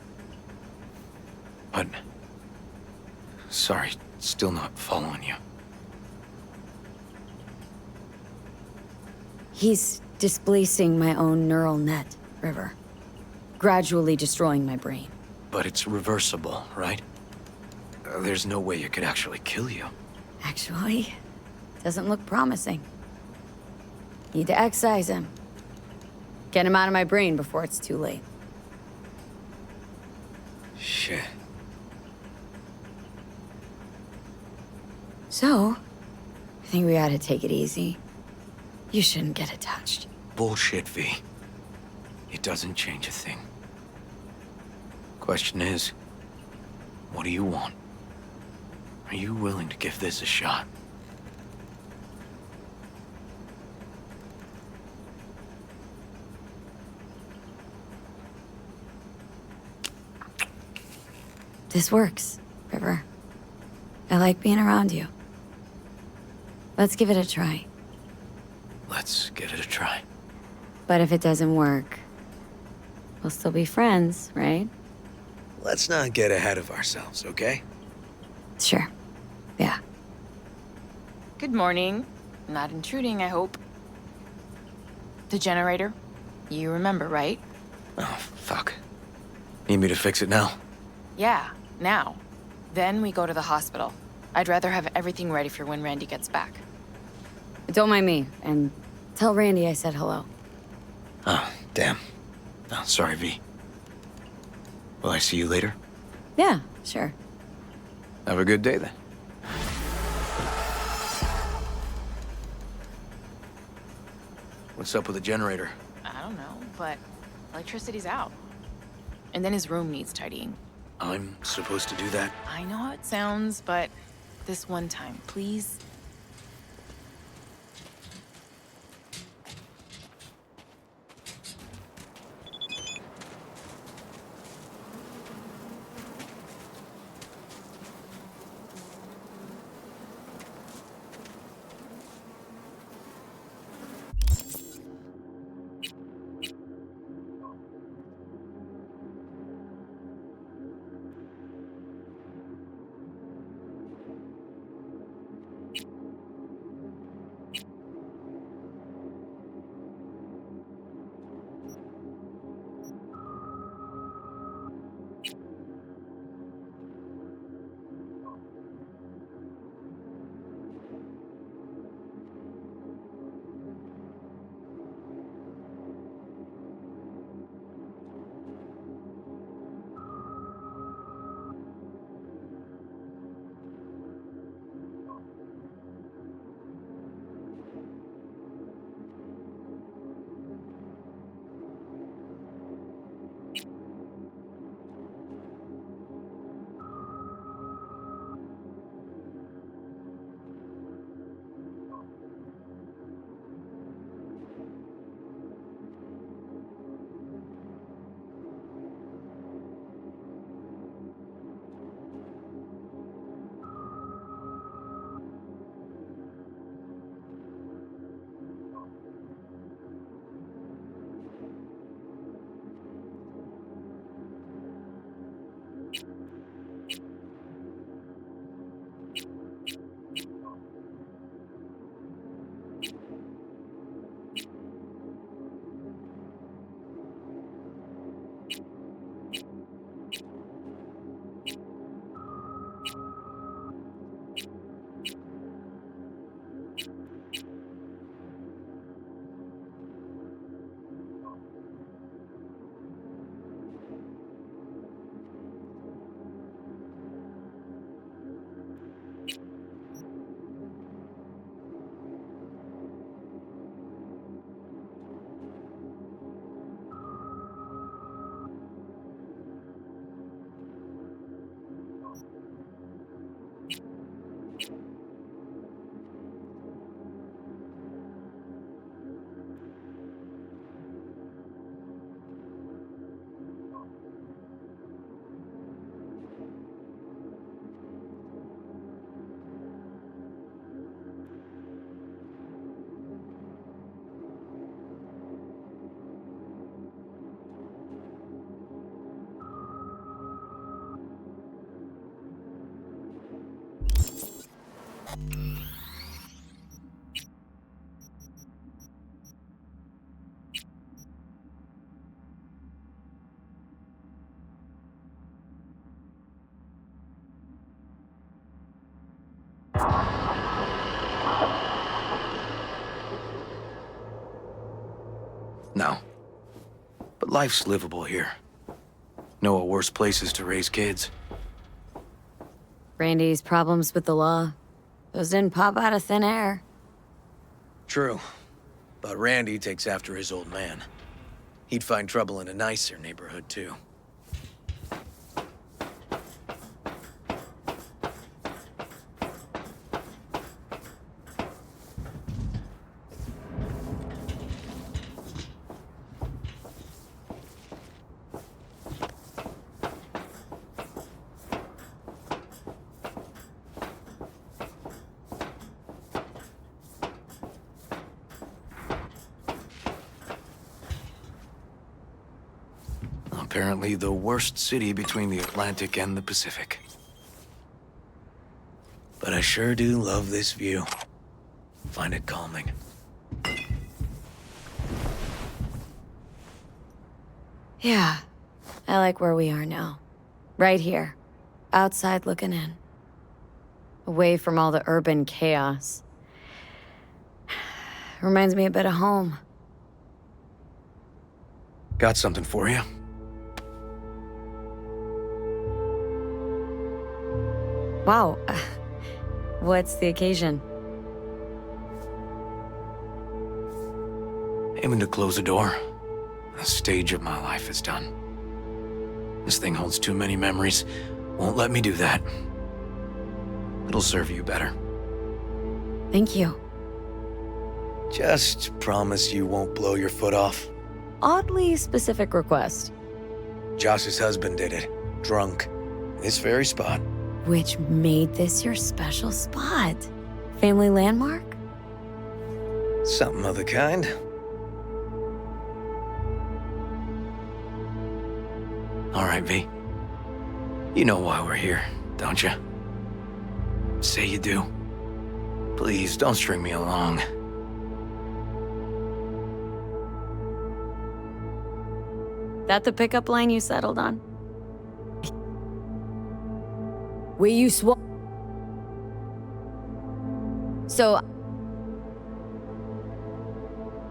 But... Sorry, still not following you. He's displacing my own neural net, River. Gradually destroying my brain. But it's reversible, right? There's no way it could actually kill you. Actually, doesn't look promising. Need to excise him. Get him out of my brain before it's too late. Shit. So, I think we ought to take it easy. You shouldn't get attached. Bullshit, V. It doesn't change a thing. Question is, what do you want? Are you willing to give this a shot? This works, River. I like being around you. Let's give it a try. Let's give it a try. But if it doesn't work, we'll still be friends, right? Let's not get ahead of ourselves, okay? Sure. Yeah. Good morning. Not intruding, I hope. The generator? You remember, right? Oh, fuck. Need me to fix it now? Yeah, now. Then we go to the hospital. I'd rather have everything ready for when Randy gets back. Don't mind me, and tell Randy I said hello. Oh, damn. Oh, sorry, V. Will I see you later? Yeah, sure. Have a good day, then. What's up with the generator? I don't know, but electricity's out. And then his room needs tidying. I'm supposed to do that? I know how it sounds, but this one time, please. But life's livable here. Know of worse places to raise kids. Randy's problems with the law, those didn't pop out of thin air. True. But Randy takes after his old man. He'd find trouble in a nicer neighborhood, too. Apparently the worst city between the Atlantic and the Pacific. But I sure do love this view. Find it calming. Yeah, I like where we are now. Right here, outside looking in. Away from all the urban chaos. Reminds me a bit of home. Got something for you. Wow. What's the occasion? Aiming to close the door. A stage of my life is done. This thing holds too many memories. Won't let me do that. It'll serve you better. Thank you. Just promise you won't blow your foot off. Oddly specific request. Josh's husband did it. Drunk. This very spot. Which made this your special spot? Family landmark? Something of the kind. All right, V. You know why we're here, don't you? Say you do. Please, don't string me along. That the pickup line you settled on? Will you swap? So...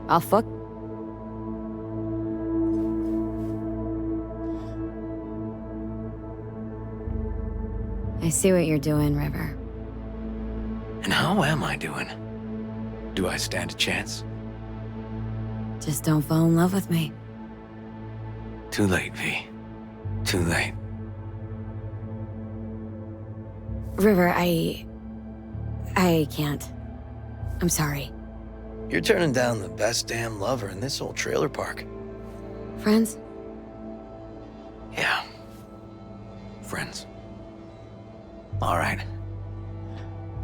I'll fuck... I see what you're doing, River. And how am I doing? Do I stand a chance? Just don't fall in love with me. Too late, V. Too late. River, I can't. I'm sorry. You're turning down the best damn lover in this old trailer park. Friends? Yeah. Friends. All right.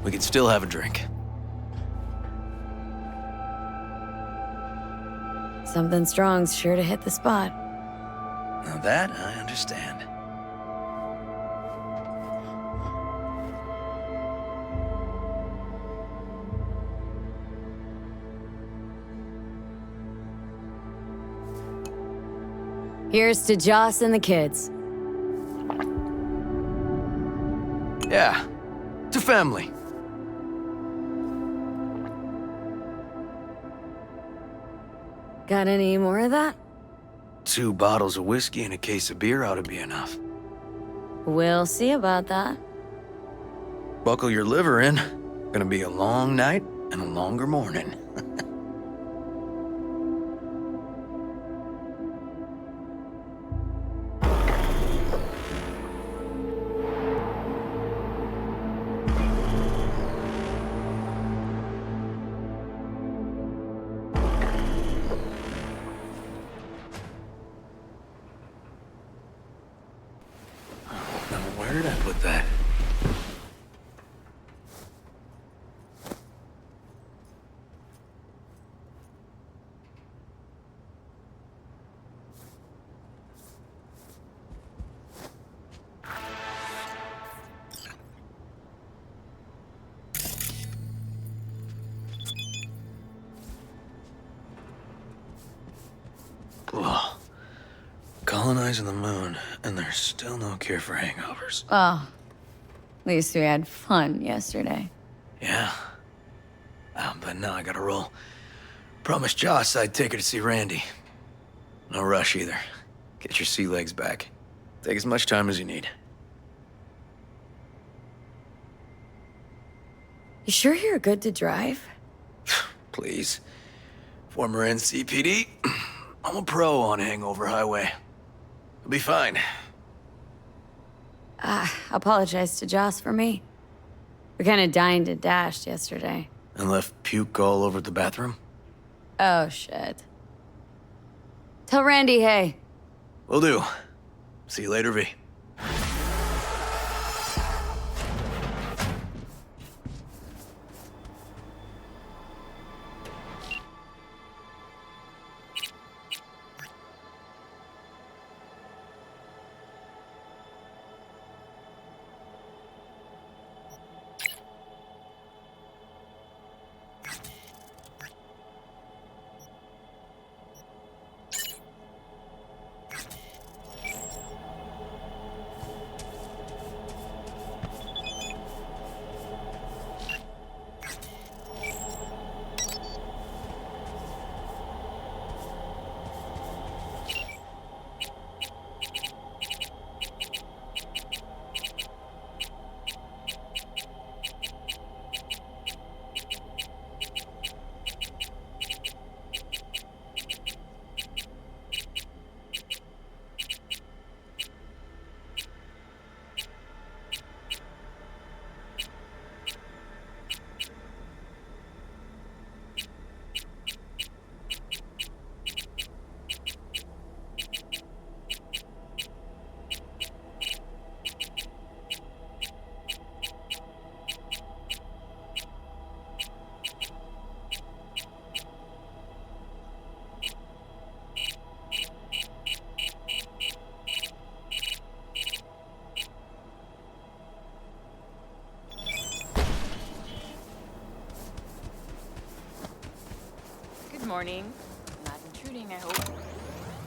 We can still have a drink. Something strong's sure to hit the spot. Now that I understand. Here's to Joss and the kids. Yeah. To family. Got any more of that? 2 bottles of whiskey and a case of beer ought to be enough. We'll see about that. Buckle your liver in. Gonna be a long night and a longer morning. Where did I put that? Whoa. Colonizing the moon, and there's still no cure for hangovers. Oh. At least we had fun yesterday. Yeah. But now I gotta roll. Promised Joss I'd take her to see Randy. No rush either. Get your sea legs back. Take as much time as you need. You sure you're good to drive? Please. Former NCPD. I'm a pro on Hangover Highway. You'll be fine. Apologize to Joss for me. We kind of dined and dashed yesterday. And left puke all over the bathroom? Oh, shit. Tell Randy, hey. Will do. See you later, V. Good morning. Not intruding, I hope.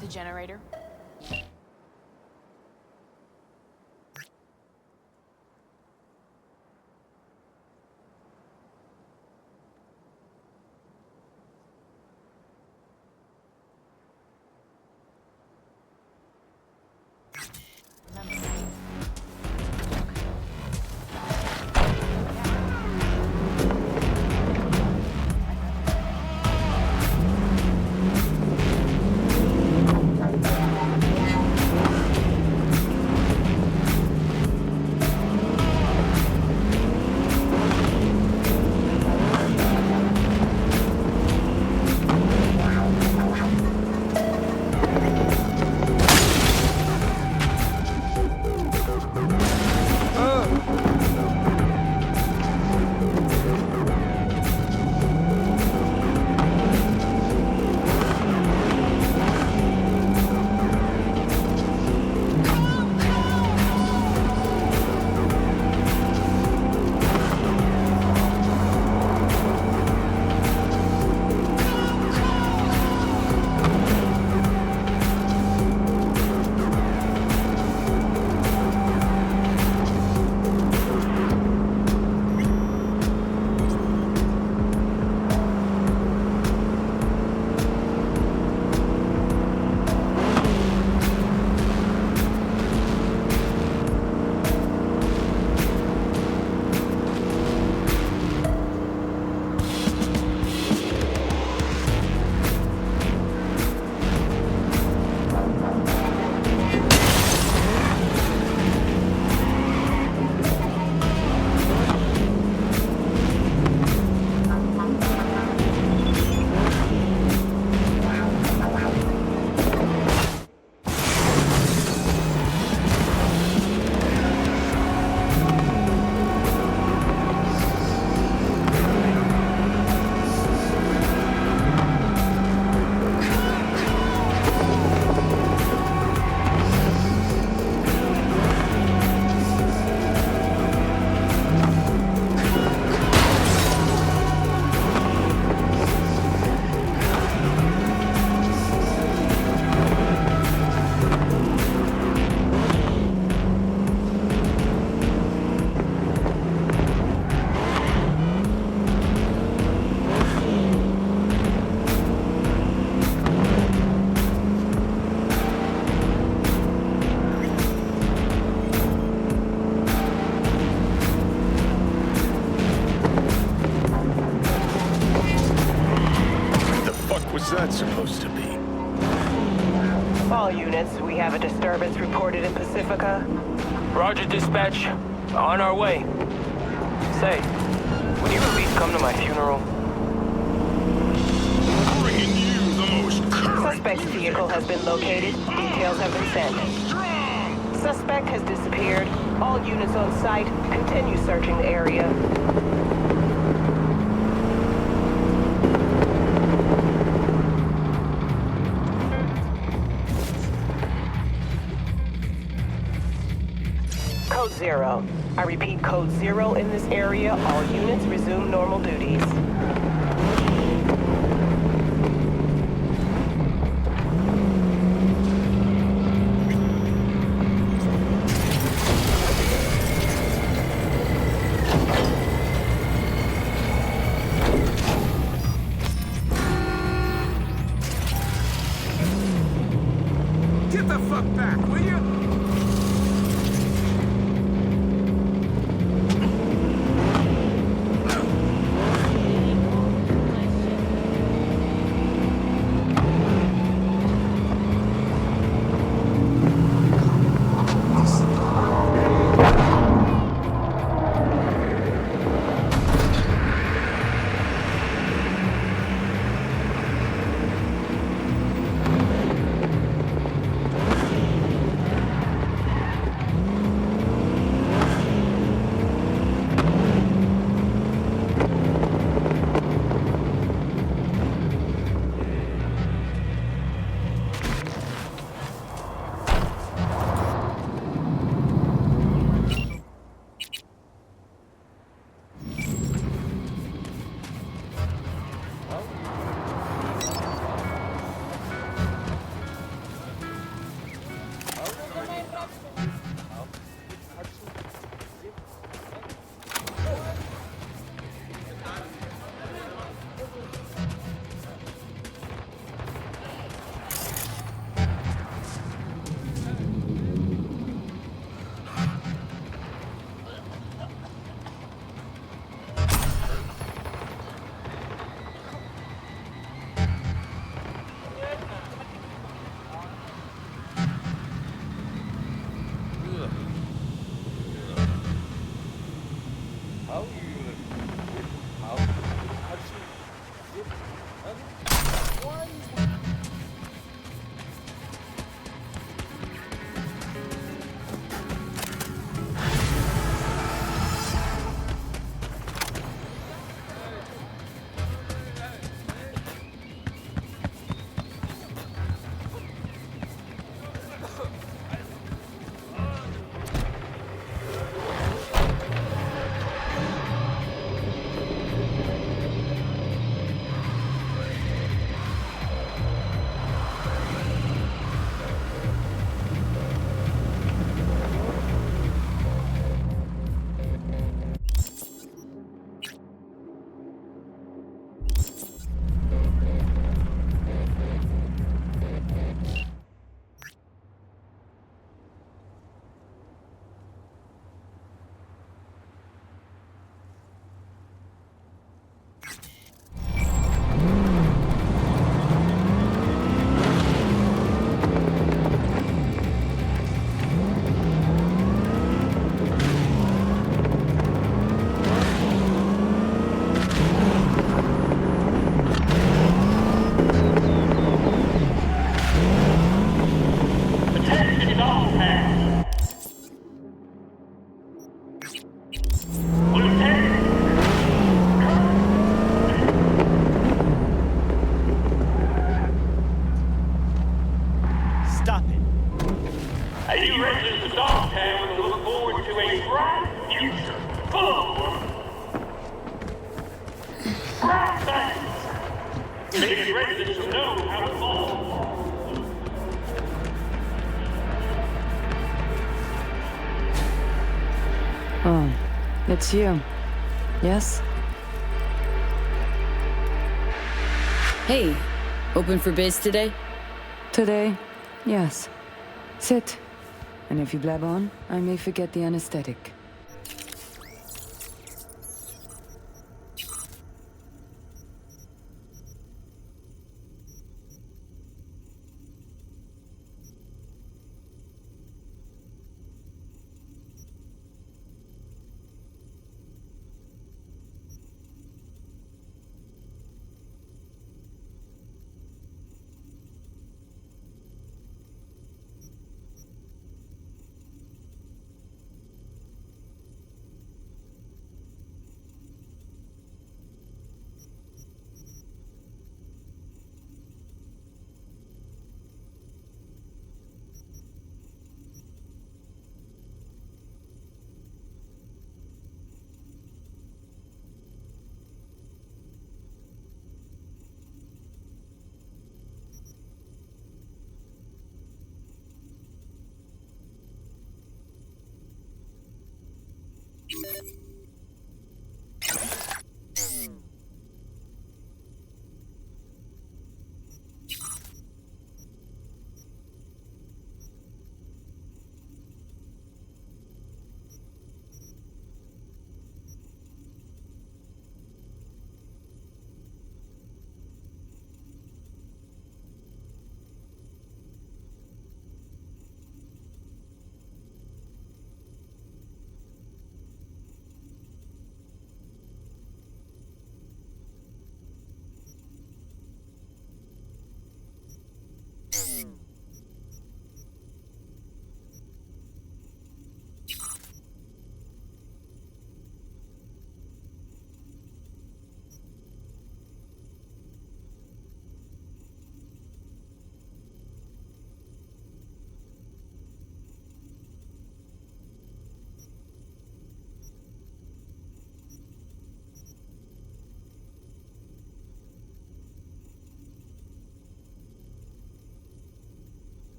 The generator. All units, we have a disturbance reported in Pacifica. Roger, dispatch. On our way. Say, would you at least come to my funeral? Bringing you the most current. Suspect's vehicle has been located. Details have been sent. Suspect has disappeared. All units on site, continue searching the area. Code 0. I repeat, Code 0 in this area. All units resume normal duties. Get the fuck back, will you? Making residents know how to fall. Oh, it's you. Yes? Hey, open for biz today? Today, yes. Sit. And if you blab on, I may forget the anesthetic.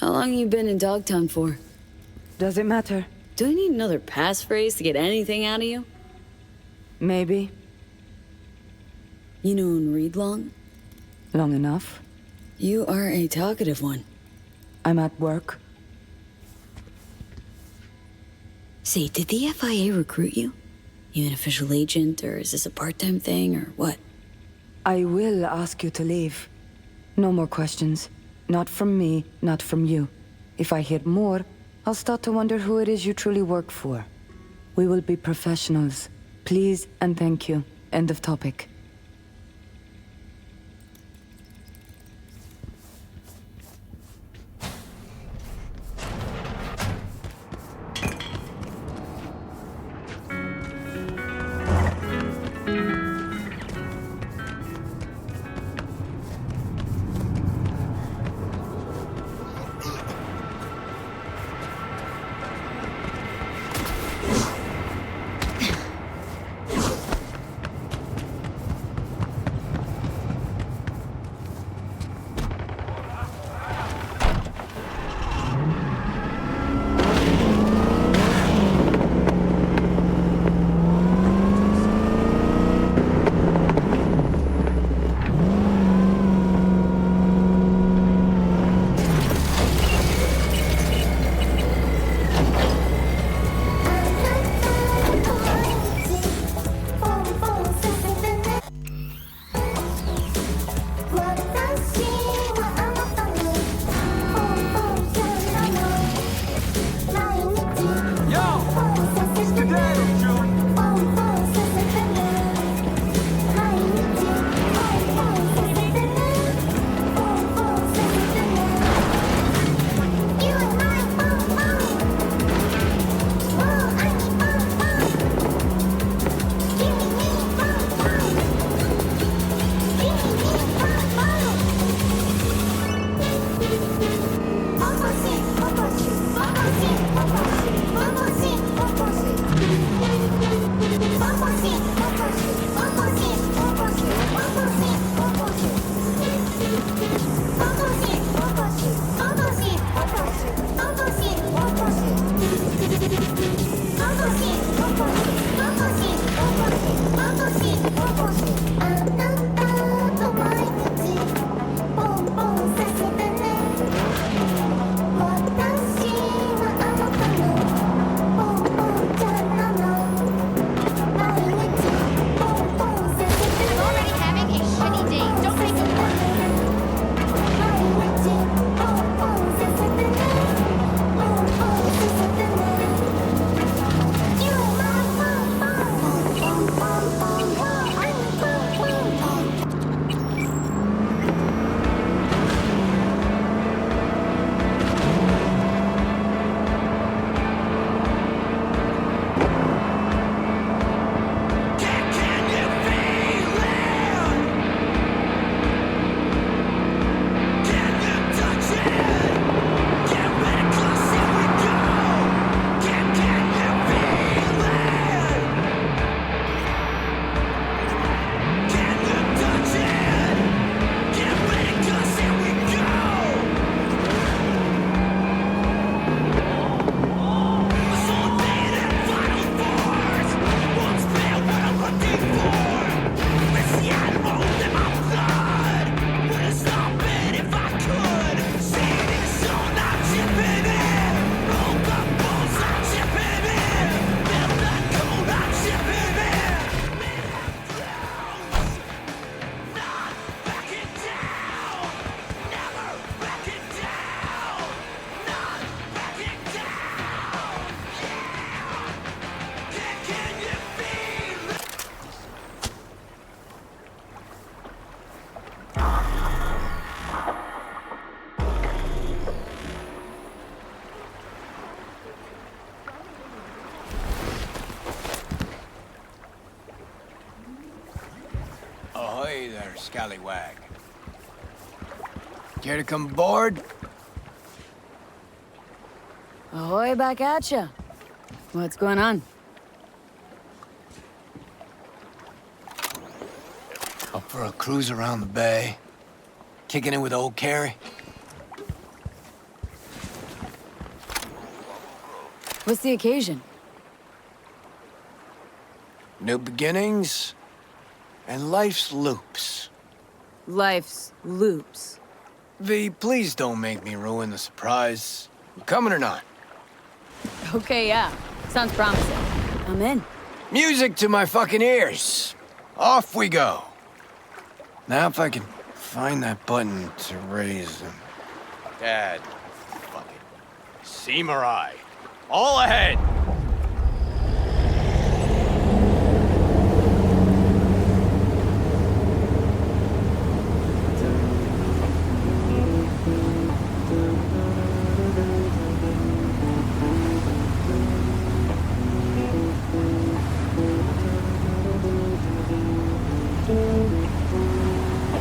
How long you been in Dogtown for? Does it matter? Do I need another passphrase to get anything out of you? Maybe. You known Reed long? Long enough. You are a talkative one. I'm at work. Say, did the FIA recruit you? You an official agent, or is this a part-time thing, or what? I will ask you to leave. No more questions. Not from me, not from you. If I hear more, I'll start to wonder who it is you truly work for. We will be professionals. Please and thank you. End of topic. Ahoy there, scallywag. Care to come aboard? Ahoy, back at ya. What's going on? Up for a cruise around the bay. Kicking it with old Carrie. What's the occasion? New beginnings and life's loops. Life's loops. V, please don't make me ruin the surprise. You coming or not? Okay, yeah. Sounds promising. I'm in. Music to my fucking ears. Off we go. Now if I can find that button to raise them. Dad, fucking samurai. All ahead.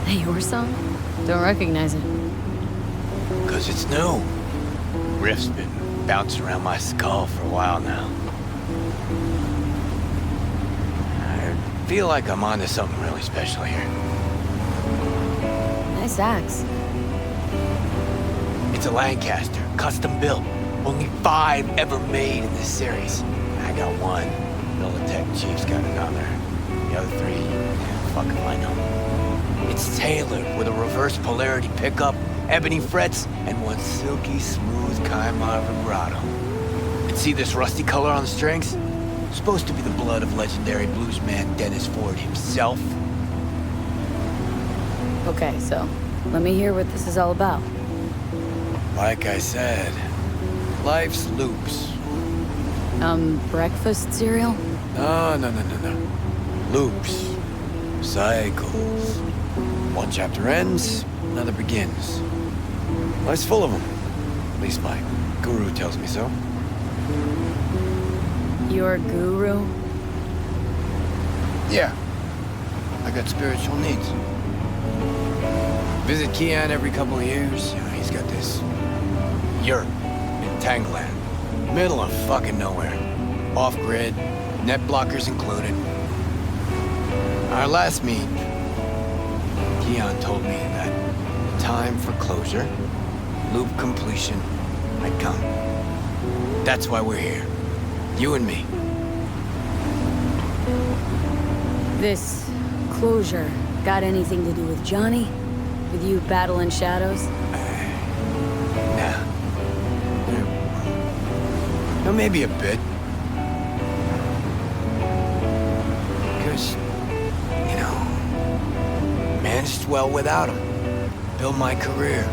Your song? Don't recognize it. 'Cause it's new. Riff's been bouncing around my skull for a while now. I feel like I'm onto something really special here. Nice axe. It's a Lancaster, custom built. Only 5 ever made in this series. I got one. Militech Chief's got another. The other 3, fuck if I know. It's tailored with a reverse polarity pickup, ebony frets, and one silky smooth Kaimar vibrato. And see this rusty color on the strings? Supposed to be the blood of legendary bluesman Dennis Ford himself. Okay, so let me hear what this is all about. Like I said, life's loops. Breakfast cereal? No. Loops. Cycles. One chapter ends, another begins. Life's full of them. At least my guru tells me so. Your guru? Yeah. I got spiritual needs. Visit Kian every couple of years. You know, he's got this yurt in Tangland. Middle of fucking nowhere. Off-grid, net blockers included. Our last meet, Keon told me that the time for closure, loop completion, had come. That's why we're here. You and me. This closure got anything to do with Johnny? With you battling shadows? Nah. No, maybe a bit. Because, you know, managed well without him. Built my career.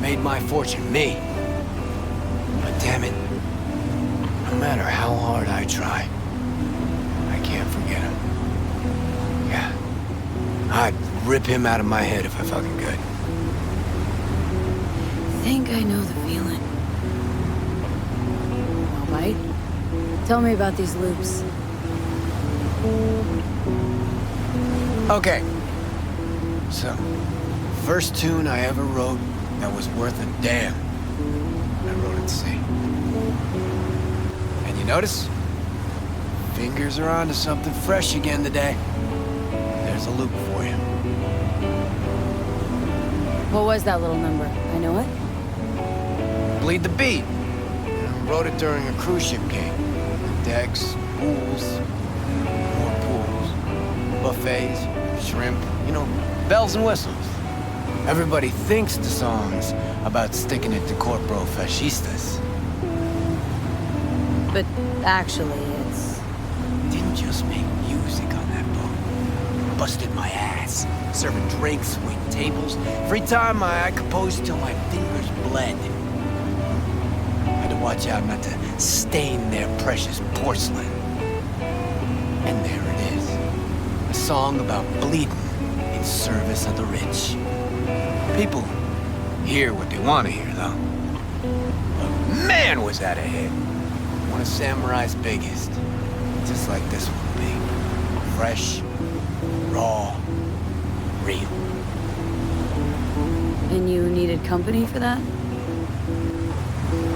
Made my fortune. Me. But damn it. No matter how hard I try, I can't forget him. Yeah. I'd rip him out of my head if I fucking could. I think I know the feeling. All right. Tell me about these loops. Okay. So, first tune I ever wrote that was worth a damn, I wrote at sea. And you notice? Fingers are onto something fresh again today. There's a loop for you. What was that little number? I know it? Bleed the Beat. Wrote it during a cruise ship game. Decks, pools, more pools, buffets, shrimp, you know, bells and whistles. Everybody thinks the song's about sticking it to corporo fascistas. But actually, it's... Didn't just make music on that boat. Busted my ass, serving drinks, waiting tables. Every time I composed till my fingers bled. Had to watch out not to stain their precious porcelain. And there it is. A song about bleeding in service of the rich. People hear what they want to hear, though. But man, was that a hit. One of Samurai's biggest. Just like this one will be. Fresh, raw, real. And you needed company for that?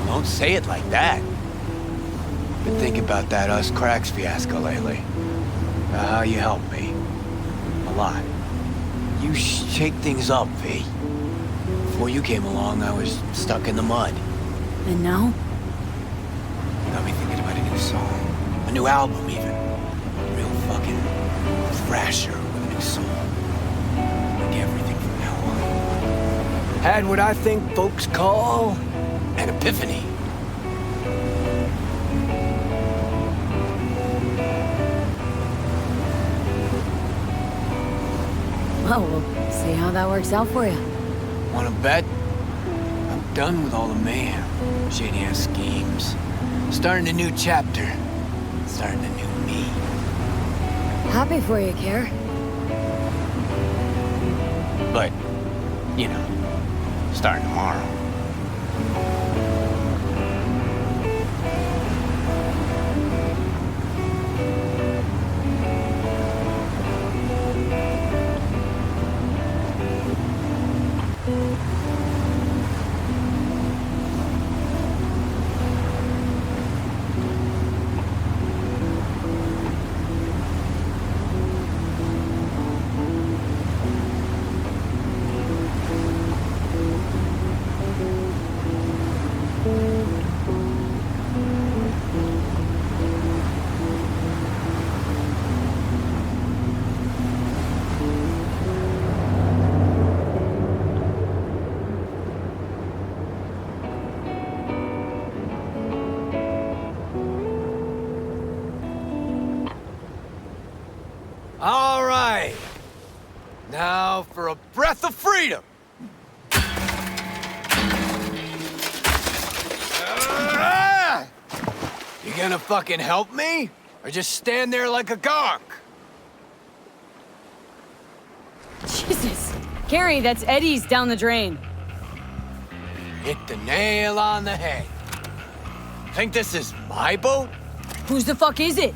Don't say it like that. Been thinking about that Us Cracks fiasco lately. About how you helped me. A lot. You shake things up, V. Before you came along, I was stuck in the mud. And now? Got me thinking about a new song. A new album, even. Real fucking thrasher with a new soul. Like everything from now on. Had what I think folks call an epiphany. Well, we'll see how that works out for you. Wanna bet? I'm done with all the mayhem, shady-ass schemes. Starting a new chapter. Starting a new me. Happy for you, Care. But, you know, starting tomorrow. All right. Now for a breath of freedom. You gonna fucking help me? Or just stand there like a gonk? Jesus. Carrie, that's Eddie's down the drain. Hit the nail on the head. Think this is my boat? Whose the fuck is it?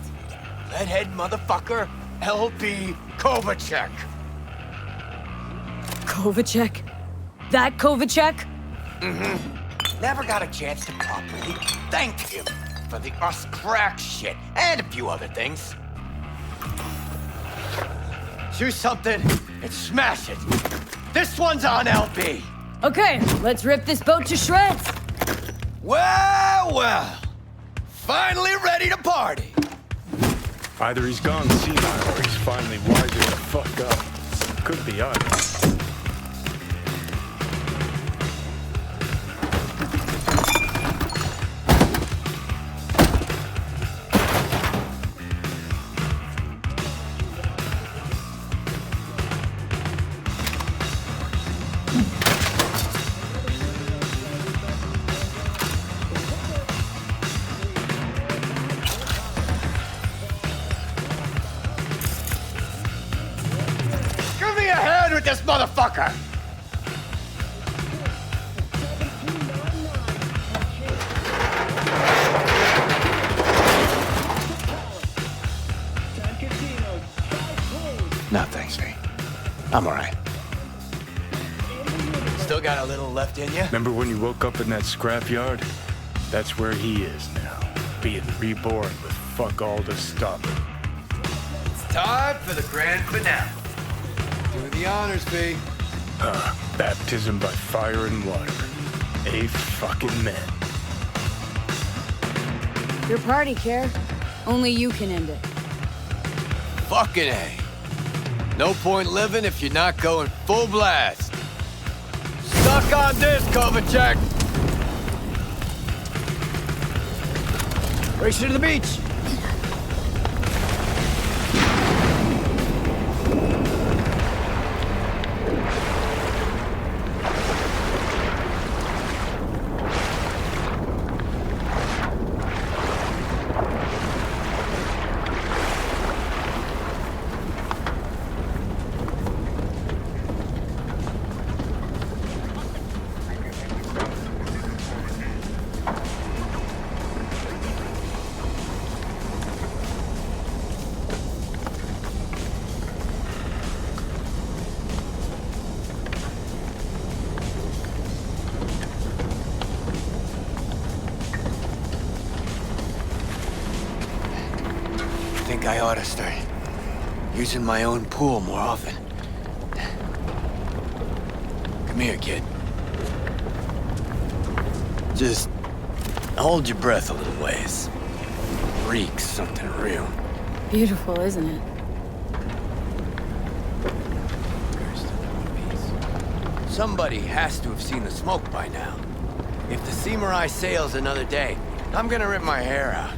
Redhead motherfucker, L.B. Kovacek. Kovacek? That Kovacek? Mm-hmm. Never got a chance to properly thank him for the us crack shit and a few other things. Choose something and smash it. This one's on LB. Okay, let's rip this boat to shreds. Well, well. Finally ready to party. Either he's gone senile or he's finally wiser the fuck up. Could be either. This motherfucker! No, thanks, V. I'm alright. Still got a little left in you? Remember when you woke up in that scrapyard? That's where he is now, being reborn with fuck all to stop it. It's time for the grand finale. Do the honors, V. Baptism by fire and water. A fucking man. Your party, Care. Only you can end it. Fucking A. No point living if you're not going full blast. Suck on this, Kovacek! Race you to the beach! I ought to start using my own pool more often. Come here, kid. Just hold your breath a little ways. Reeks something real. Beautiful, isn't it? Somebody has to have seen the smoke by now. If the Samurai sails another day, I'm gonna rip my hair out.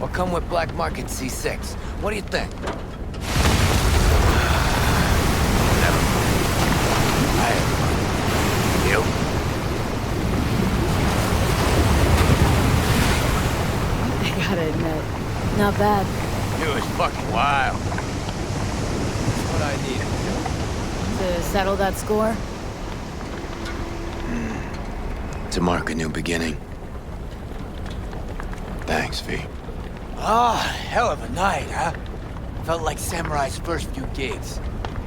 What come with Black Market C6. What do you think? Never mind. I had fun. You? I gotta admit, not bad. It was fucking wild. That's what I needed. To settle that score? To mark a new beginning. Thanks, V. Ah, hell of a night, huh? Felt like Samurai's first few gigs.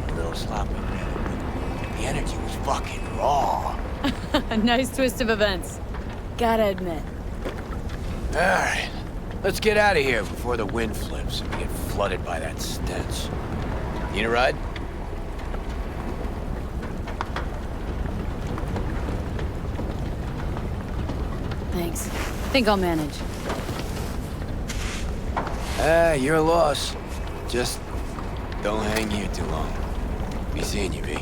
A little sloppy, but the energy was fucking raw. Nice twist of events. Gotta admit. Alright, let's get out of here before the wind flips and we get flooded by that stench. Need a ride? Thanks. Think I'll manage. Your loss. Just don't hang here too long. Be seeing you, V.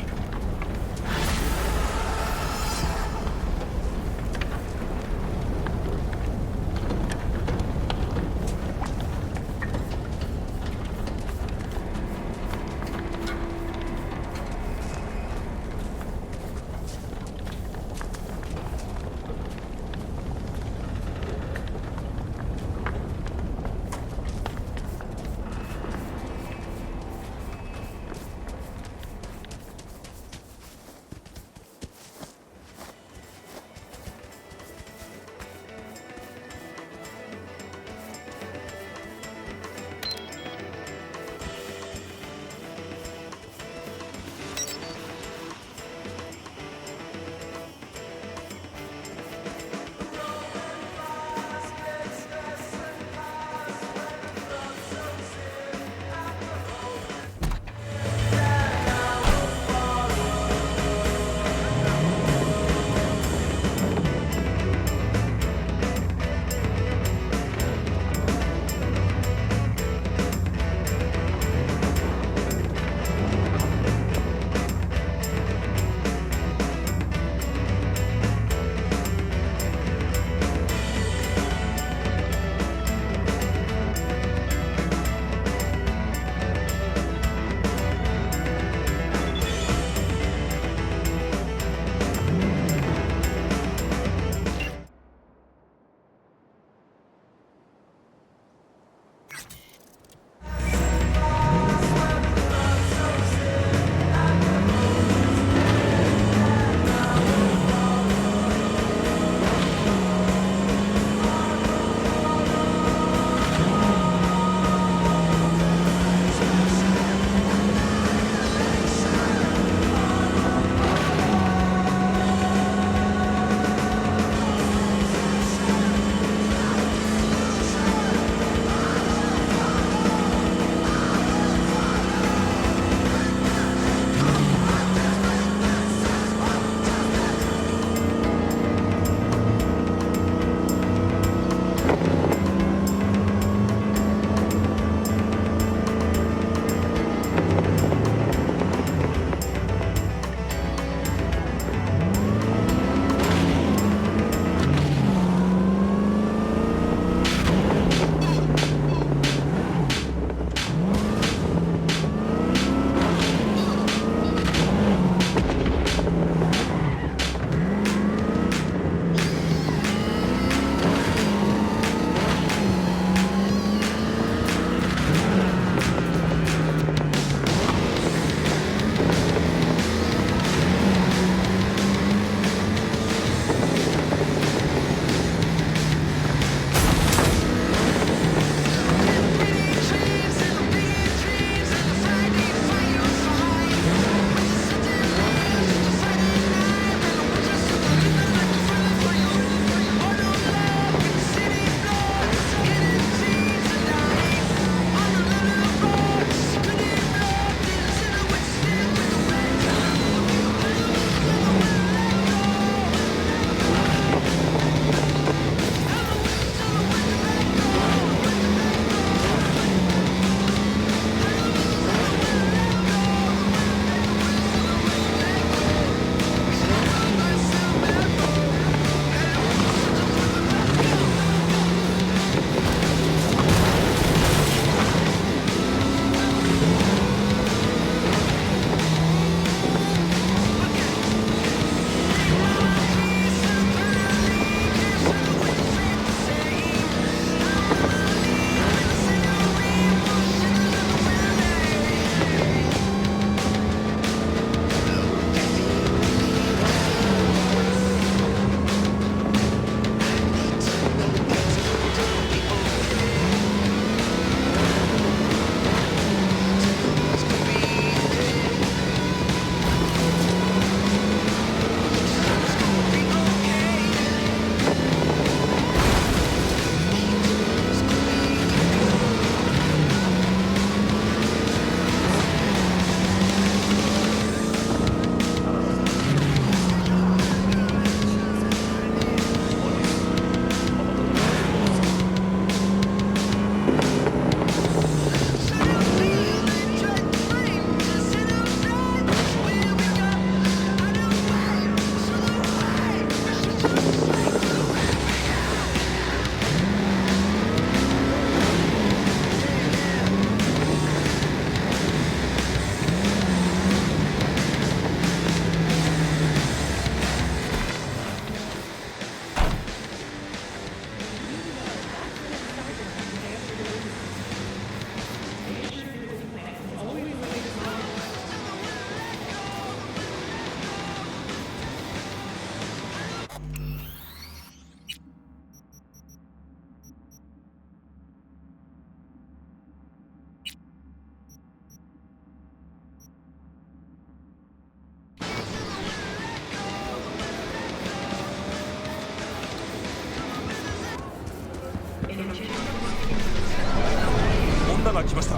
女が来ました。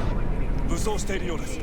武装しているようです。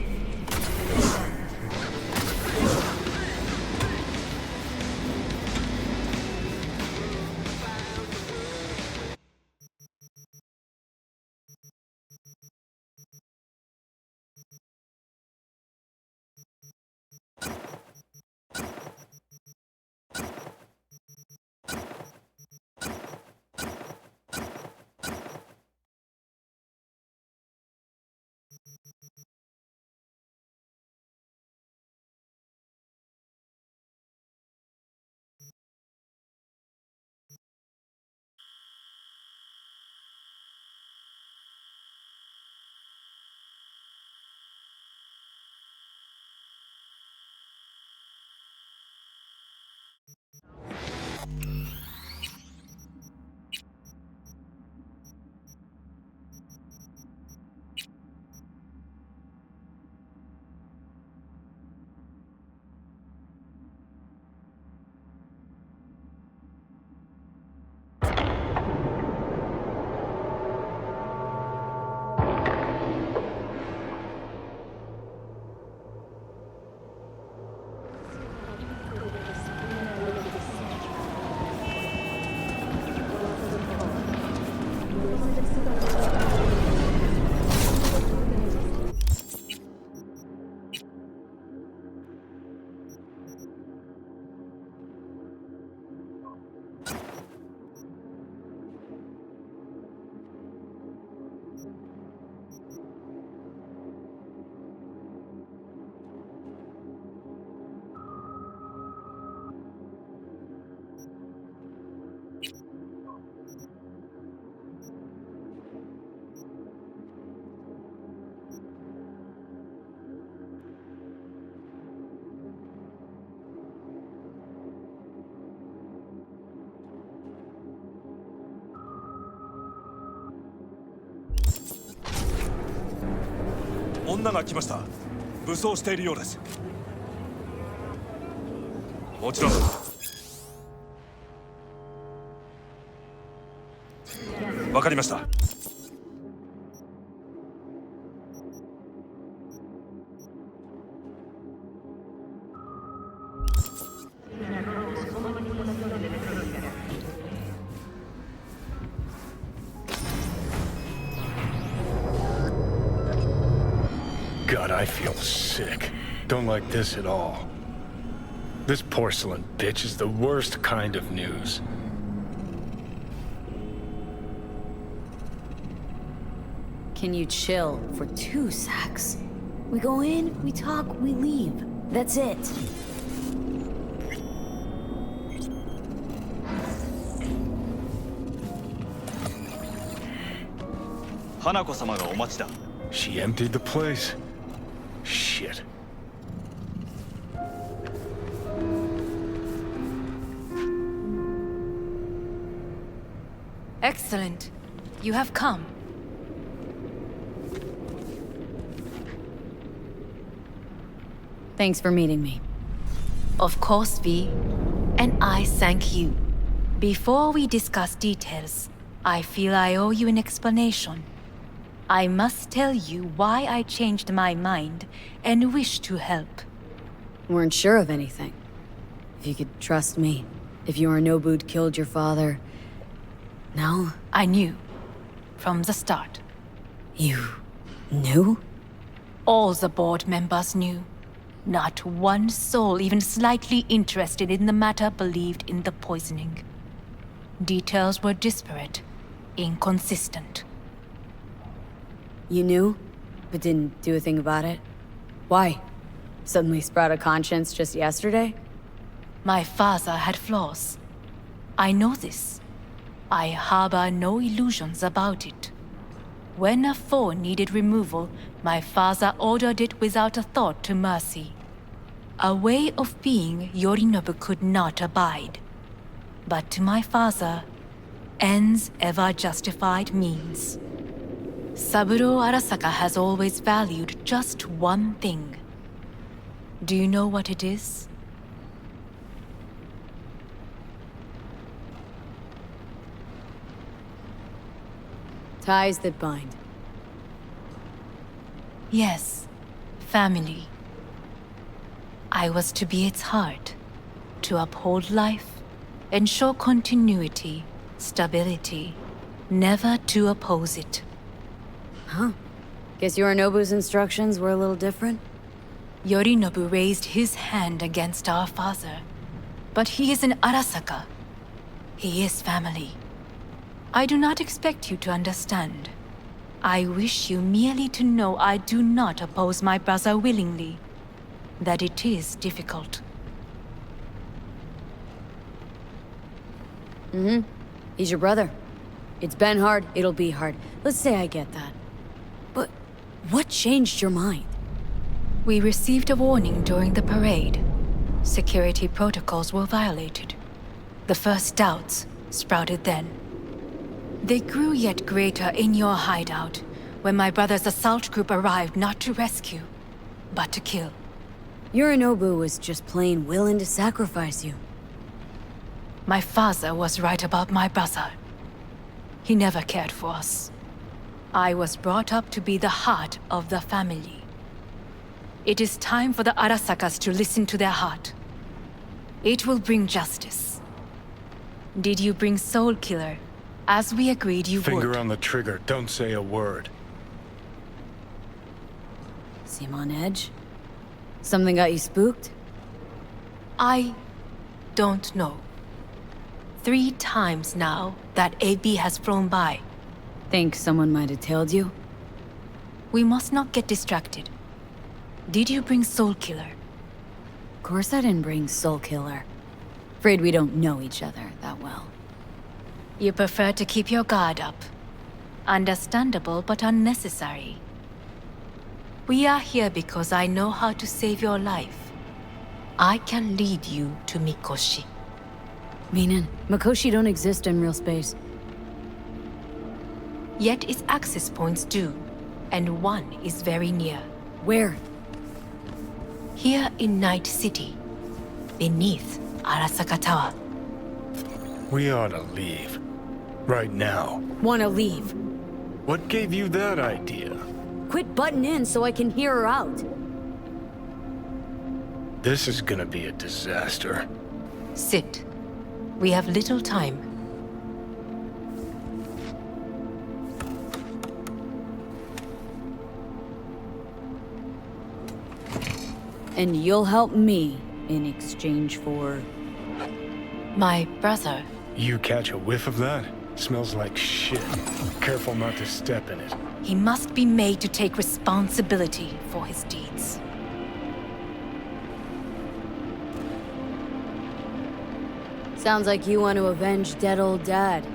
女が来ました。武装しているようです。もちろん。わかりました。God, I feel sick. Don't like this at all. This porcelain bitch is the worst kind of news. Can you chill for 2 secs? We go in, we talk, we leave. That's it. Hanako-sama ga omachi da. She emptied the place? Shit. Excellent. You have come. Thanks for meeting me. Of course, V. And I thank you. Before we discuss details, I feel I owe you an explanation. I must tell you why I changed my mind and wish to help. Weren't sure of anything. If you could trust me. If Yorinobu'd killed your father... No? I knew. From the start. You... knew? All the board members knew. Not one soul even slightly interested in the matter believed in the poisoning. Details were disparate, inconsistent. You knew, but didn't do a thing about it? Why? Suddenly sprout a conscience just yesterday? My father had flaws. I know this. I harbor no illusions about it. When a foe needed removal, my father ordered it without a thought to mercy. A way of being Yorinobu could not abide. But to my father, ends ever justified means. Saburo Arasaka has always valued just one thing. Do you know what it is? Ties that bind. Yes, family. I was to be its heart, to uphold life, ensure continuity, stability, never to oppose it. Huh. Guess Yorinobu's instructions were a little different? Yorinobu raised his hand against our father, but he is an Arasaka. He is family. I do not expect you to understand. I wish you merely to know I do not oppose my brother willingly, that it is difficult. Mm-hmm. He's your brother. It's been hard, it'll be hard. Let's say I get that. But what changed your mind? We received a warning during the parade. Security protocols were violated. The first doubts sprouted then. They grew yet greater in your hideout, when my brother's assault group arrived not to rescue, but to kill. Yorinobu was just plain willing to sacrifice you. My father was right about my brother. He never cared for us. I was brought up to be the heart of the family. It is time for the Arasakas to listen to their heart. It will bring justice. Did you bring Soul Killer, as we agreed you would? Finger on the trigger, don't say a word. Seem on edge? Something got you spooked? I don't know. 3 times now that AB has flown by. Think someone might have tailed you? We must not get distracted. Did you bring Soul Killer? Of course I didn't bring Soul Killer. Afraid we don't know each other that well. You prefer to keep your guard up. Understandable but unnecessary. We are here because I know how to save your life. I can lead you to Mikoshi. Meaning, Mikoshi don't exist in real space. Yet its access points do, and one is very near. Where? Here in Night City, beneath Arasaka Tower. We ought to leave. Right now. Wanna leave? What gave you that idea? Quit butting in so I can hear her out. This is gonna be a disaster. Sit. We have little time. And you'll help me in exchange for... My brother. You catch a whiff of that? Smells like shit. Careful not to step in it. He must be made to take responsibility for his deeds. Sounds like you want to avenge dead old dad.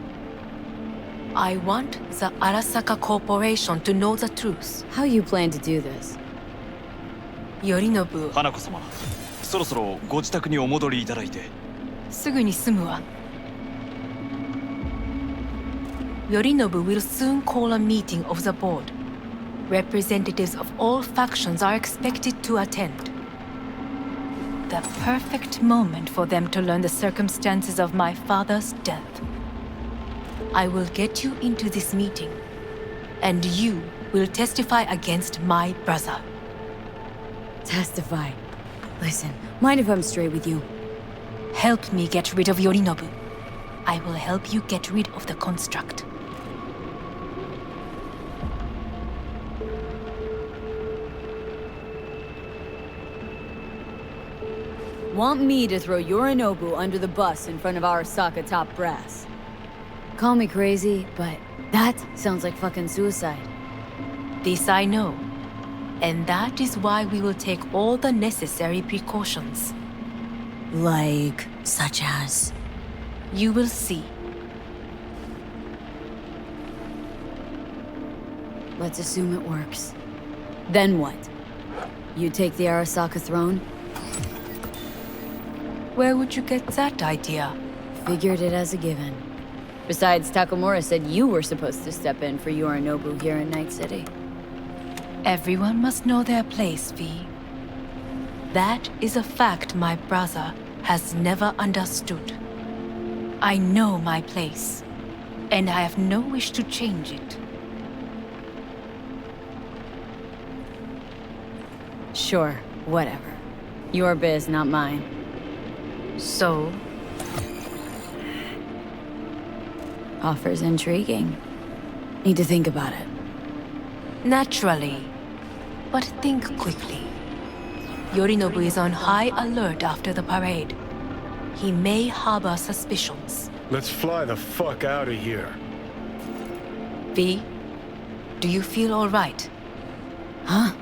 I want the Arasaka Corporation to know the truth. How you plan to do this? Yorinobu. 花子様、そろそろご自宅にお戻りいただいて。すぐに済むわ。Yorinobu will soon call a meeting of the board. Representatives of all factions are expected to attend. The perfect moment for them to learn the circumstances of my father's death. I will get you into this meeting, and you will testify against my brother. Testify. Listen, mind if I'm straight with you? Help me get rid of Yorinobu. I will help you get rid of the construct. Want me to throw Yorinobu under the bus in front of Arasaka top brass? Call me crazy, but that sounds like fucking suicide. This I know. And that is why we will take all the necessary precautions. Like, such as? You will see. Let's assume it works. Then what? You take the Arasaka throne? Where would you get that idea? Figured it as a given. Besides, Takamura said you were supposed to step in for Yorinobu here in Night City. Everyone must know their place, V. That is a fact my brother has never understood. I know my place, and I have no wish to change it. Sure, whatever. Your biz, not mine. So? Offer's intriguing. Need to think about it. Naturally. But think quickly. Yorinobu is on high alert after the parade. He may harbor suspicions. Let's fly the fuck out of here. V, do you feel all right? Huh?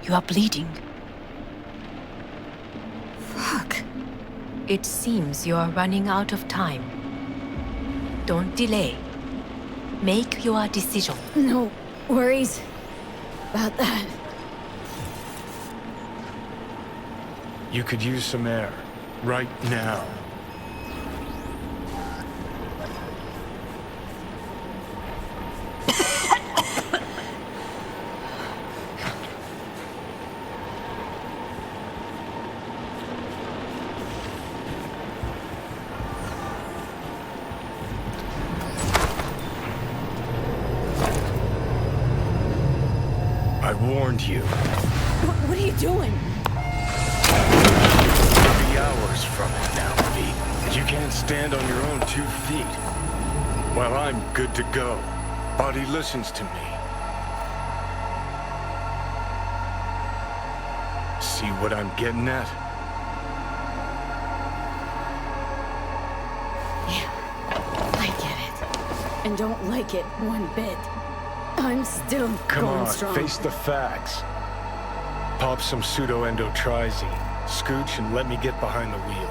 You are bleeding. Fuck. It seems you are running out of time. Don't delay. Make your decision. No worries about that. You could use some air. Right now. I warned you. What are you doing? 3 hours from it now, V. You can't stand on your own 2 feet. Well, I'm good to go. Body listens to me. See what I'm getting at? Yeah, I get it. And don't like it one bit. I'm still Come going on, strong. face the facts. Pop some pseudo-endotrizine, scooch, and let me get behind the wheel.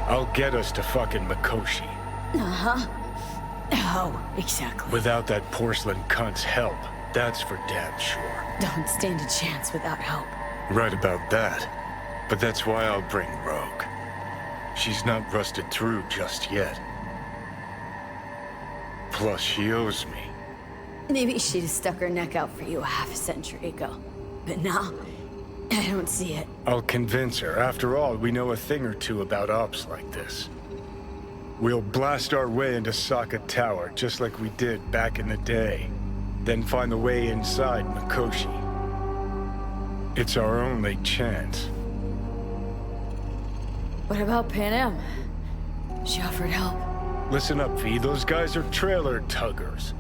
I'll get us to fucking Mikoshi. Uh-huh. Oh, exactly. Without that porcelain cunt's help, that's for damn sure. Don't stand a chance without help. Right about that. But that's why I'll bring Rogue. She's not rusted through just yet. Plus, she owes me. Maybe she'd have stuck her neck out for you a half a century ago. But now, I don't see it. I'll convince her. After all, we know a thing or two about ops like this. We'll blast our way into Sokka Tower, just like we did back in the day. Then find the way inside Mikoshi. It's our only chance. What about Pan Am? She offered help. Listen up, V. Those guys are trailer tuggers.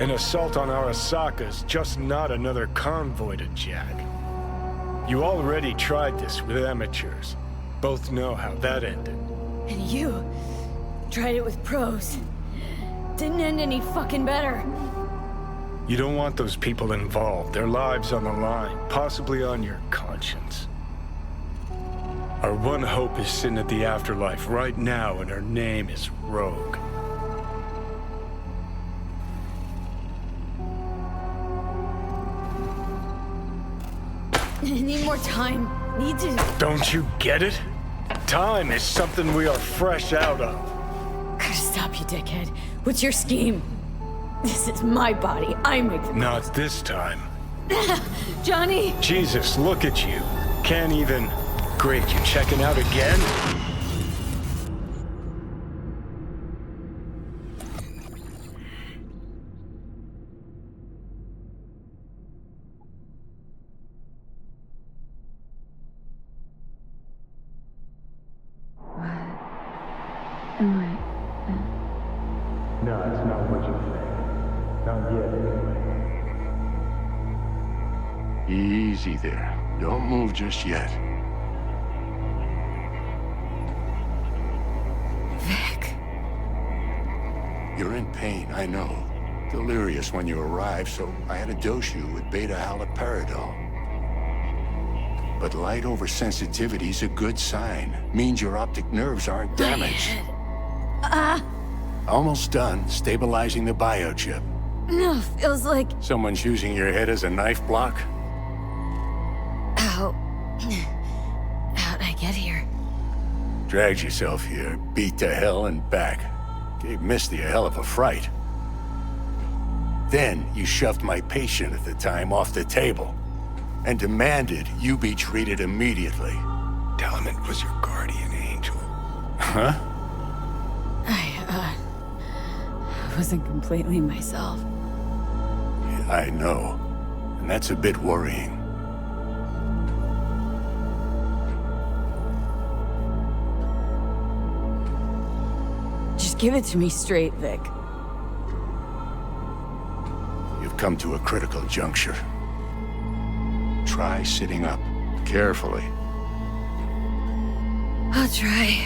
An assault on Arasaka's just not another convoy to jack. You already tried this with amateurs. Both know how that ended. And you tried it with pros. Didn't end any fucking better. You don't want those people involved, their lives on the line, possibly on your conscience. Our one hope is sitting at the afterlife right now, and her name is Rogue. I need more time. Need to... Don't you get it? Time is something we are fresh out of. Gotta stop you, dickhead. What's your scheme? This is my body. I make the... Not this time. Johnny! Jesus, look at you. Can't even... Great, you checking out again? No, it's not what you think. Not yet, anyway. Easy there. Don't move just yet. Vic. You're in pain, I know. Delirious when you arrived, so I had to dose you with beta-haloperidol. But light oversensitivity's a good sign. Means your optic nerves aren't damaged. Almost done stabilizing the biochip. No, feels like... Someone's using your head as a knife block? How... How'd I get here? Dragged yourself here, beat to hell and back. Gave Misty a hell of a fright. Then you shoved my patient at the time off the table and demanded you be treated immediately. Tell him it was your guardian angel. Huh? I wasn't completely myself. I know. And that's a bit worrying. Give it to me straight, Vic. You've come to a critical juncture. Try sitting up, carefully. I'll try.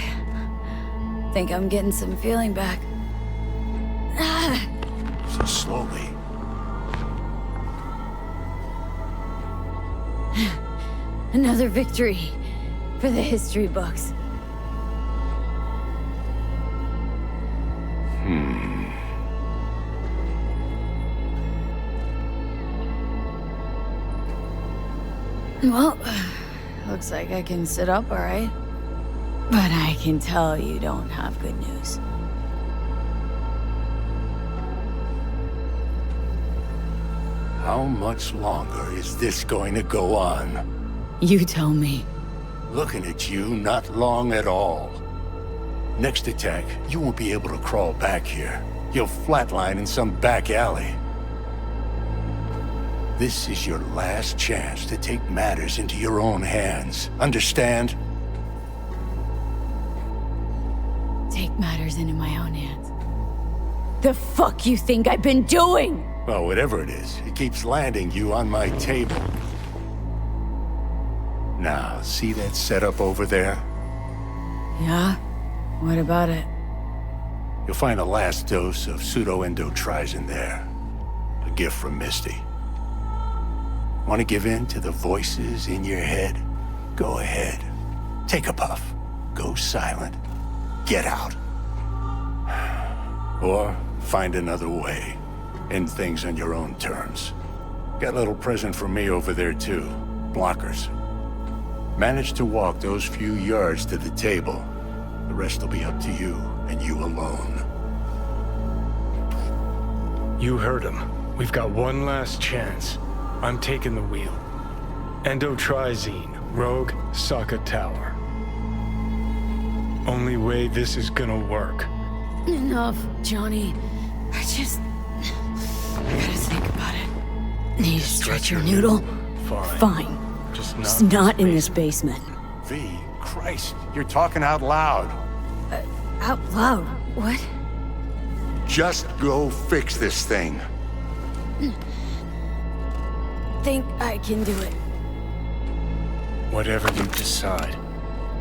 Think I'm getting some feeling back. So slowly. Another victory for the history books. Well, looks like I can sit up all right. But I can tell you don't have good news. How much longer is this going to go on? You tell me. Looking at you, not long at all. Next attack, you won't be able to crawl back here. You'll flatline in some back alley. This is your last chance to take matters into your own hands. Understand? Take matters into my own hands. The fuck you think I've been doing? Well, whatever it is, it keeps landing you on my table. Now, see that setup over there? Yeah? What about it? You'll find the last dose of pseudo-endotrizin there. A gift from Misty. Want to give in to the voices in your head? Go ahead. Take a puff. Go silent. Get out. Or find another way. End things on your own terms. Got a little present for me over there too. Blockers. Manage to walk those few yards to the table. The rest will be up to you, and you alone. You heard him. We've got one last chance. I'm taking the wheel. Endotrizine, Rogue, Sokka Tower. Only way this is gonna work. Enough, Johnny. I gotta think about it. Need to stretch your noodle? Fine. Just not in this basement. V, Christ, you're talking out loud. Out loud? What? Just go fix this thing. Think I can do it. Whatever you decide.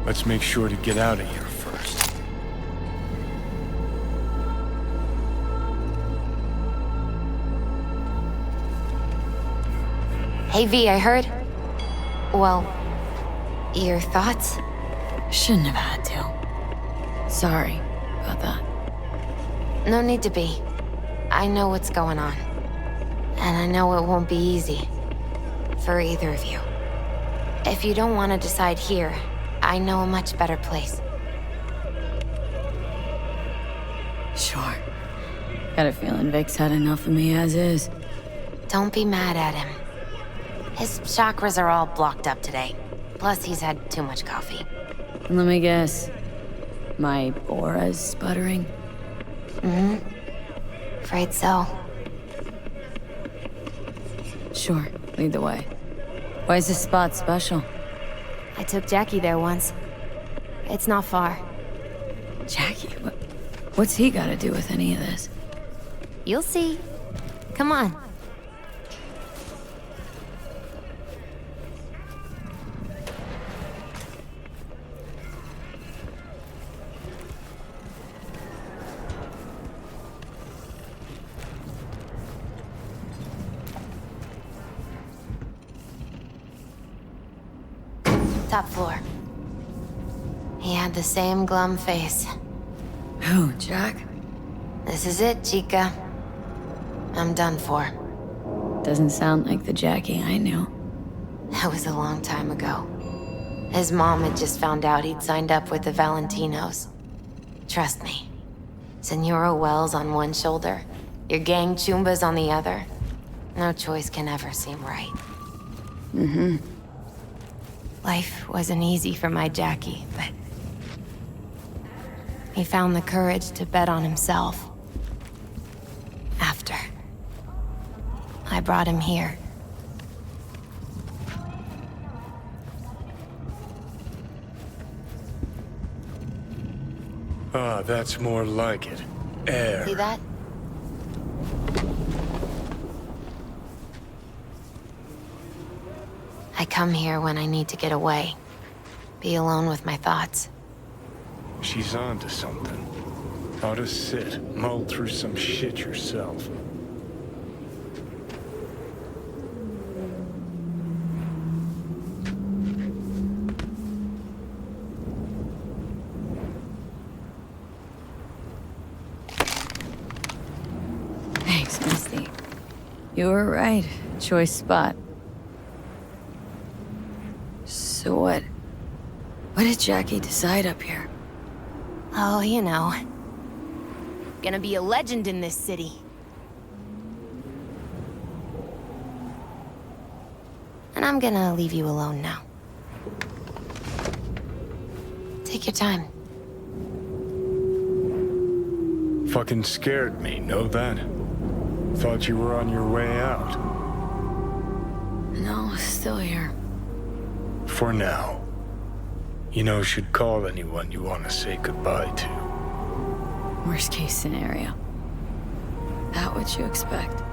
Let's make sure to get out of here first. Hey V, I heard. Well, your thoughts? Shouldn't have had to. Sorry about that. No need to be. I know what's going on. And I know it won't be easy. For either of you. If you don't want to decide here, I know a much better place. Sure. Got a feeling Vic's had enough of me as is. Don't be mad at him. His chakras are all blocked up today. Plus, he's had too much coffee. Let me guess. My aura's sputtering? Mm-hmm. Afraid so. Sure, lead the way. Why is this spot special? I took Jackie there once. It's not far. Jackie? What's he got to do with any of this? You'll see. Come on. Top floor. He had the same glum face. Who, Jack? This is it, Chica. I'm done for. Doesn't sound like the Jackie I knew. That was a long time ago. His mom had just found out he'd signed up with the Valentinos. Trust me. Senora Wells on one shoulder, your gang Chumbas on the other. No choice can ever seem right. Mm-hmm. Life wasn't easy for my Jackie, but he found the courage to bet on himself. After I brought him here. Ah, that's more like it. Air. See that? I come here when I need to get away. Be alone with my thoughts. She's onto something. Ought to sit, mull through some shit yourself. Thanks, Misty. You were right. Choice spot. So what? What did Jackie decide up here? Oh, you know. Gonna be a legend in this city. And I'm gonna leave you alone now. Take your time. Fucking scared me, know that? Thought you were on your way out. No, still here. For now. You know, should call anyone you want to say goodbye to. Worst case scenario. That what you expect?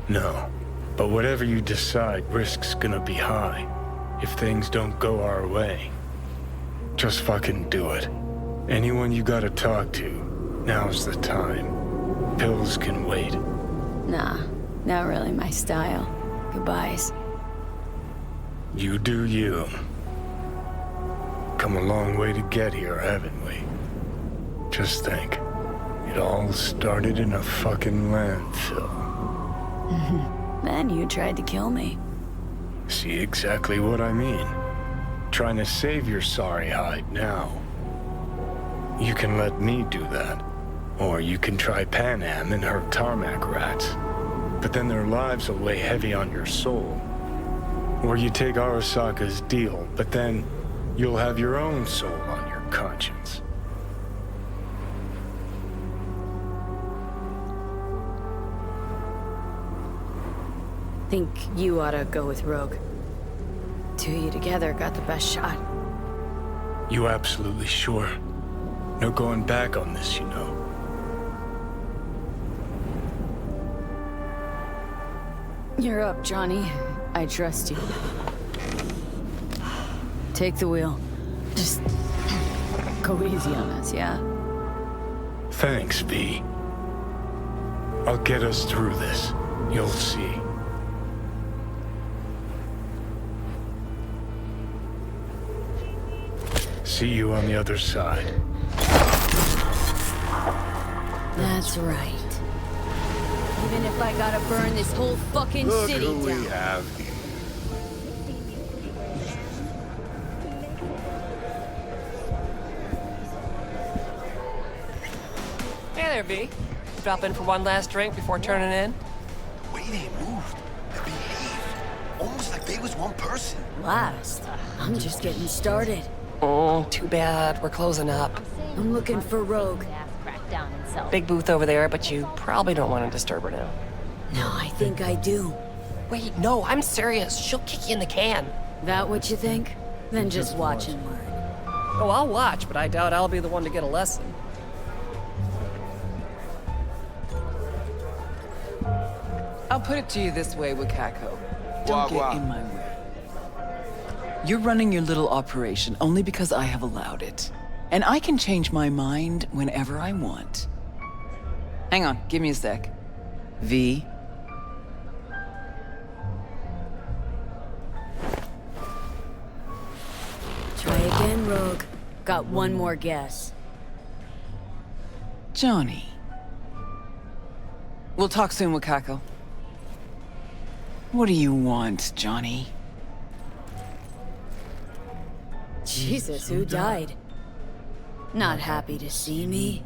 No. But whatever you decide, risk's gonna be high. If things don't go our way. Just fucking do it. Anyone you gotta talk to, now's the time. Pills can wait. Nah, not really my style. Goodbyes. You do you. Come a long way to get here, haven't we? Just think. It all started in a fucking landfill. Then you tried to kill me. See exactly what I mean. Trying to save your sorry hide now. You can let me do that. Or you can try Pan Am and her tarmac rats. But then their lives will weigh heavy on your soul. Or you take Arasaka's deal, but then you'll have your own soul on your conscience. Think you ought to go with Rogue. Two of you together got the best shot. You absolutely sure? No going back on this, you know. You're up, Johnny. I trust you. Take the wheel. Just go easy on us, yeah? Thanks, V. I'll get us through this. You'll see. See you on the other side. That's right. Even if I gotta burn this whole fucking city down. Look who we have here. Hey there, V. Drop in for one last drink before turning in? The way they moved, they behaved, almost like they was one person. Last? I'm just getting started. Oh, too bad. We're closing up. I'm looking for Rogue. Big booth over there, but you probably don't want to disturb her now. No, I think I do. Wait, no, I'm serious. She'll kick you in the can. That what you think? Then just watch and learn. Oh, I'll watch, but I doubt I'll be the one to get a lesson. I'll put it to you this way, Wakako. Don't get in my way. You're running your little operation only because I have allowed it. And I can change my mind whenever I want. Hang on, give me a sec. V. Try again, Rogue. Got one more guess. Johnny. We'll talk soon, Wakako. What do you want, Johnny? Jesus, who died? Not happy to see me?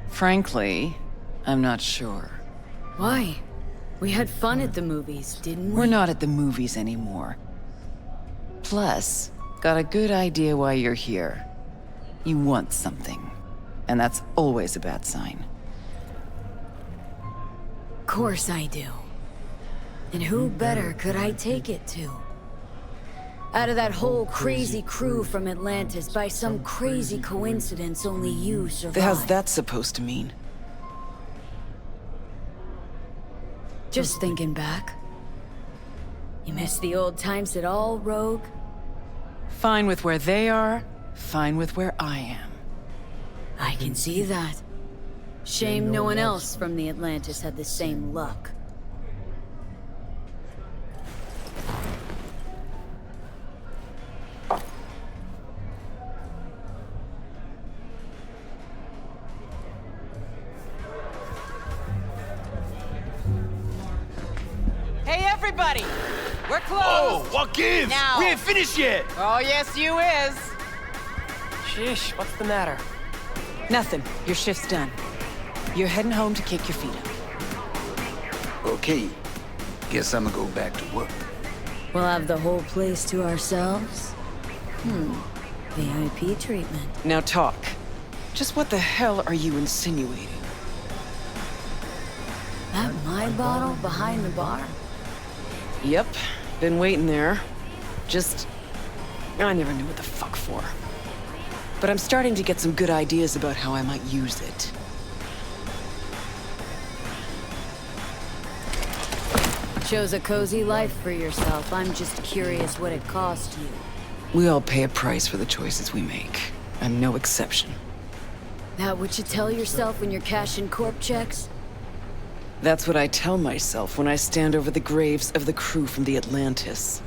Frankly, I'm not sure. Why? We had fun at the movies, didn't we? We're not at the movies anymore. Plus, got a good idea why you're here. You want something. And that's always a bad sign. Course I do. And who better could I take it to? Out of that whole crazy crew from Atlantis, by some crazy coincidence, only you survived. How's that supposed to mean? Just thinking back. You miss the old times at all, Rogue? Fine with where they are, fine with where I am. I can see that. Shame no one else from the Atlantis had the same luck. Hey, everybody! We're closed! Oh, what gives? Now. We ain't finished yet! Oh, yes, you is. Sheesh, what's the matter? Nothing. Your shift's done. You're heading home to kick your feet up. Okay. Guess I'm gonna go back to work. We'll have the whole place to ourselves? VIP treatment. Now talk. Just what the hell are you insinuating? That my bottle behind the bar? Yep. Been waiting there. I never knew what the fuck for. But I'm starting to get some good ideas about how I might use it. Chose a cozy life for yourself. I'm just curious what it cost you. We all pay a price for the choices we make. I'm no exception. That what you tell yourself when you're cashing corp checks? That's what I tell myself when I stand over the graves of the crew from the Atlantis.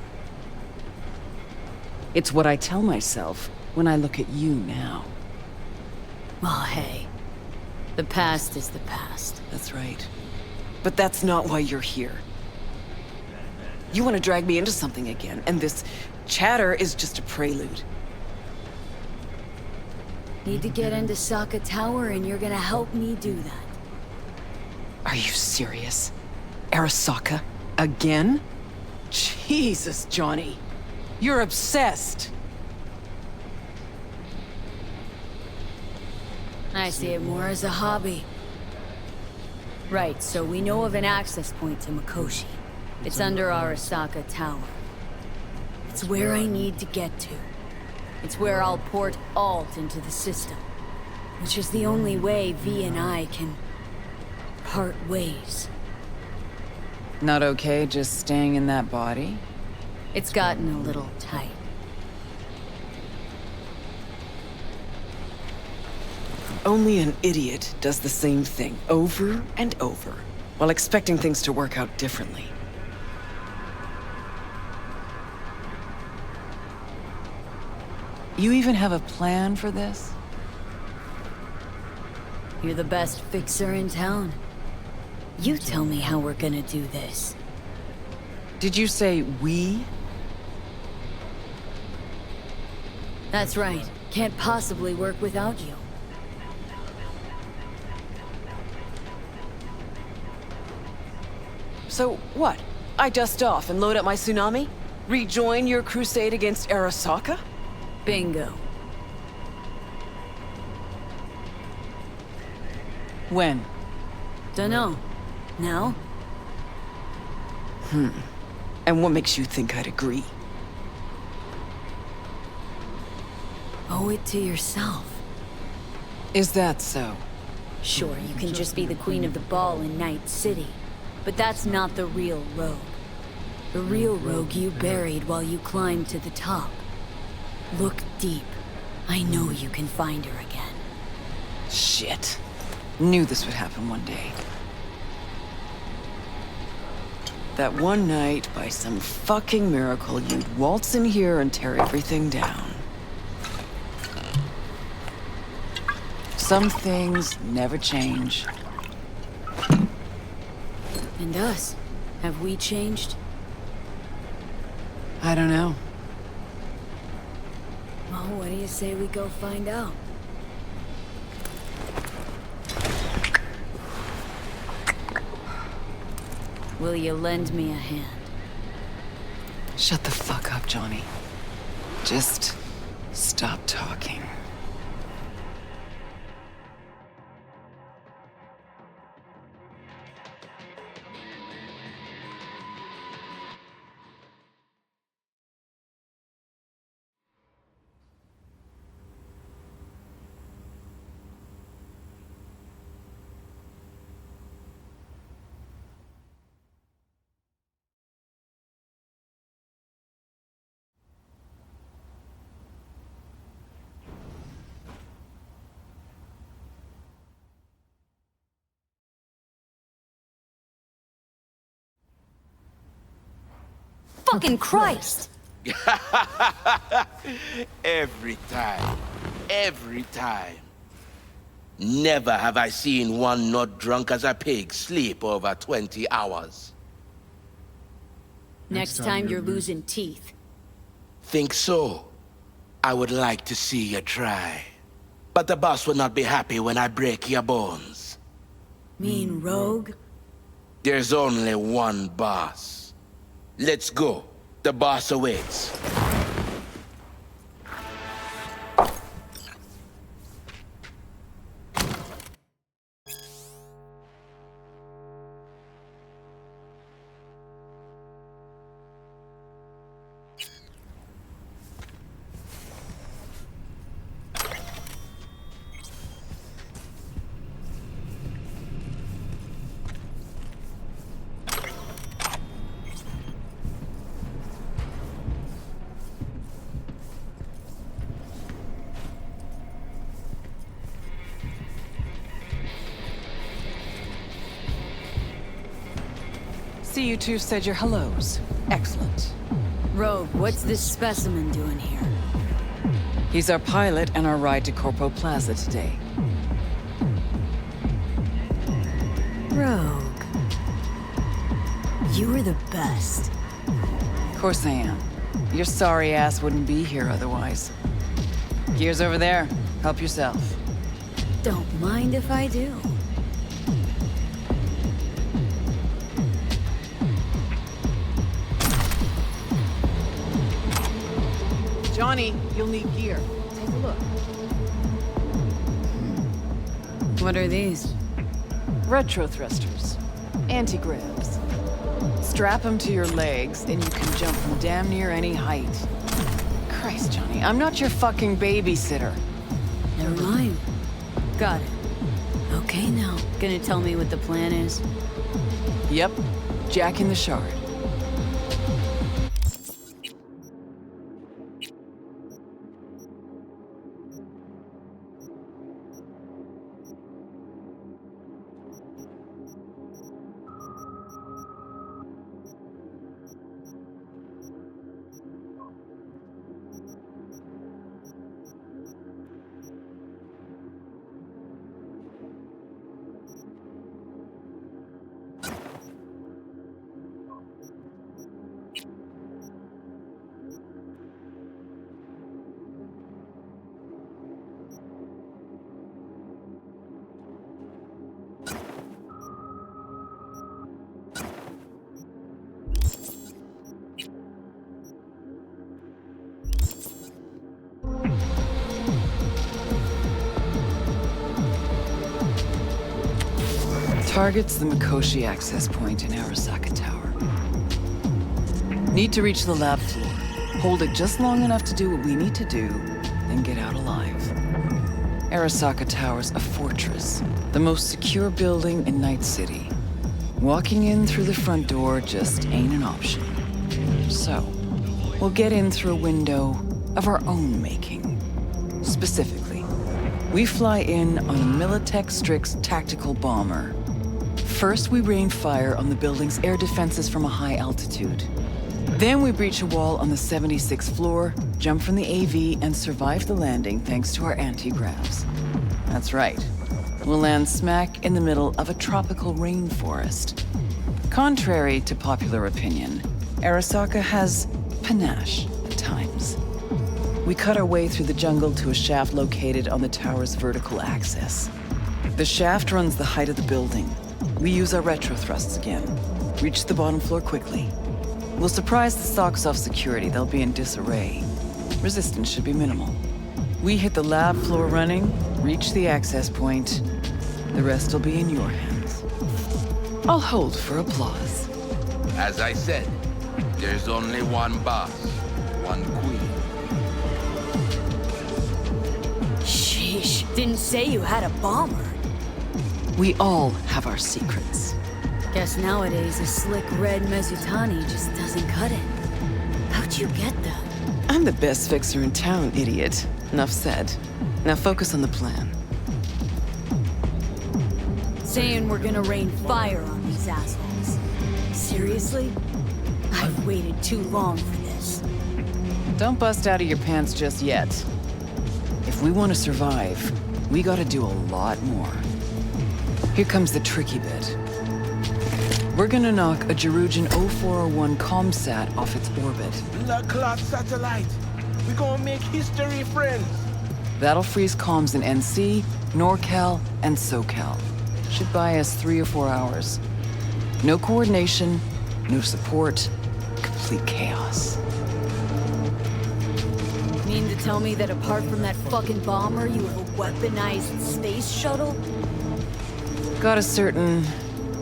It's what I tell myself when I look at you now. Well, hey. The past is the past. That's right. But that's not why you're here. You want to drag me into something again, and this chatter is just a prelude. Need to get into Sokka Tower, and you're gonna help me do that. Are you serious? Arasaka? Again? Jesus, Johnny. You're obsessed. I see it more as a hobby. Right, so we know of an access point to Mikoshi. It's under Arasaka Tower. It's where I need to get to. It's where I'll port Alt into the system. Which is the only way V and I can part ways. Not okay just staying in that body? It's gotten a little tight. Only an idiot does the same thing over and over, while expecting things to work out differently. You even have a plan for this? You're the best fixer in town. You tell me how we're gonna do this. Did you say we? That's right. Can't possibly work without you. So what? I dust off and load up my tsunami? Rejoin your crusade against Arasaka? Bingo. When? Dunno. Now? And what makes you think I'd agree? Owe it to yourself. Is that so? Sure, you can just be the queen of the ball in Night City. But that's not the real Rogue. The real Rogue you buried while you climbed to the top. Look deep. I know you can find her again. Shit. Knew this would happen one day. That one night, by some fucking miracle, you'd waltz in here and tear everything down. Some things never change. And us? Have we changed? I don't know. Well, what do you say we go find out? Will you lend me a hand? Shut the fuck up, Johnny. Just stop talking. fucking Christ! Every time. Every time. Never have I seen one not drunk as a pig sleep over 20 hours. Next time you're losing teeth. Think so? I would like to see you try. But the boss will not be happy when I break your bones. Mean rogue? There's only one boss. Let's go. The boss awaits. See, you two said your hellos. Excellent. Rogue, what's this specimen doing here? He's our pilot and our ride to Corpo Plaza today. Rogue. You were the best. Of course I am. Your sorry ass wouldn't be here otherwise. Gear's over there. Help yourself. Don't mind if I do. Johnny, you'll need gear. Take a look. What are these? Retro thrusters. Anti-gravs. Strap them to your legs, and you can jump from damn near any height. Christ, Johnny, I'm not your fucking babysitter. Never mind. Got it. Okay, now. Gonna tell me what the plan is? Yep. Jack in the Shard. Target's the Mikoshi access point in Arasaka Tower. Need to reach the lab floor. Hold it just long enough to do what we need to do, then get out alive. Arasaka Tower's a fortress, the most secure building in Night City. Walking in through the front door just ain't an option. So, we'll get in through a window of our own making. Specifically, we fly in on a Militech Strix tactical bomber. First, we rain fire on the building's air defenses from a high altitude. Then we breach a wall on the 76th floor, jump from the AV, and survive the landing thanks to our anti-gravs. That's right. We'll land smack in the middle of a tropical rainforest. Contrary to popular opinion, Arasaka has panache at times. We cut our way through the jungle to a shaft located on the tower's vertical axis. The shaft runs the height of the building. We use our retro thrusts again. Reach the bottom floor quickly. We'll surprise the socks off security. They'll be in disarray. Resistance should be minimal. We hit the lab floor running, reach the access point. The rest will be in your hands. I'll hold for applause. As I said, there's only one boss, one queen. Sheesh, didn't say you had a bomber. We all have our secrets. Guess nowadays a slick red Mezutani just doesn't cut it. How'd you get them? I'm the best fixer in town, idiot. Enough said. Now focus on the plan. Saying we're gonna rain fire on these assholes. Seriously? I've waited too long for this. Don't bust out of your pants just yet. If we want to survive, we gotta do a lot more. Here comes the tricky bit. We're gonna knock a Jerugian 0401 comsat off its orbit. Blood clot satellite. We gonna make history, friends. That'll freeze comms in NC, NorCal, and SoCal. Should buy us 3 or 4 hours. No coordination, no support, complete chaos. Mean to tell me that apart from that fucking bomber, you have a weaponized space shuttle? Got a certain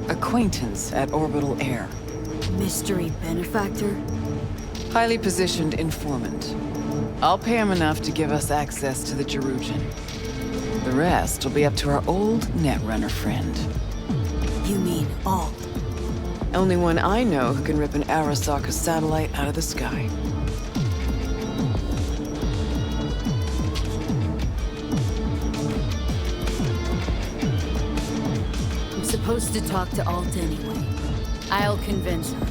acquaintance at Orbital Air. Mystery benefactor? Highly positioned informant. I'll pay him enough to give us access to the Jerugian. The rest will be up to our old Netrunner friend. You mean Alt? Only one I know who can rip an Arasaka satellite out of the sky. I'm supposed to talk to Alt anyway. I'll convince her.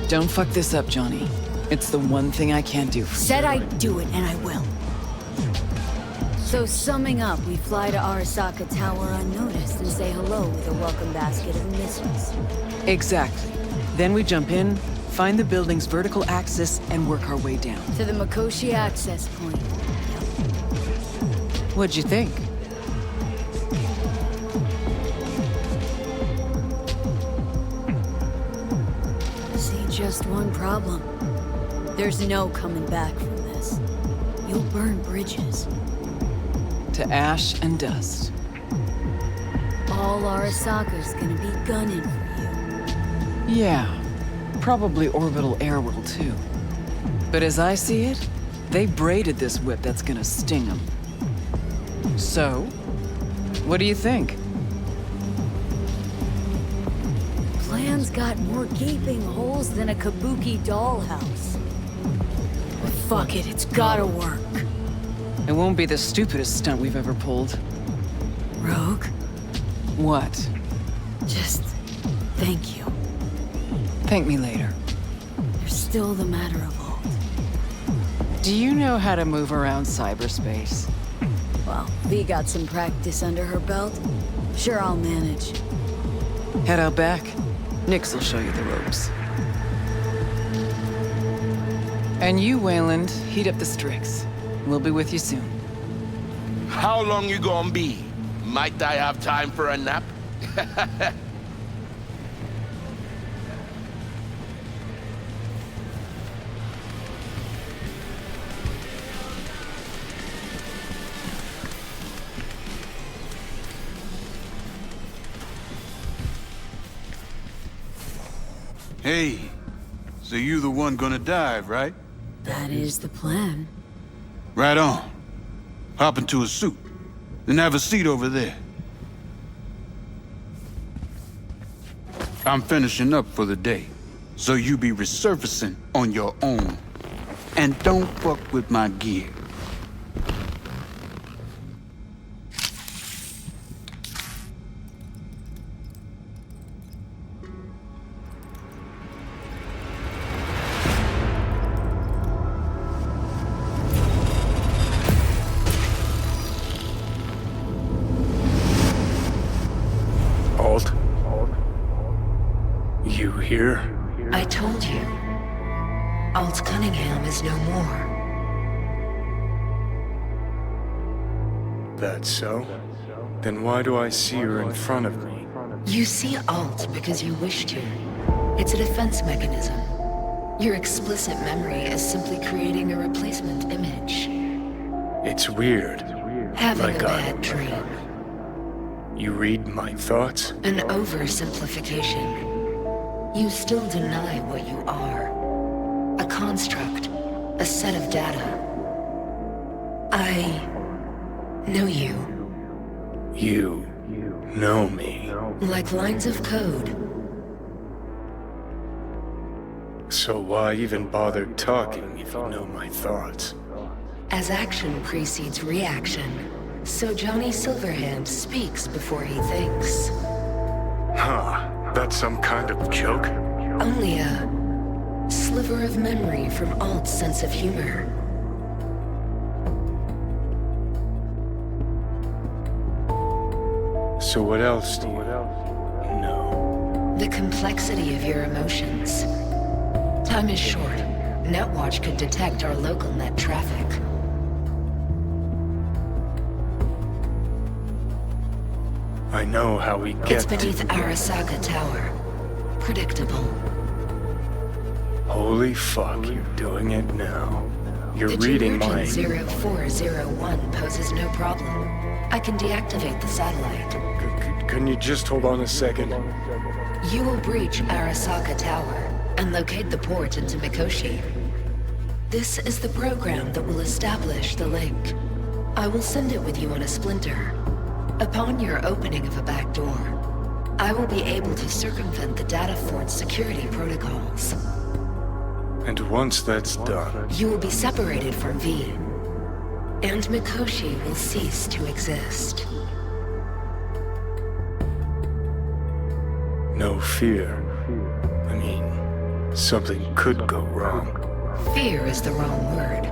Don't fuck this up, Johnny. It's the one thing I can't do for you. Said I'd do it, and I will. So summing up, we fly to Arasaka Tower unnoticed and say hello with a welcome basket of missiles. Exactly. Then we jump in, find the building's vertical axis, and work our way down. To the Mikoshi access point. What'd you think? See just one problem. There's no coming back from this. You'll burn bridges. To ash and dust. All Arasaka's gonna be gunning for you. Yeah. Probably Orbital Airworld too. But as I see it, they braided this whip that's gonna sting them. So, what do you think? Plan's got more gaping holes than a kabuki dollhouse. But fuck it, it's gotta work. It won't be the stupidest stunt we've ever pulled. Rogue? What? Just thank you. Thank me later. There's still the matter of Alt. Do you know how to move around cyberspace? Well, V got some practice under her belt. Sure, I'll manage. Head out back. Nix will show you the ropes. And you, Wayland, heat up the Strix. We'll be with you soon. How long you gonna be? Might I have time for a nap? Hey, so you the one gonna dive, right? That is the plan. Right on. Hop into a suit, then have a seat over there. I'm finishing up for the day, so you be resurfacing on your own. And don't fuck with my gear. Alt? You here? I told you. Alt Cunningham is no more. That's so? Then why do I see her in front of me? You see Alt because you wish to. It's a defense mechanism. Your explicit memory is simply creating a replacement image. It's weird. Having a bad dream. You read my thoughts? An oversimplification. You still deny what you are. A construct. A set of data. I know you. You know me. Like lines of code. So why even bother talking if you know my thoughts? As action precedes reaction, so Johnny Silverhand speaks before he thinks. Huh, that's some kind of joke? Only a sliver of memory from Alt's sense of humor. So what else do you know? The complexity of your emotions. Time is short. Netwatch could detect our local net traffic. I know how we get It's beneath Arasaka Tower. Predictable. Holy fuck, you're doing it now. You're reading my... 0401 poses no problem. I can deactivate the satellite. Can you just hold on a second? You will breach Arasaka Tower and locate the port into Mikoshi. This is the program that will establish the link. I will send it with you on a splinter. Upon your opening of a back door, I will be able to circumvent the data fort's security protocols. And once that's done... You will be separated from V, and Mikoshi will cease to exist. No fear. I mean, something could go wrong. Fear is the wrong word.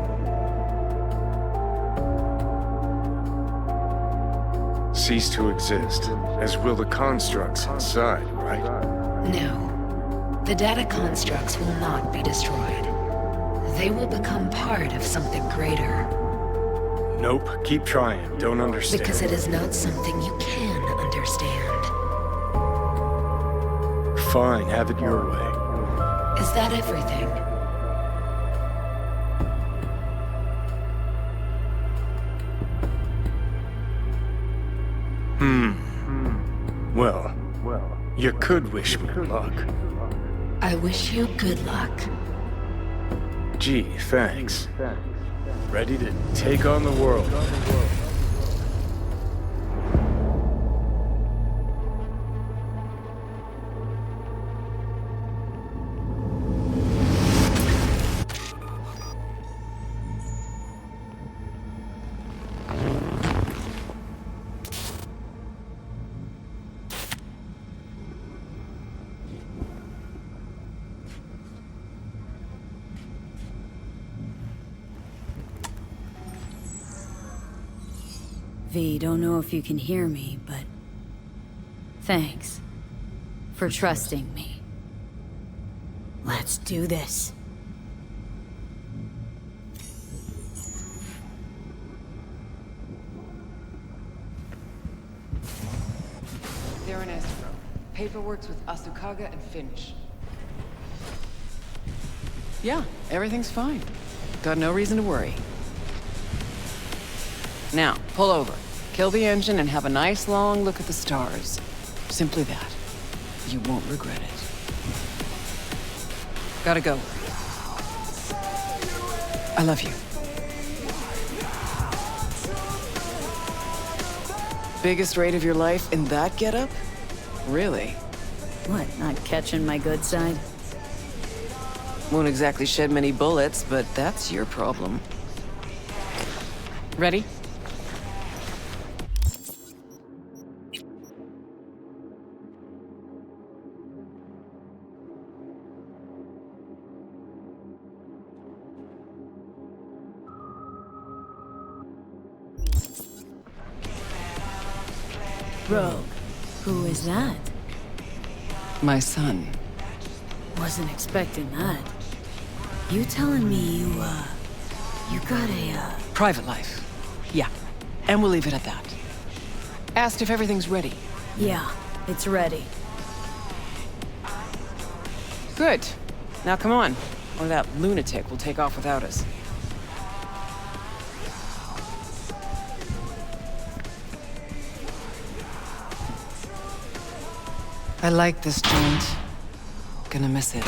Cease to exist, as will the constructs inside, right? No. The data constructs will not be destroyed. They will become part of something greater. Nope, keep trying. Don't understand. Because it is not something you can understand. Fine, have it your way. Is that everything? Well, you could wish me luck. I wish you good luck. Gee, thanks. Ready to take on the world. V, don't know if you can hear me, but thanks for trusting me. Let's do this. They're in Estro. Paperwork's with Asukaga and Finch. Yeah, everything's fine. Got no reason to worry. Now, pull over. Kill the engine and have a nice long look at the stars. Simply that. You won't regret it. Gotta go. I love you. Biggest raid of your life in that getup? Really? What, not catching my good side? Won't exactly shed many bullets, but that's your problem. Ready? Rogue. Who is that? My son. Wasn't expecting that. You telling me you got a, Private life. Yeah. And we'll leave it at that. Asked if everything's ready. Yeah, it's ready. Good. Now come on, or that lunatic will take off without us. I like this joint. Gonna miss it.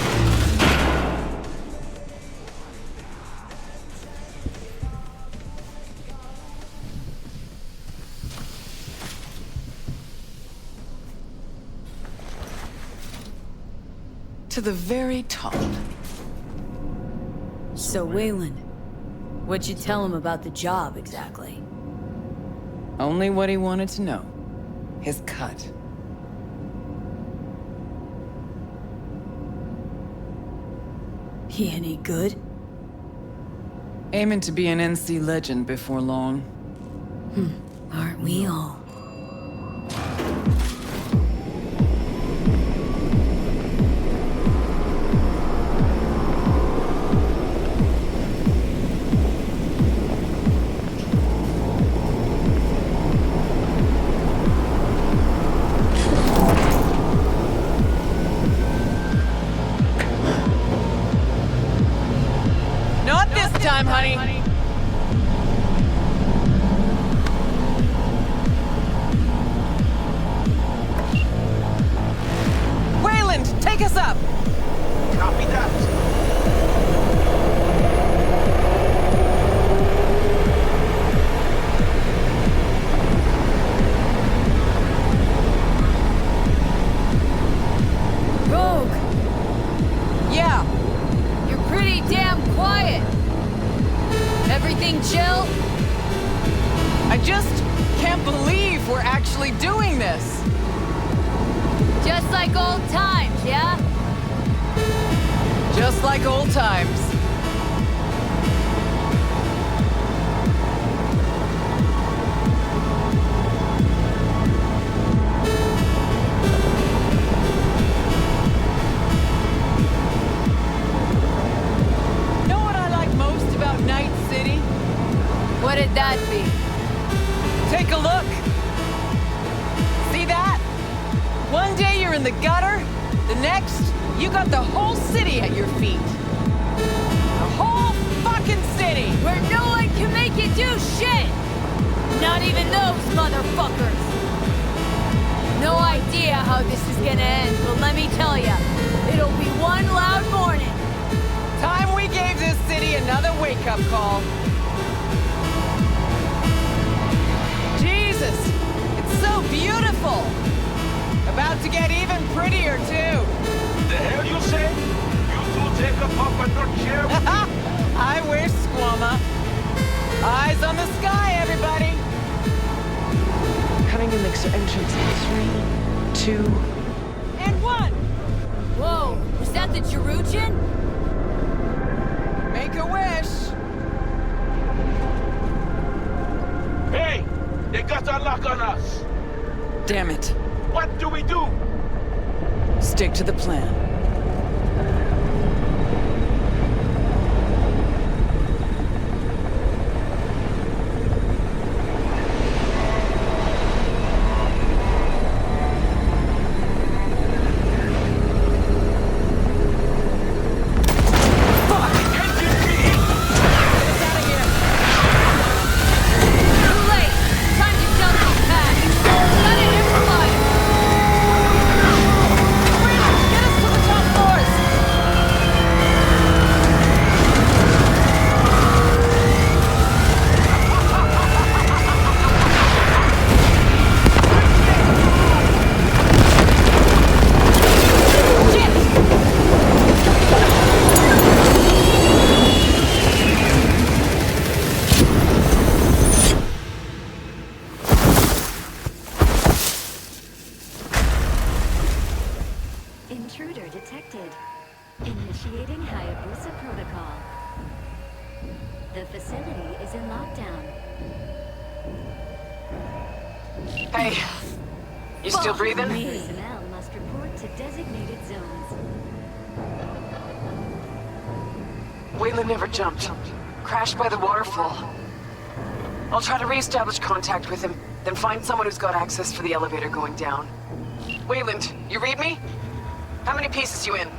To the very top. So, Wayland, what'd you tell him about the job, exactly? Only what he wanted to know. His cut. He any good? Aiming to be an NC legend before long. Aren't we all? Not this time, honey. Wayland, take us up. Copy that. Rogue! Yeah. You're pretty damn quiet. Everything chill? I just can't believe we're actually doing this. Just like old times, yeah? Just like old times. Know what I like most about Night City? What'd that be? Take a look. See that? One day you're in the gutter, the next, you got the whole city at your feet. The whole fucking city! Where no one can make you do shit! Not even those motherfuckers! No idea how this is gonna end, but let me tell ya, it'll be one loud morning. Time we gave this city another wake-up call. Jesus, it's so beautiful! About to get even prettier, too. The hell you say? You two take a puff and not share? I wish, Squama. Eyes on the sky, everybody! Cutting a mixer entrance in 3, 2... And 1! Whoa, was that the Jerugian? Make a wish! Hey! They got a lock on us! Damn it. What do we do? Stick to the plan. Too late! Time to jump these pads! Gotta improvise! Get us to the top floors! Intruder detected. Initiating Hayabusa protocol. The facility is in lockdown. Hey, you still breathing? Personnel must report to designated zones. Wayland never jumped. Crashed by the waterfall. I'll try to reestablish contact with him, then find someone who's got access for the elevator going down. Wayland, you read me? How many pieces you in?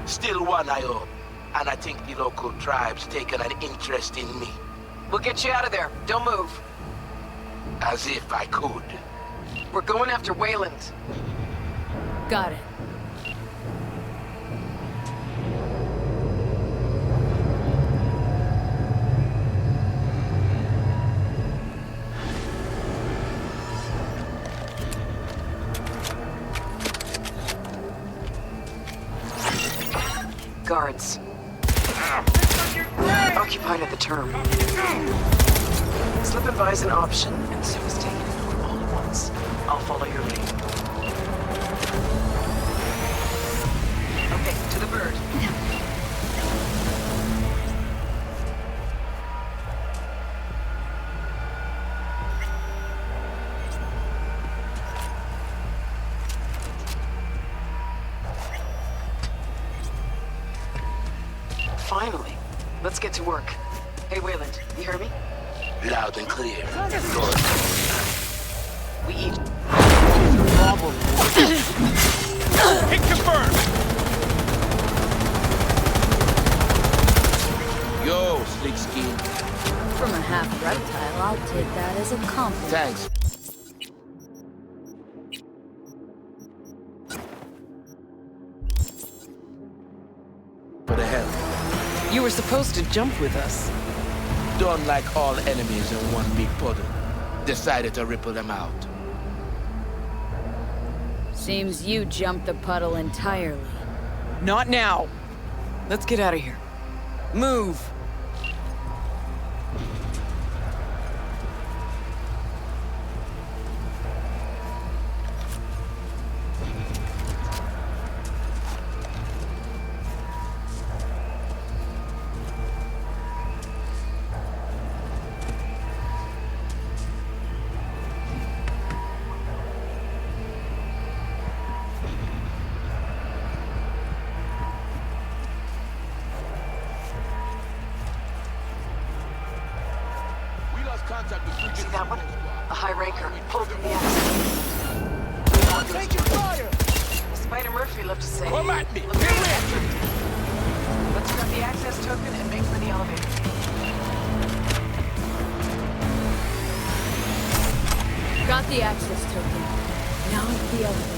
Still one I own. And I think the local tribe's taken an interest in me. We'll get you out of there. Don't move. As if I could. We're going after Wayland. Got it. Guards. Occupied at the term. Slip and buy is an option, and so is taking it over all at once. I'll follow your lead. Okay, to the bird. Finally. Let's get to work. Hey, Wayland, you hear me? Loud and clear. We eat. Hit confirmed! Yo, slick skin. From a half reptile, I'll take that as a compliment. Thanks. For the hell. You were supposed to jump with us. Don't like all enemies in one big puddle. Decided to ripple them out. Seems you jumped the puddle entirely. Not now. Let's get out of here. Move! See that one? A high ranker, pulled from the access. Taking fire! Spider Murphy left to say. Come at me! Let's grab the access token and make for the elevator. Got the access token. Now it's the elevator.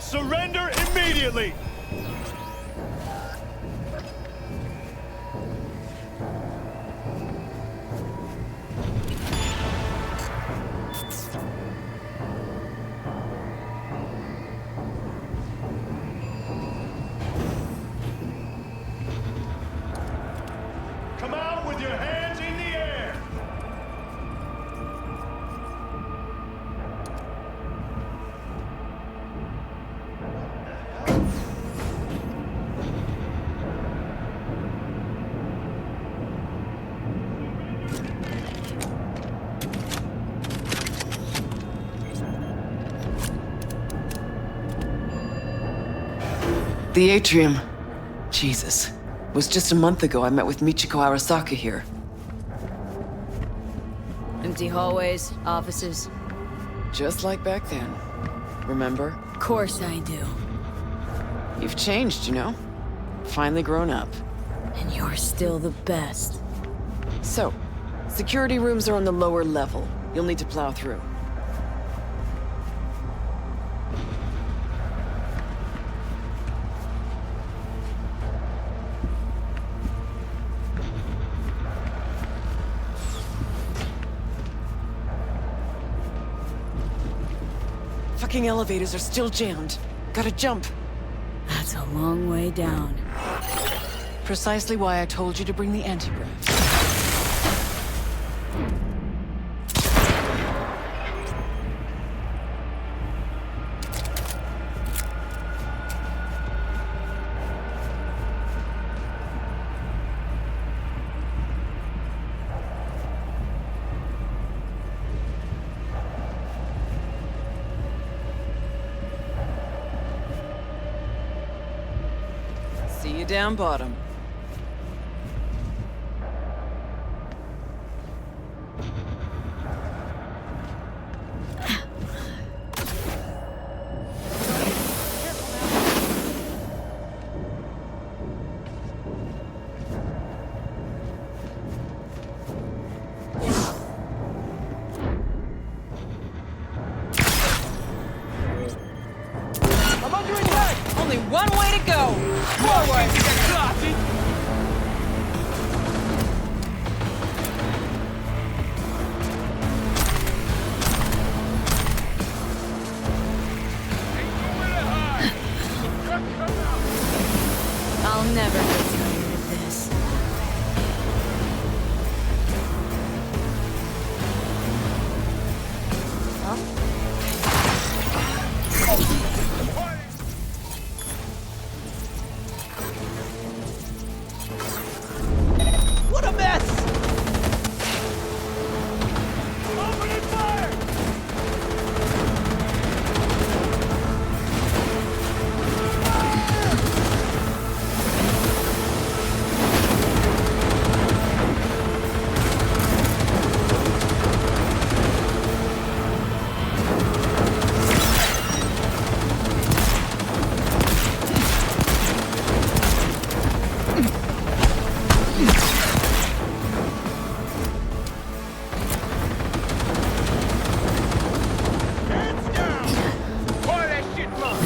Surrender immediately! Come out with your hands in the air! The atrium. Jesus. It was just a month ago I met with Michiko Arasaka here. Empty hallways, offices. Just like back then. Remember? Of course I do. You've changed, you know? Finally grown up. And you're still the best. So, security rooms are on the lower level. You'll need to plow through. Fucking elevators are still jammed. Gotta jump. That's a long way down. Precisely why I told you to bring the anti-grav. See you down bottom. I'm under attack! Only one way to go! Forward!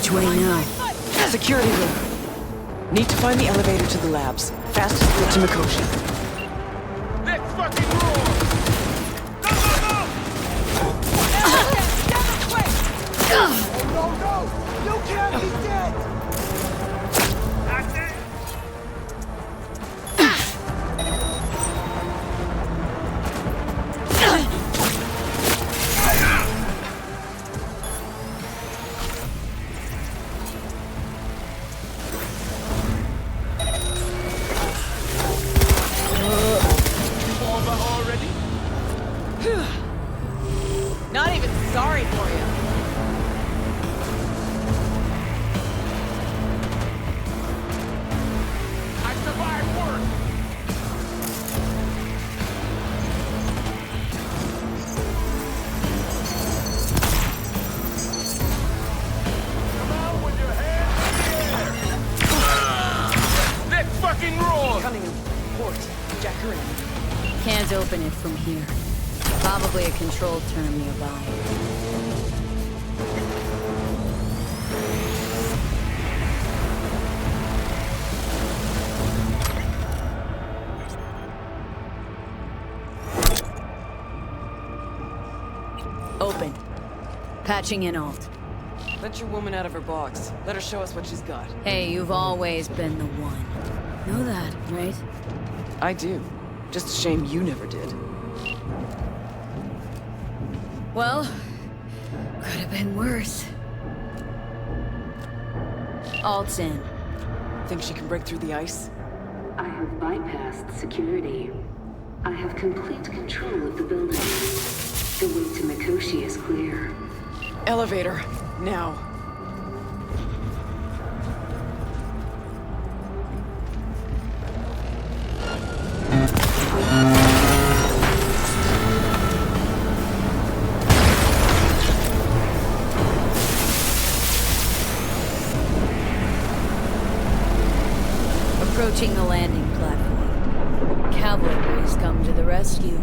Which way now? Security room. Need to find the elevator to the labs. Fastest route to Mikoshi. Let's fucking roll! No! You can't be dead! That's it! Not even sorry for you. I survived work! Come on with your hands in the air! Let's fucking roll! Cunningham, port, jack her in. Can't open it from here. Probably a control term nearby. Open. Patching in alt. Let your woman out of her box. Let her show us what she's got. Hey, you've always been the one. Know that, right? I do. Just a shame you never did. Well, could have been worse. Alt's in. Think she can break through the ice? I have bypassed security. I have complete control of the building. The way to Mikoshi is clear. Elevator, now. Approaching the landing platform. Cavalry's come to the rescue.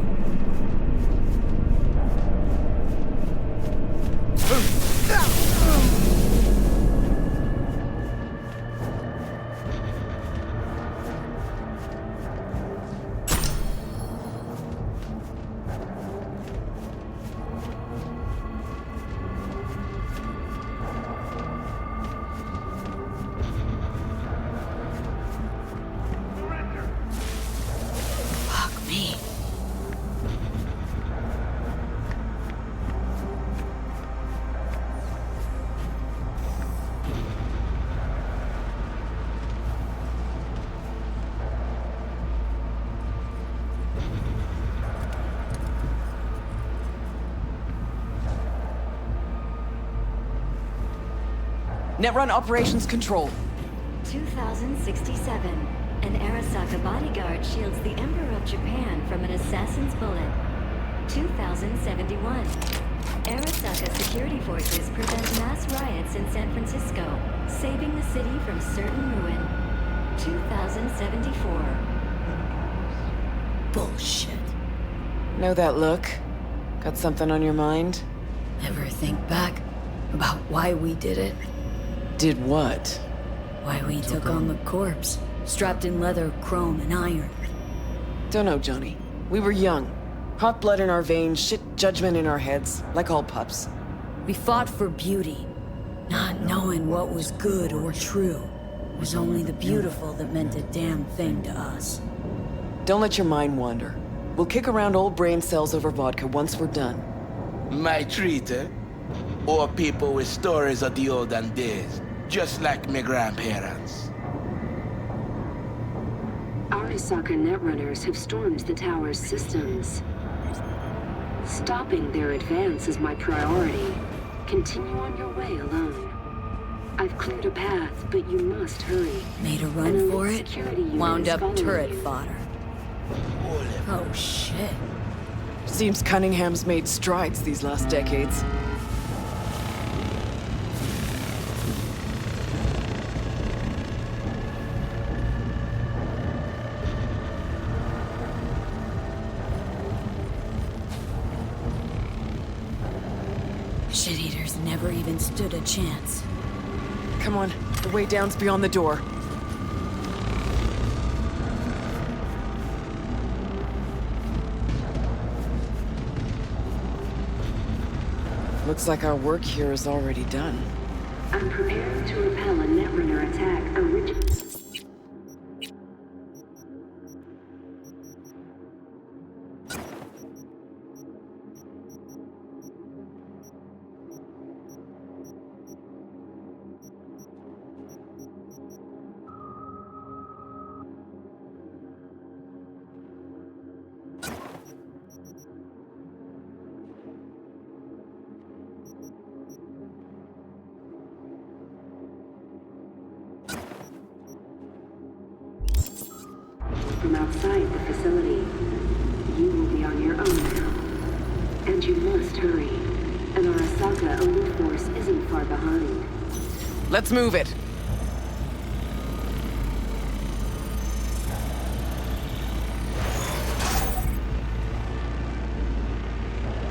Fuck me. Netrun Operations Control. 2067. An Arasaka bodyguard shields the Emperor of Japan from an assassin's bullet. 2071. Arasaka security forces prevent mass riots in San Francisco, saving the city from certain ruin. 2074. Bullshit. Know that look? Got something on your mind? Ever think back about why we did it? Did what? Why we took on the corpse, strapped in leather, chrome, and iron. Don't know, Johnny. We were young. Hot blood in our veins, shit judgment in our heads, like all pups. We fought for beauty, not knowing what was good or true. It was only the beautiful that meant a damn thing to us. Don't let your mind wander. We'll kick around old brain cells over vodka once we're done. My treat, eh? Or people with stories of the olden days, just like my grandparents. Arasaka netrunners have stormed the tower's systems. Stopping their advance is my priority. Continue on your way alone. I've cleared a path, but you must hurry. Made a run for it? Wound up turret fodder. Oh shit. Seems Cunningham's made strides these last decades. Shit-eaters never even stood a chance. Come on, the way down's beyond the door. Looks like our work here is already done. I'm preparing to repel a Netrunner attack. From outside the facility, you will be on your own now. And you must hurry. An Arasaka elite force isn't far behind. Let's move it.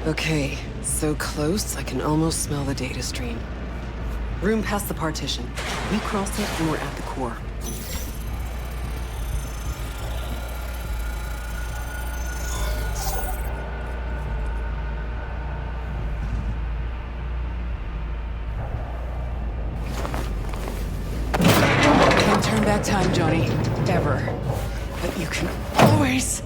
Okay, so close I can almost smell the data stream. Room past the partition. We cross it and we're at the core. Can't turn back time, Johnny. Ever. But you can always...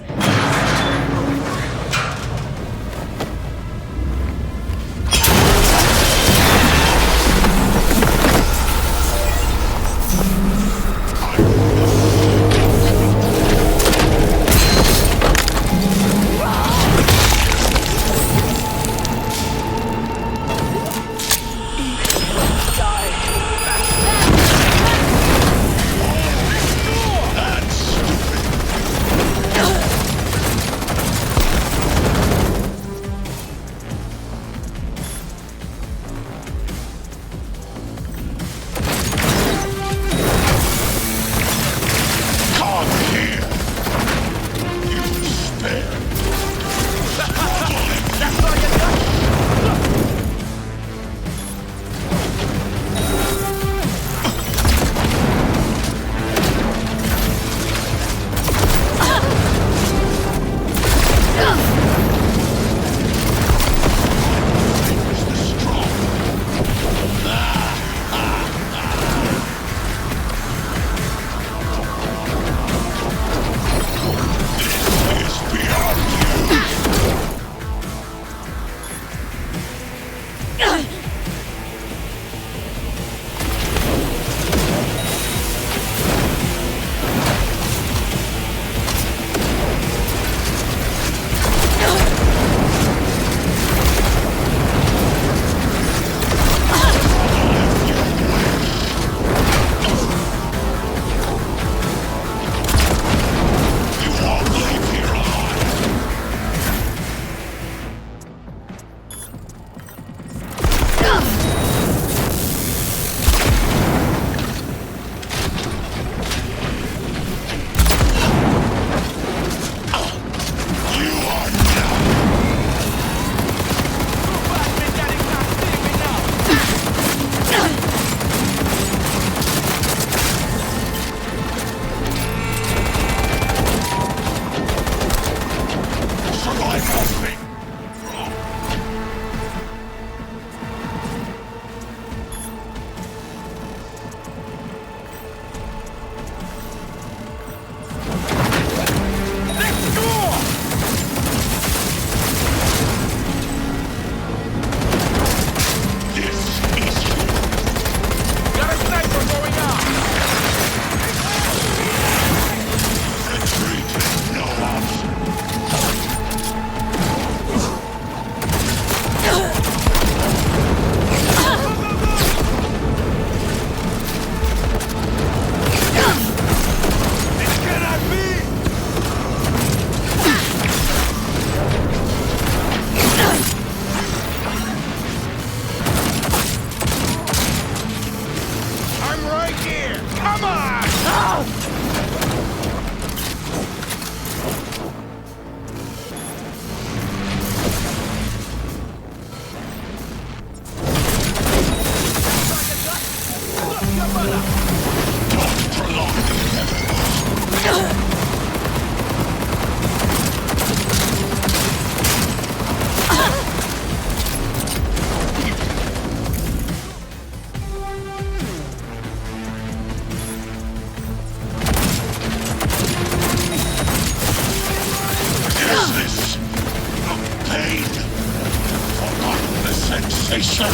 conversation.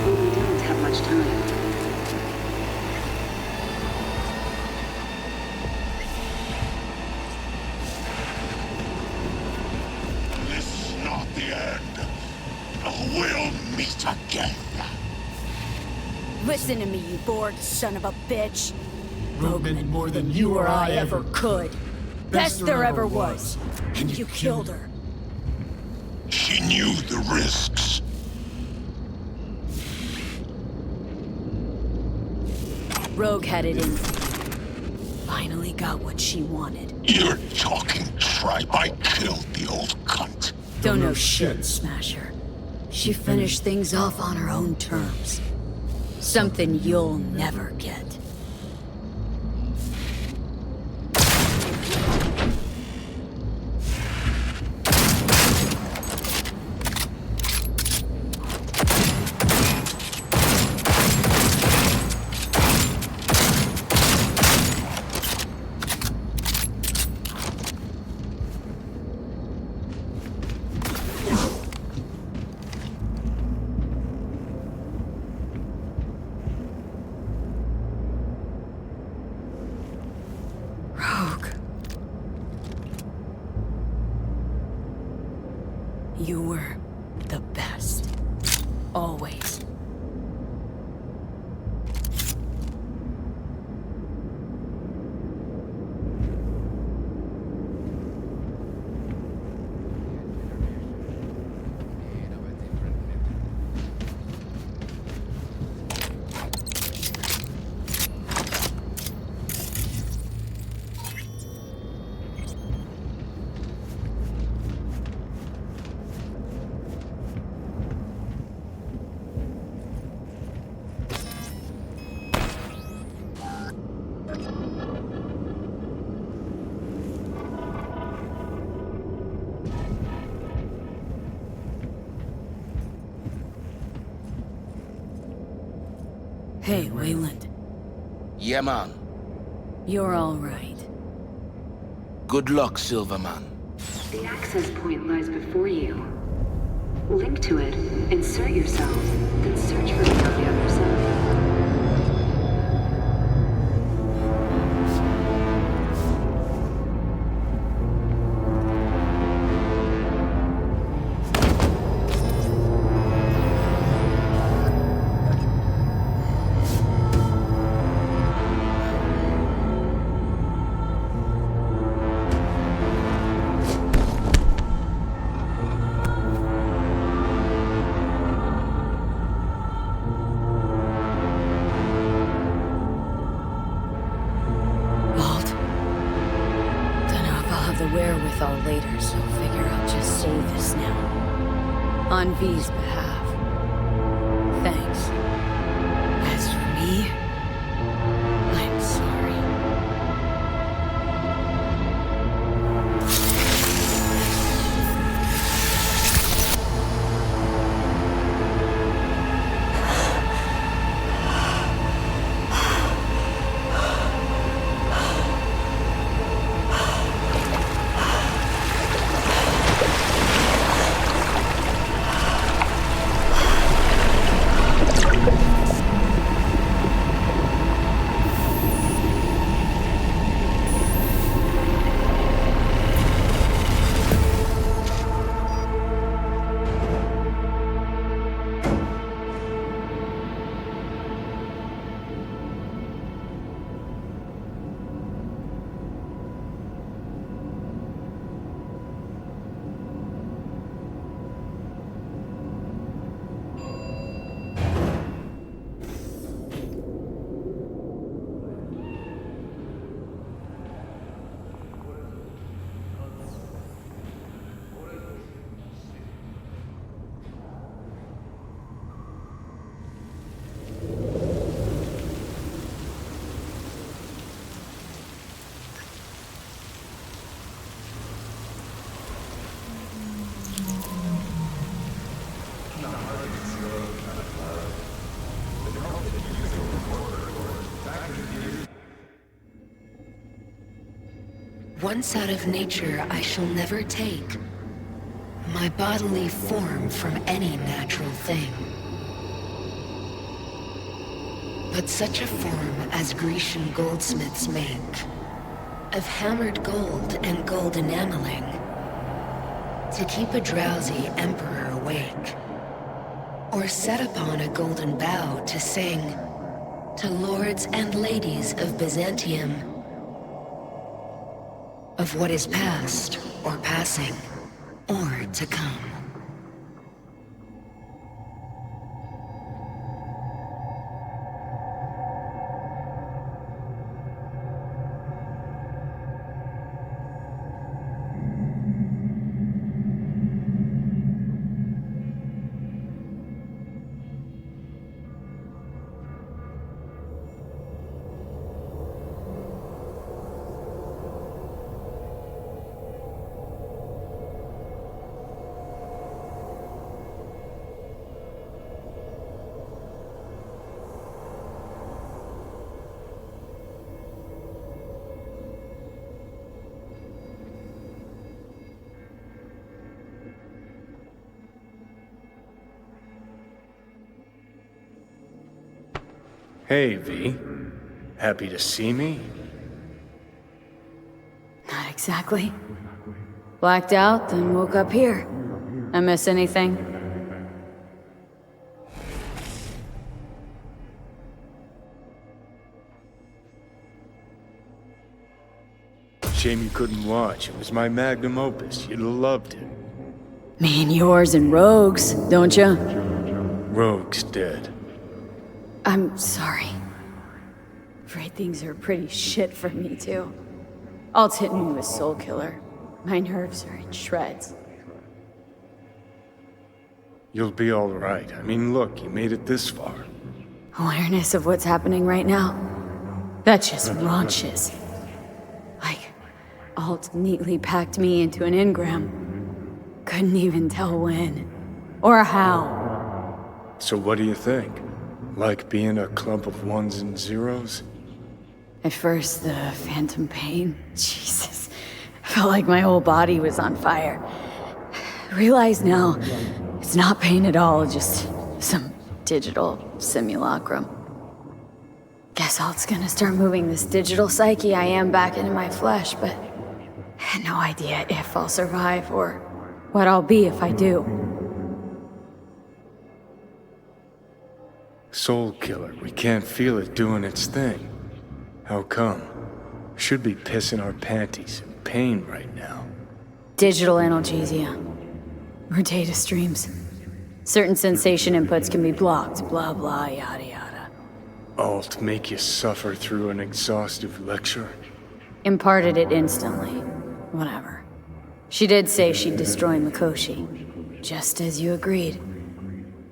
We don't have much time. This is not the end. We'll meet again. Listen to me, you Borg son of a bitch. Rogue meant more than you or I ever could. Best there ever was. And you killed her. She knew the risks. Rogue had it in. Finally got what she wanted. You're talking tripe. I killed the old cunt. Don't know shit, Smasher. She finished things off on her own terms. Something you'll never get. You were the best. Always. Hey, Wayland. Yeah, man. You're all right. Good luck, Silverman. The access point lies before you. Link to it, insert yourself, then search for me on the other side. Wherewithal later, so figure I'll just say this now. On V's behalf. Thanks. As for me, I'm sorry. Once out of nature, I shall never take my bodily form from any natural thing. But such a form as Grecian goldsmiths make, of hammered gold and gold enameling, to keep a drowsy emperor awake, or set upon a golden bough to sing to lords and ladies of Byzantium of what is past or passing or to come. Hey, V. Happy to see me? Not exactly. Blacked out, then woke up here. I miss anything? Shame you couldn't watch. It was my magnum opus. You'd have loved it. Me and yours and Rogue's, don't ya? Rogue's dead. I'm sorry. Afraid things are pretty shit for me, too. Alt's hitting me with Soul Killer. My nerves are in shreds. You'll be all right. I mean, look, you made it this far. Awareness of what's happening right now? That just raunches. Like, Alt neatly packed me into an engram. Couldn't even tell when. Or how. So what do you think? Like being a clump of ones and zeros? At first, the phantom pain. Jesus. Felt like my whole body was on fire. Realize now, it's not pain at all, just some digital simulacrum. Guess Alt's gonna start moving this digital psyche I am back into my flesh, but I had no idea if I'll survive or what I'll be if I do. Soul Killer, we can't feel it doing its thing. How come? Should be pissing our panties in pain right now. Digital analgesia. Or data streams. Certain sensation inputs can be blocked, blah blah, yada yada. Alt make you suffer through an exhaustive lecture? Imparted it instantly. Whatever. She did say she'd destroy Mikoshi. Just as you agreed.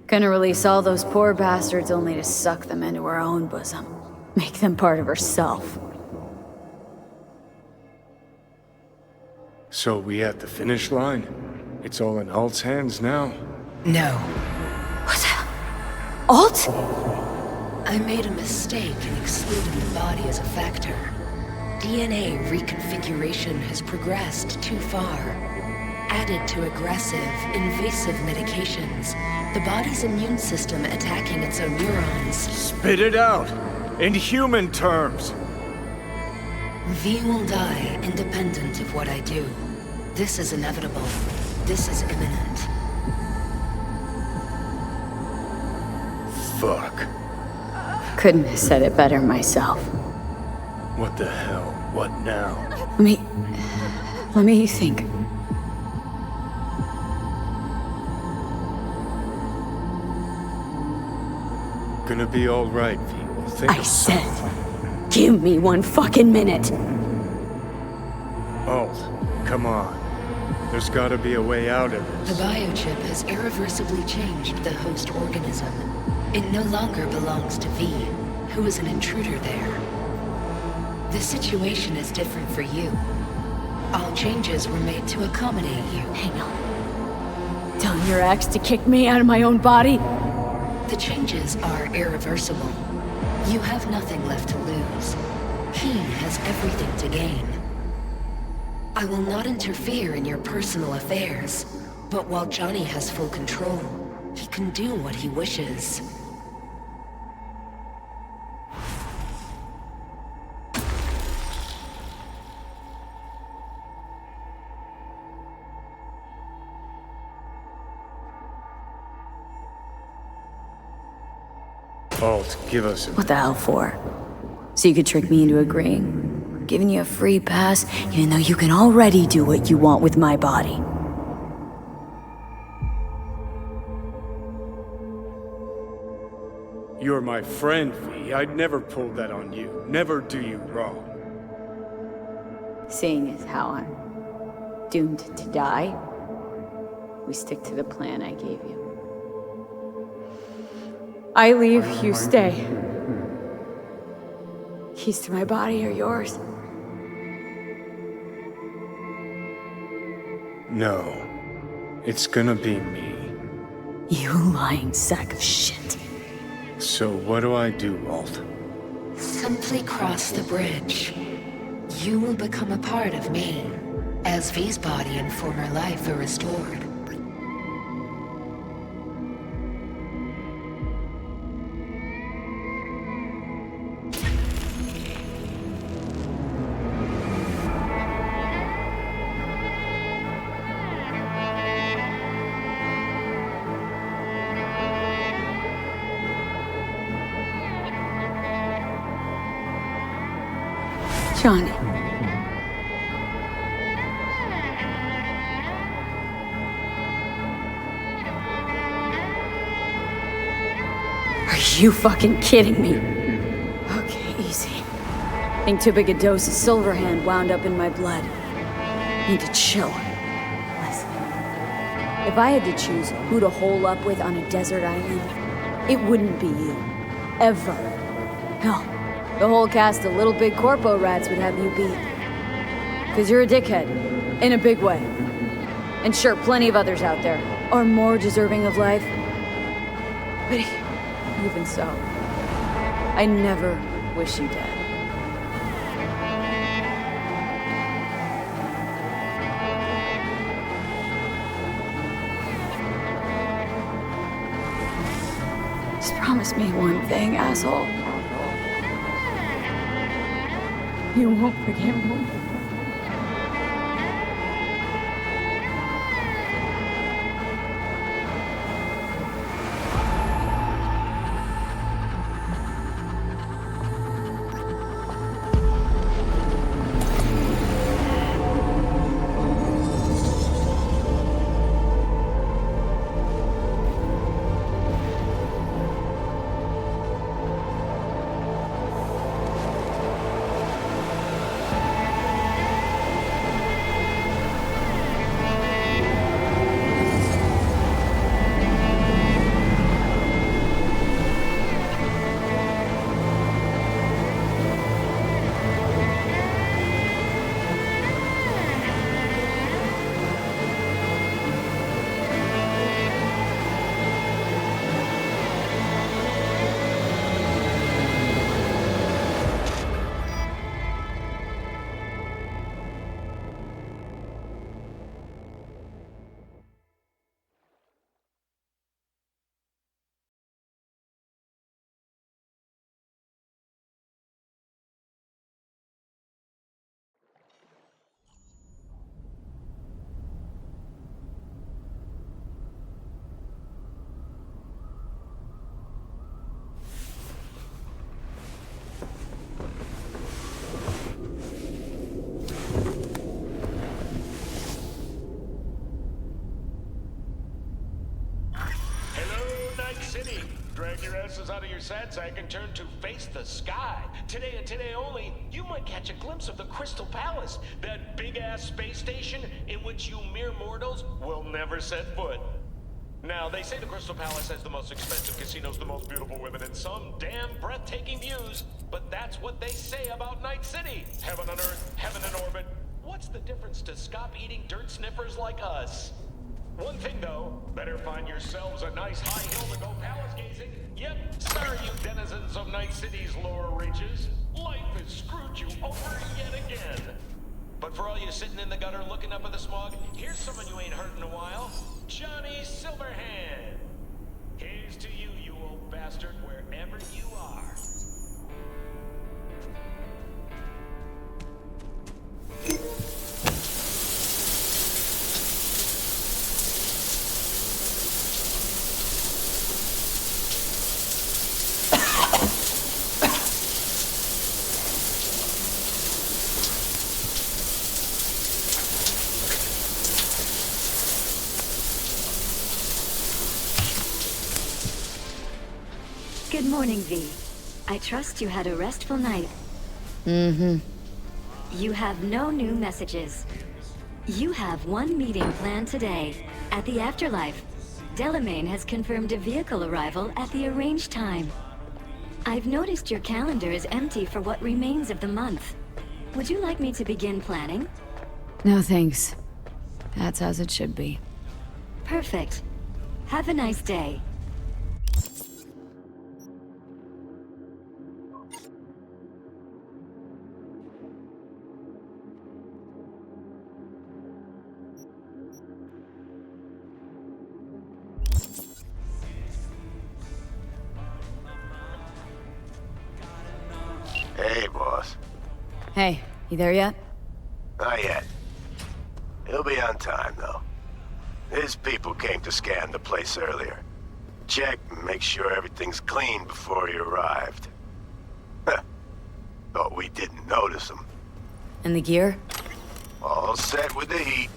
Gonna release all those poor bastards only to suck them into her own bosom. Make them part of herself. So we at the finish line? It's all in Alt's hands now? No. What the? Alt? I made a mistake in excluding the body as a factor. DNA reconfiguration has progressed too far. Added to aggressive, invasive medications, the body's immune system attacking its own neurons. Spit it out! In human terms! V will die independent of what I do. This is inevitable. This is imminent. Fuck. Couldn't have said it better myself. What the hell? What now? Let me think. Gonna be all right, V. We'll think I said, give me one fucking minute. Alt, come on. There's gotta be a way out of this. The biochip has irreversibly changed the host organism. It no longer belongs to V, who is an intruder there. The situation is different for you. All changes were made to accommodate you. Hang on. Telling your ex to kick me out of my own body? The changes are irreversible. You have nothing left to lose. He has everything to gain. I will not interfere in your personal affairs, but while Johnny has full control, he can do what he wishes. Alt, give us What the hell for? So you could trick me into agreeing? Giving you a free pass, even though you can already do what you want with my body. You're my friend, V. I'd never pull that on you. Never do you wrong. Seeing as how I'm doomed to die, we stick to the plan I gave you. I leave, you stay. Keys to my body are yours. No. It's gonna be me. You lying sack of shit. So what do I do, Alt? Simply cross the bridge. You will become a part of me, as V's body and former life are restored. Johnny. Are you fucking kidding me? Okay, easy. Think too big a dose of Silverhand wound up in my blood. Need to chill. Listen. If I had to choose who to hole up with on a desert island, it wouldn't be you. Ever. Hell. The whole cast of Little Big Corpo rats would have you beat. Cause you're a dickhead. In a big way. And sure, plenty of others out there are more deserving of life. But even so, I never wish you dead. Just promise me one thing, asshole. You won't forget me. Drag your asses out of your sad sack and turn to face the sky. Today and today only, you might catch a glimpse of the Crystal Palace, that big-ass space station in which you mere mortals will never set foot. Now, they say the Crystal Palace has the most expensive casinos, the most beautiful women, and some damn breathtaking views, but that's what they say about Night City. Heaven on earth, heaven in orbit. What's the difference to scop-eating dirt sniffers like us? One thing, though, better find yourselves a nice high hill to go palace gazing. Yep, sorry, you denizens of Night City's lower reaches. Life has screwed you over yet again. But for all you sitting in the gutter looking up at the smog, here's someone you ain't heard in a while. Johnny Silverhand. Here's to you, you old bastard, wherever you are. Good morning, V. I trust you had a restful night. Mm-hmm. You have no new messages. You have one meeting planned today, at the Afterlife. Delamain has confirmed a vehicle arrival at the arranged time. I've noticed your calendar is empty for what remains of the month. Would you like me to begin planning? No thanks. That's as it should be. Perfect. Have a nice day. Hey, boss. Hey, you there yet? Not yet. He'll be on time, though. His people came to scan the place earlier. Check and make sure everything's clean before he arrived. Thought we didn't notice him. And the gear? All set with the heat.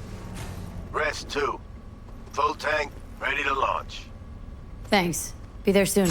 Rest, too. Full tank, ready to launch. Thanks. Be there soon.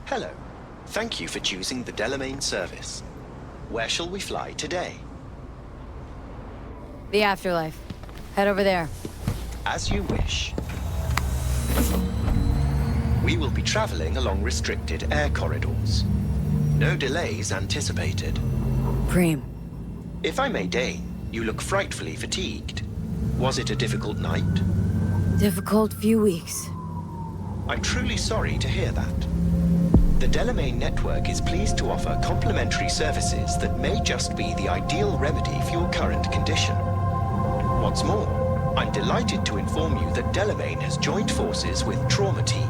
Hello. Thank you for choosing the Delamain service. Where shall we fly today? The Afterlife. Head over there. As you wish. We will be traveling along restricted air corridors. No delays anticipated. Preem. If I may deign, you look frightfully fatigued. Was it a difficult night? Difficult few weeks. I'm truly sorry to hear that. The Delamain network is pleased to offer complimentary services that may just be the ideal remedy for your current condition. What's more, I'm delighted to inform you that Delamain has joined forces with Trauma Team.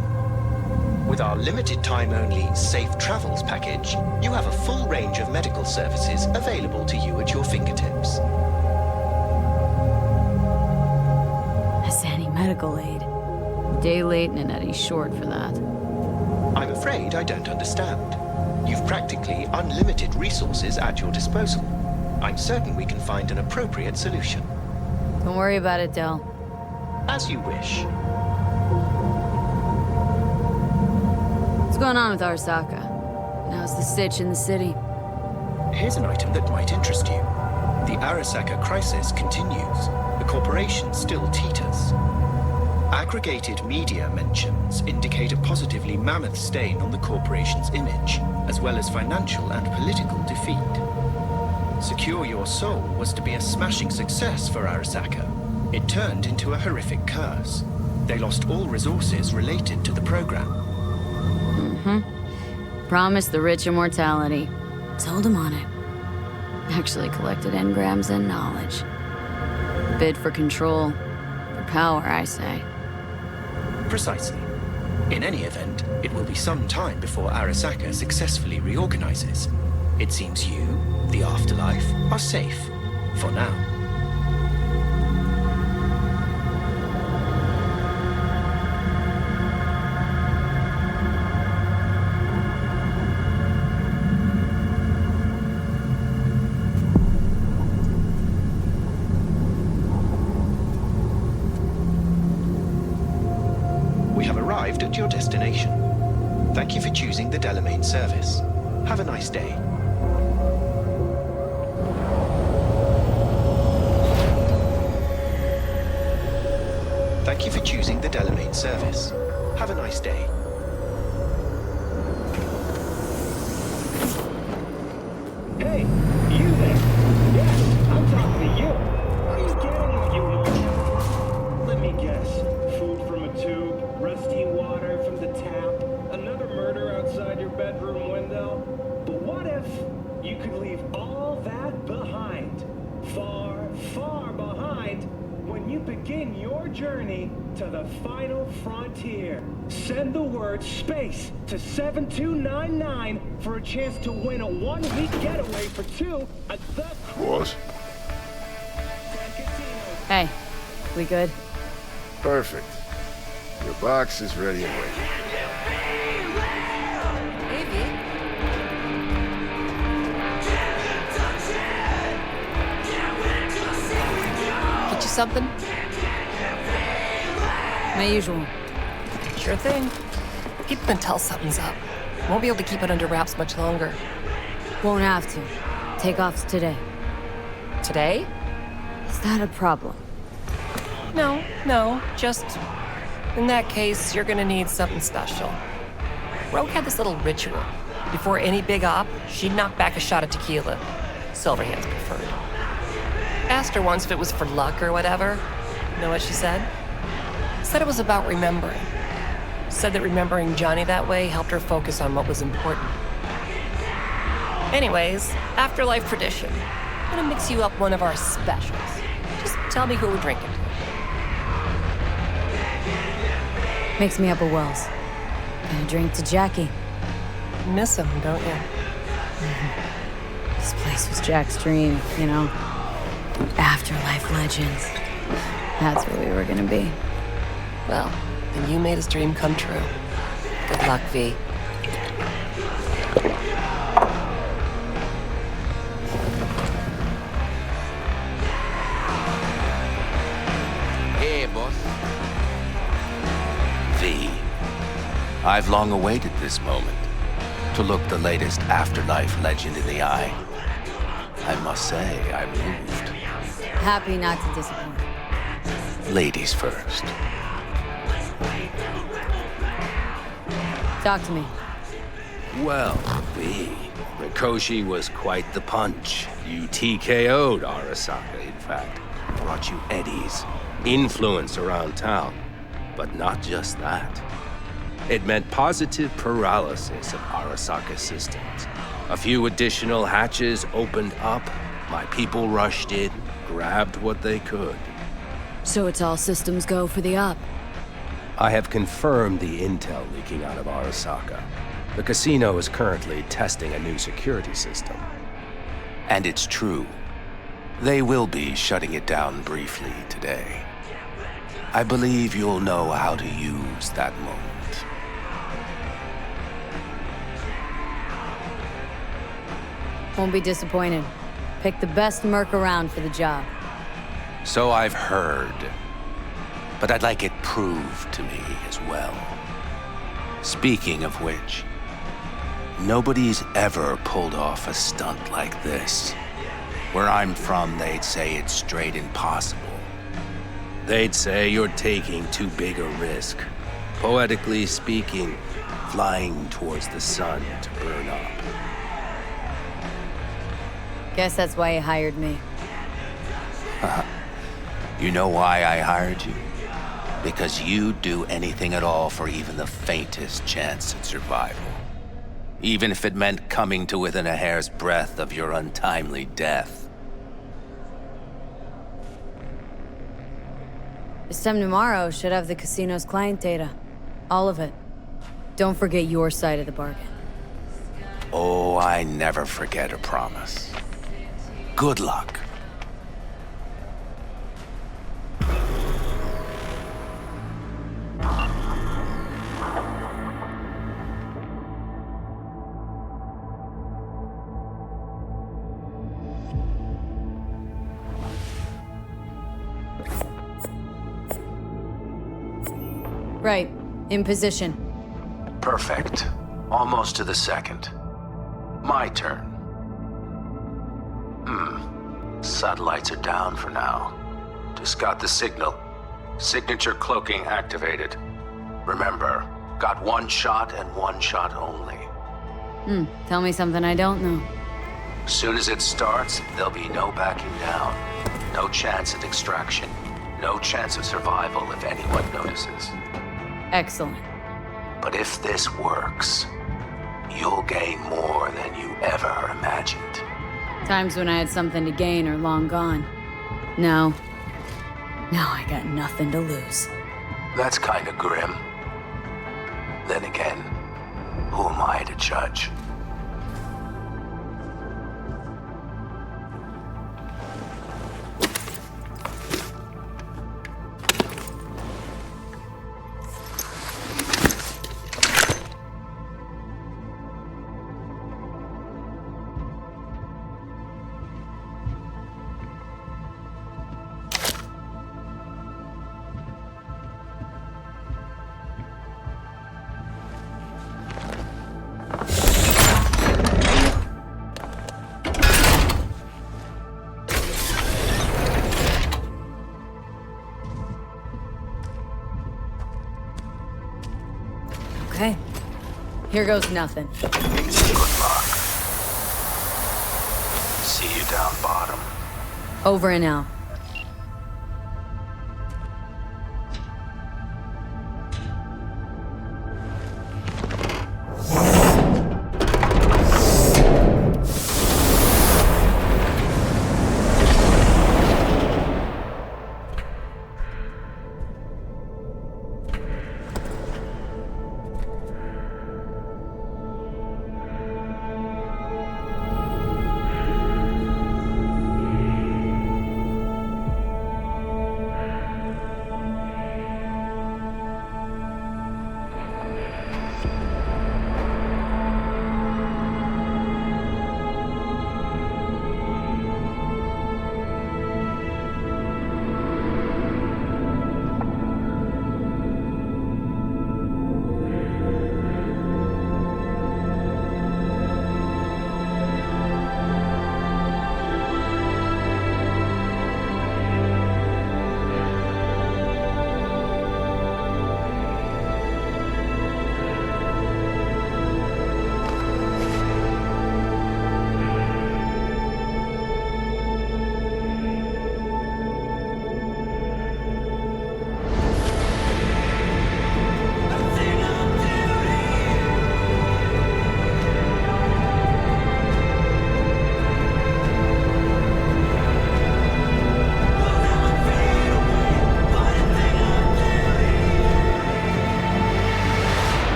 With our limited time-only Safe Travels package, you have a full range of medical services available to you at your fingertips. Hassani Medical Aid. Day late and an Eddie short for that. I'm afraid I don't understand. You've practically unlimited resources at your disposal. I'm certain we can find an appropriate solution. Don't worry about it, Del. As you wish. What's going on with Arasaka? How's the sitch in the city? Here's an item that might interest you. The Arasaka crisis continues. The corporation still teeters. Aggregated media mentions indicate a positively mammoth stain on the corporation's image, as well as financial and political defeat. Secure Your Soul was to be a smashing success for Arasaka. It turned into a horrific curse. They lost all resources related to the program. Mm-hmm. Promised the rich immortality. Sold him on it. Actually collected engrams and knowledge. Bid for control. For power, I say. Precisely. In any event, it will be some time before Arasaka successfully reorganizes. It seems you, the Afterlife, are safe. For now. We have arrived at your destination. Thank you for choosing the Delamain service. Have a nice day. Thank you for choosing the Delamain service. Have a nice day. Hey, you there? Yes, I'm talking to you. Are you getting what you want? Let me guess. Food from a tube, rusty water from the tap, another murder outside your bedroom window. But what if you could leave all that behind? Far, far behind when you begin your journey to the final frontier. Send the word SPACE to 7299 for a chance to win a one-week getaway for two at the... Boss? Hey, we good? Perfect. Your box is ready and waiting. Get you something? My usual. Sure thing. People can tell something's up. Won't be able to keep it under wraps much longer. Won't have to. Takeoff's today. Today? Is that a problem? No. Just... in that case, you're gonna need something special. Rogue had this little ritual. Before any big op, she'd knock back a shot of tequila. Silverhand's preferred. Asked her once if it was for luck or whatever. You know what she said? Said it was about remembering. Said that remembering Johnny that way helped her focus on what was important. Anyways, afterlife tradition. I'm gonna mix you up one of our specials. Just tell me who we're drinking to. Makes me up a Wells. Gonna drink to Jackie. Miss him, don't you? This place was Jack's dream, you know? Afterlife legends. That's where we were gonna be. Well, then you made his dream come true. Good luck, V. Hey, boss. V, I've long awaited this moment to look the latest afterlife legend in the eye. I must say, I'm moved. Happy not to disappoint. Ladies first. Talk to me. Well, V, Mikoshi was quite the punch. You TKO'd Arasaka, in fact. Brought you eddies, influence around town. But not just that. It meant positive paralysis of Arasaka systems. A few additional hatches opened up. My people rushed in, grabbed what they could. So it's all systems go for the op. I have confirmed the intel leaking out of Arasaka. The casino is currently testing a new security system. And it's true. They will be shutting it down briefly today. I believe you'll know how to use that moment. Won't be disappointed. Pick the best merc around for the job. So I've heard. But I'd like it proved to me as well. Speaking of which, nobody's ever pulled off a stunt like this. Where I'm from, they'd say it's straight impossible. They'd say you're taking too big a risk. Poetically speaking, flying towards the sun to burn up. Guess that's why you hired me. You know why I hired you? Because you'd do anything at all for even the faintest chance at survival. Even if it meant coming to within a hair's breadth of your untimely death. This time tomorrow should have the casino's client data. All of it. Don't forget your side of the bargain. Oh, I never forget a promise. Good luck. Right. In position. Perfect. Almost to the second. My turn. Satellites are down for now. Just got the signal. Signature cloaking activated. Remember, got one shot and one shot only. Tell me something I don't know. Soon as it starts, there'll be no backing down. No chance at extraction. No chance of survival if anyone notices. Excellent. But if this works, you'll gain more than you ever imagined. Times when I had something to gain are long gone. No. Now I got nothing to lose. That's kind of grim. Then again, who am I to judge? Okay. Here goes nothing. Good luck. See you down bottom. Over and out.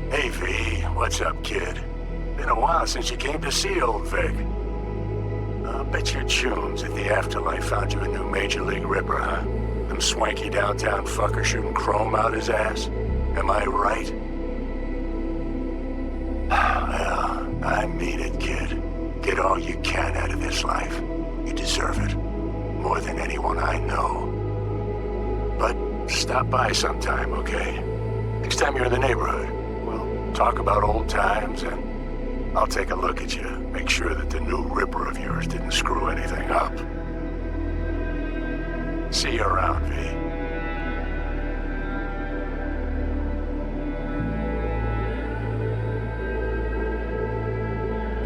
Hey, V. What's up, kid? Been a while since you came to see old Vic. I'll bet your chums at the Afterlife found you a new Major League Ripper, huh? Them swanky downtown fucker shooting chrome out his ass? Am I right? Well, I mean it, kid. Get all you can out of this life. You deserve it. More than anyone I know. But stop by sometime, okay? Next time you're in the neighborhood, we'll talk about old times and I'll take a look at you. Make sure that the new Ripper of yours didn't screw anything up. See you around, V.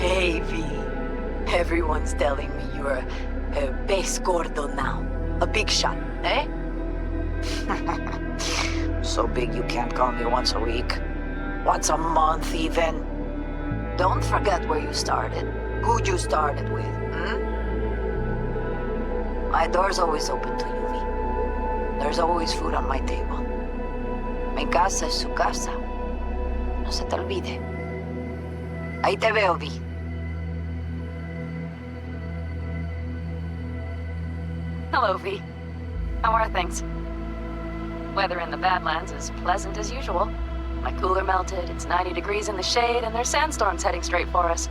Hey, V. Everyone's telling me you're a pez gordo now. A big shot, eh? So big you can't call me once a week. Once a month, even. Don't forget where you started. Who you started with, My door's always open to you, V. There's always food on my table. Mi casa es su casa. No se te olvide. Ahí te veo, V. Hello, V. How are things? Weather in the Badlands is pleasant as usual. My cooler melted, it's 90 degrees in the shade, and there's sandstorms heading straight for us.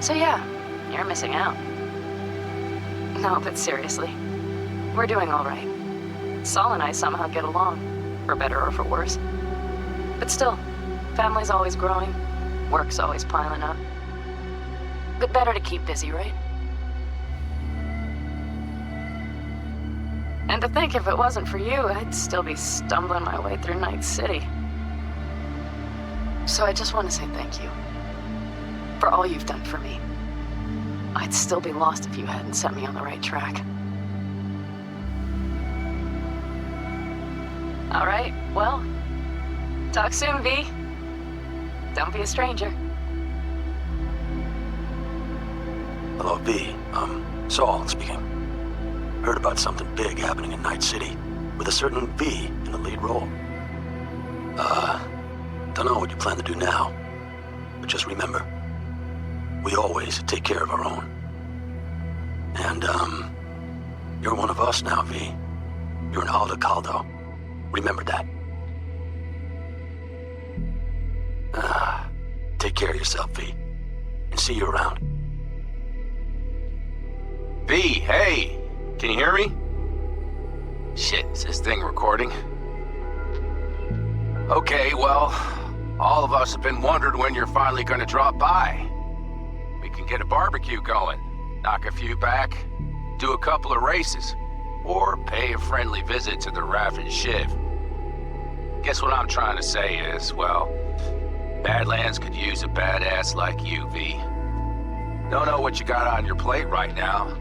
So yeah, you're missing out. No, but seriously, we're doing all right. Saul and I somehow get along, for better or for worse. But still, family's always growing, work's always piling up. But better to keep busy, right? And to think if it wasn't for you, I'd still be stumbling my way through Night City. So I just want to say thank you. For all you've done for me. I'd still be lost if you hadn't set me on the right track. All right, well, talk soon, V. Don't be a stranger. Hello, V. Saul speaking. Heard about something big happening in Night City, with a certain V in the lead role. Don't know what you plan to do now, but just remember, we always take care of our own. And, you're one of us now, V. You're an Aldo Caldo. Remember that. Take care of yourself, V. And see you around. V, hey! Can you hear me? Shit, is this thing recording? Okay, well, all of us have been wondering when you're finally gonna drop by. We can get a barbecue going, knock a few back, do a couple of races, or pay a friendly visit to the Raff and Shiv. Guess what I'm trying to say is, well, Badlands could use a badass like you, V. Don't know what you got on your plate right now,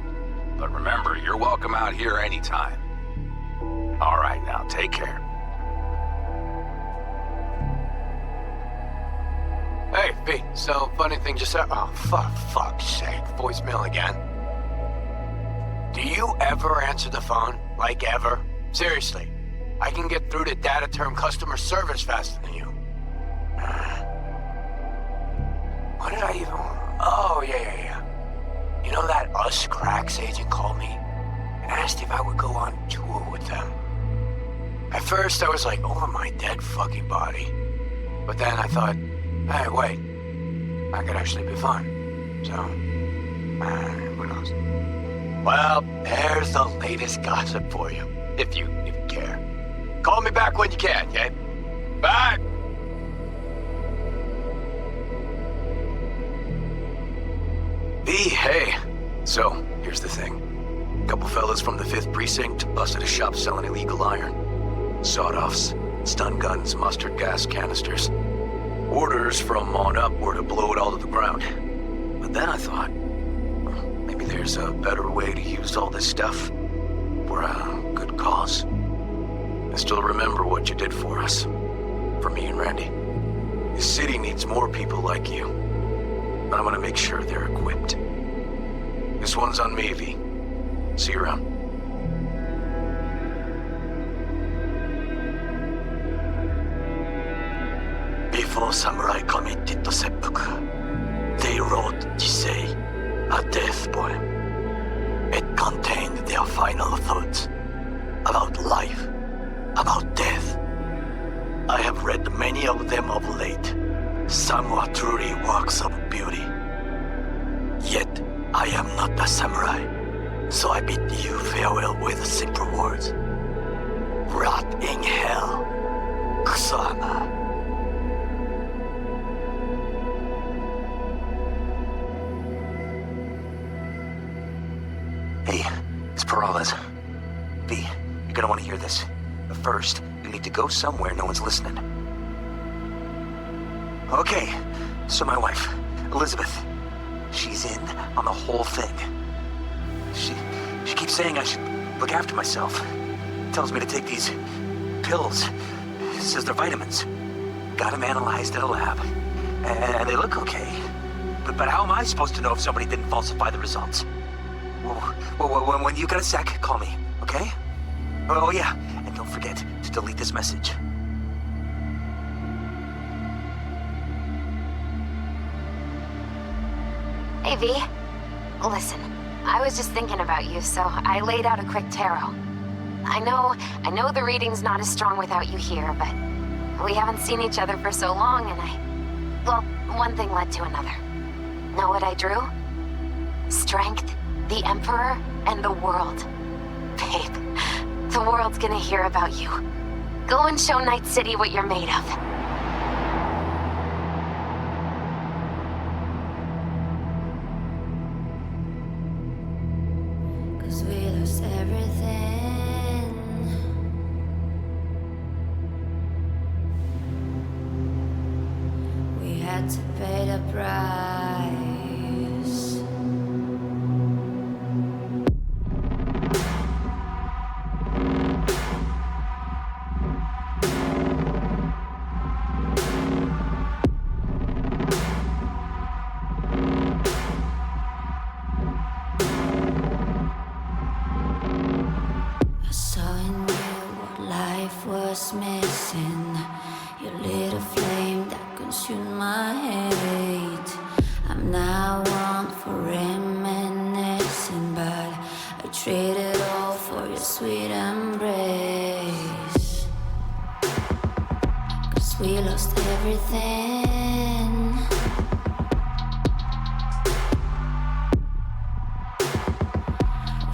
but remember, you're welcome out here anytime. All right, now, take care. Hey, V, so funny thing just said. Oh, fuck's sake, voicemail again. Do you ever answer the phone? Like, ever? Seriously, I can get through to data term customer service faster than you. What did I even... Oh, yeah. You know that Us Cracks agent called me and asked if I would go on tour with them. At first, I was like, over my dead fucking body. But then I thought, hey, wait, I could actually be fun. So, who knows? Well, there's the latest gossip for you, if you care. Call me back when you can, okay? Bye! V, hey. So, here's the thing. A couple fellas from the 5th Precinct busted a shop selling illegal iron. Sawed-offs, stun guns, mustard gas canisters. Orders from on up were to blow it all to the ground. But then I thought, maybe there's a better way to use all this stuff for a good cause. I still remember what you did for us. For me and Randy. The city needs more people like you. And I'm gonna make sure they're equipped. This one's on me, V. See you around. Before samurai committed to seppuku, they wrote Jisei, a death poem. It contained their final thoughts about life, about death. I have read many of them of late. Some were truly works of beauty. Yet, I am not a samurai, so I bid you farewell with simple words. Rot in hell, Kusama. Hey, it's Peralez. V, you're gonna want to hear this. But first, you need to go somewhere no one's listening. Okay, so my wife, Elizabeth, she's in on the whole thing. She keeps saying I should look after myself. Tells me to take these pills. Says they're vitamins. Got them analyzed at a lab. And they look okay. But how am I supposed to know if somebody didn't falsify the results? Well, when you got a sec, call me, okay? Oh, yeah, and don't forget to delete this message. Hey, V. Listen, I was just thinking about you, so I laid out a quick tarot. I know the reading's not as strong without you here, but we haven't seen each other for so long, and well, one thing led to another. Know what I drew? Strength, the Emperor, and the world. Babe, the world's gonna hear about you. Go and show Night City what you're made of. We lost everything. We had to pay the price. Missing. You lit a flame that consumed my hate. I'm now one for reminiscing, but I traded all for your sweet embrace. 'Cause we lost everything.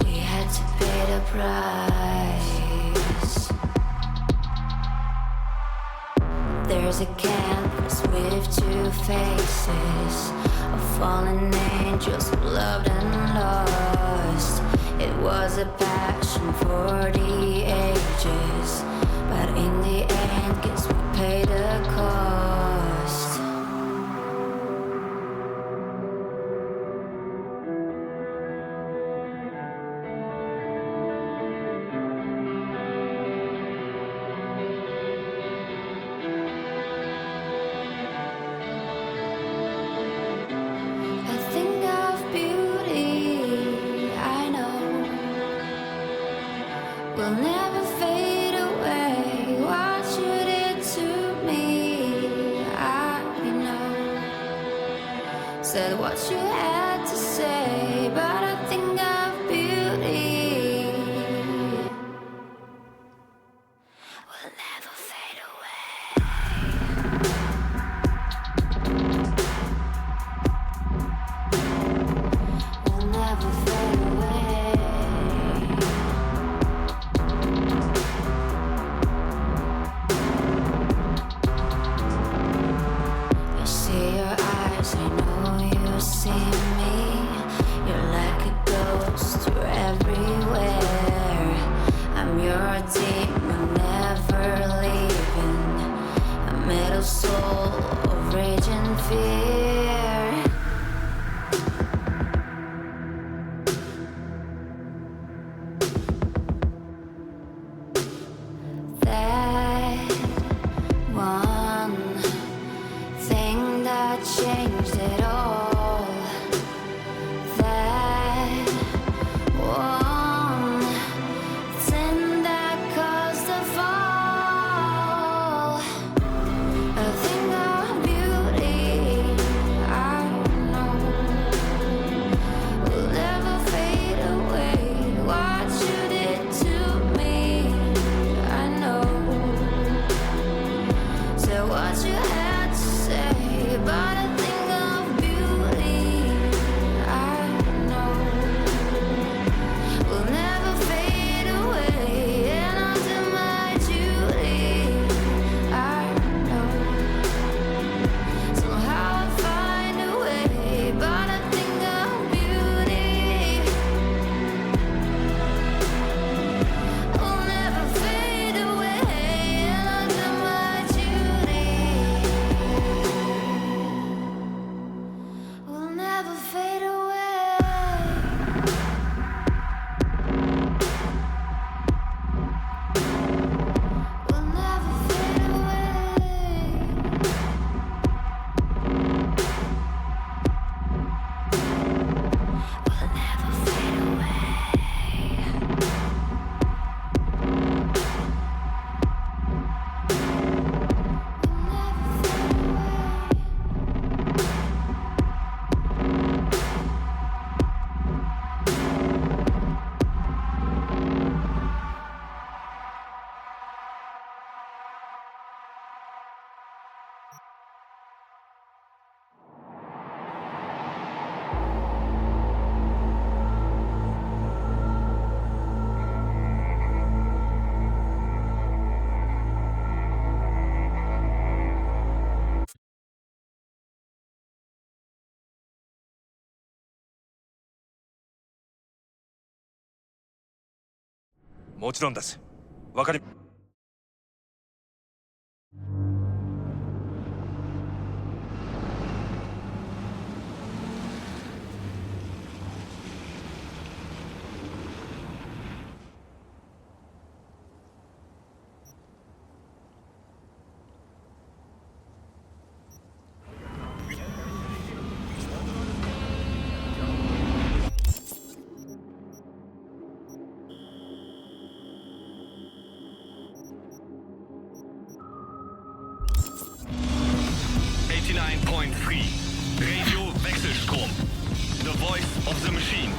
We had to pay the price. There's a canvas with two faces of fallen angels who loved and lost. It was a passion for the ages, but in the end, guess we paid the cost. Will never fade away. What you did to me, I know. Said what you had to say, but I think of beauty. Will never fade away. Will never fade away. See me, you're like a ghost, you're everywhere. I'm your demon, never leaving. A metal soul of rage and fear. That one thing that changed it all. Beauty. もちろんです。わかり。Radio Wechselstrom. The voice of the machine.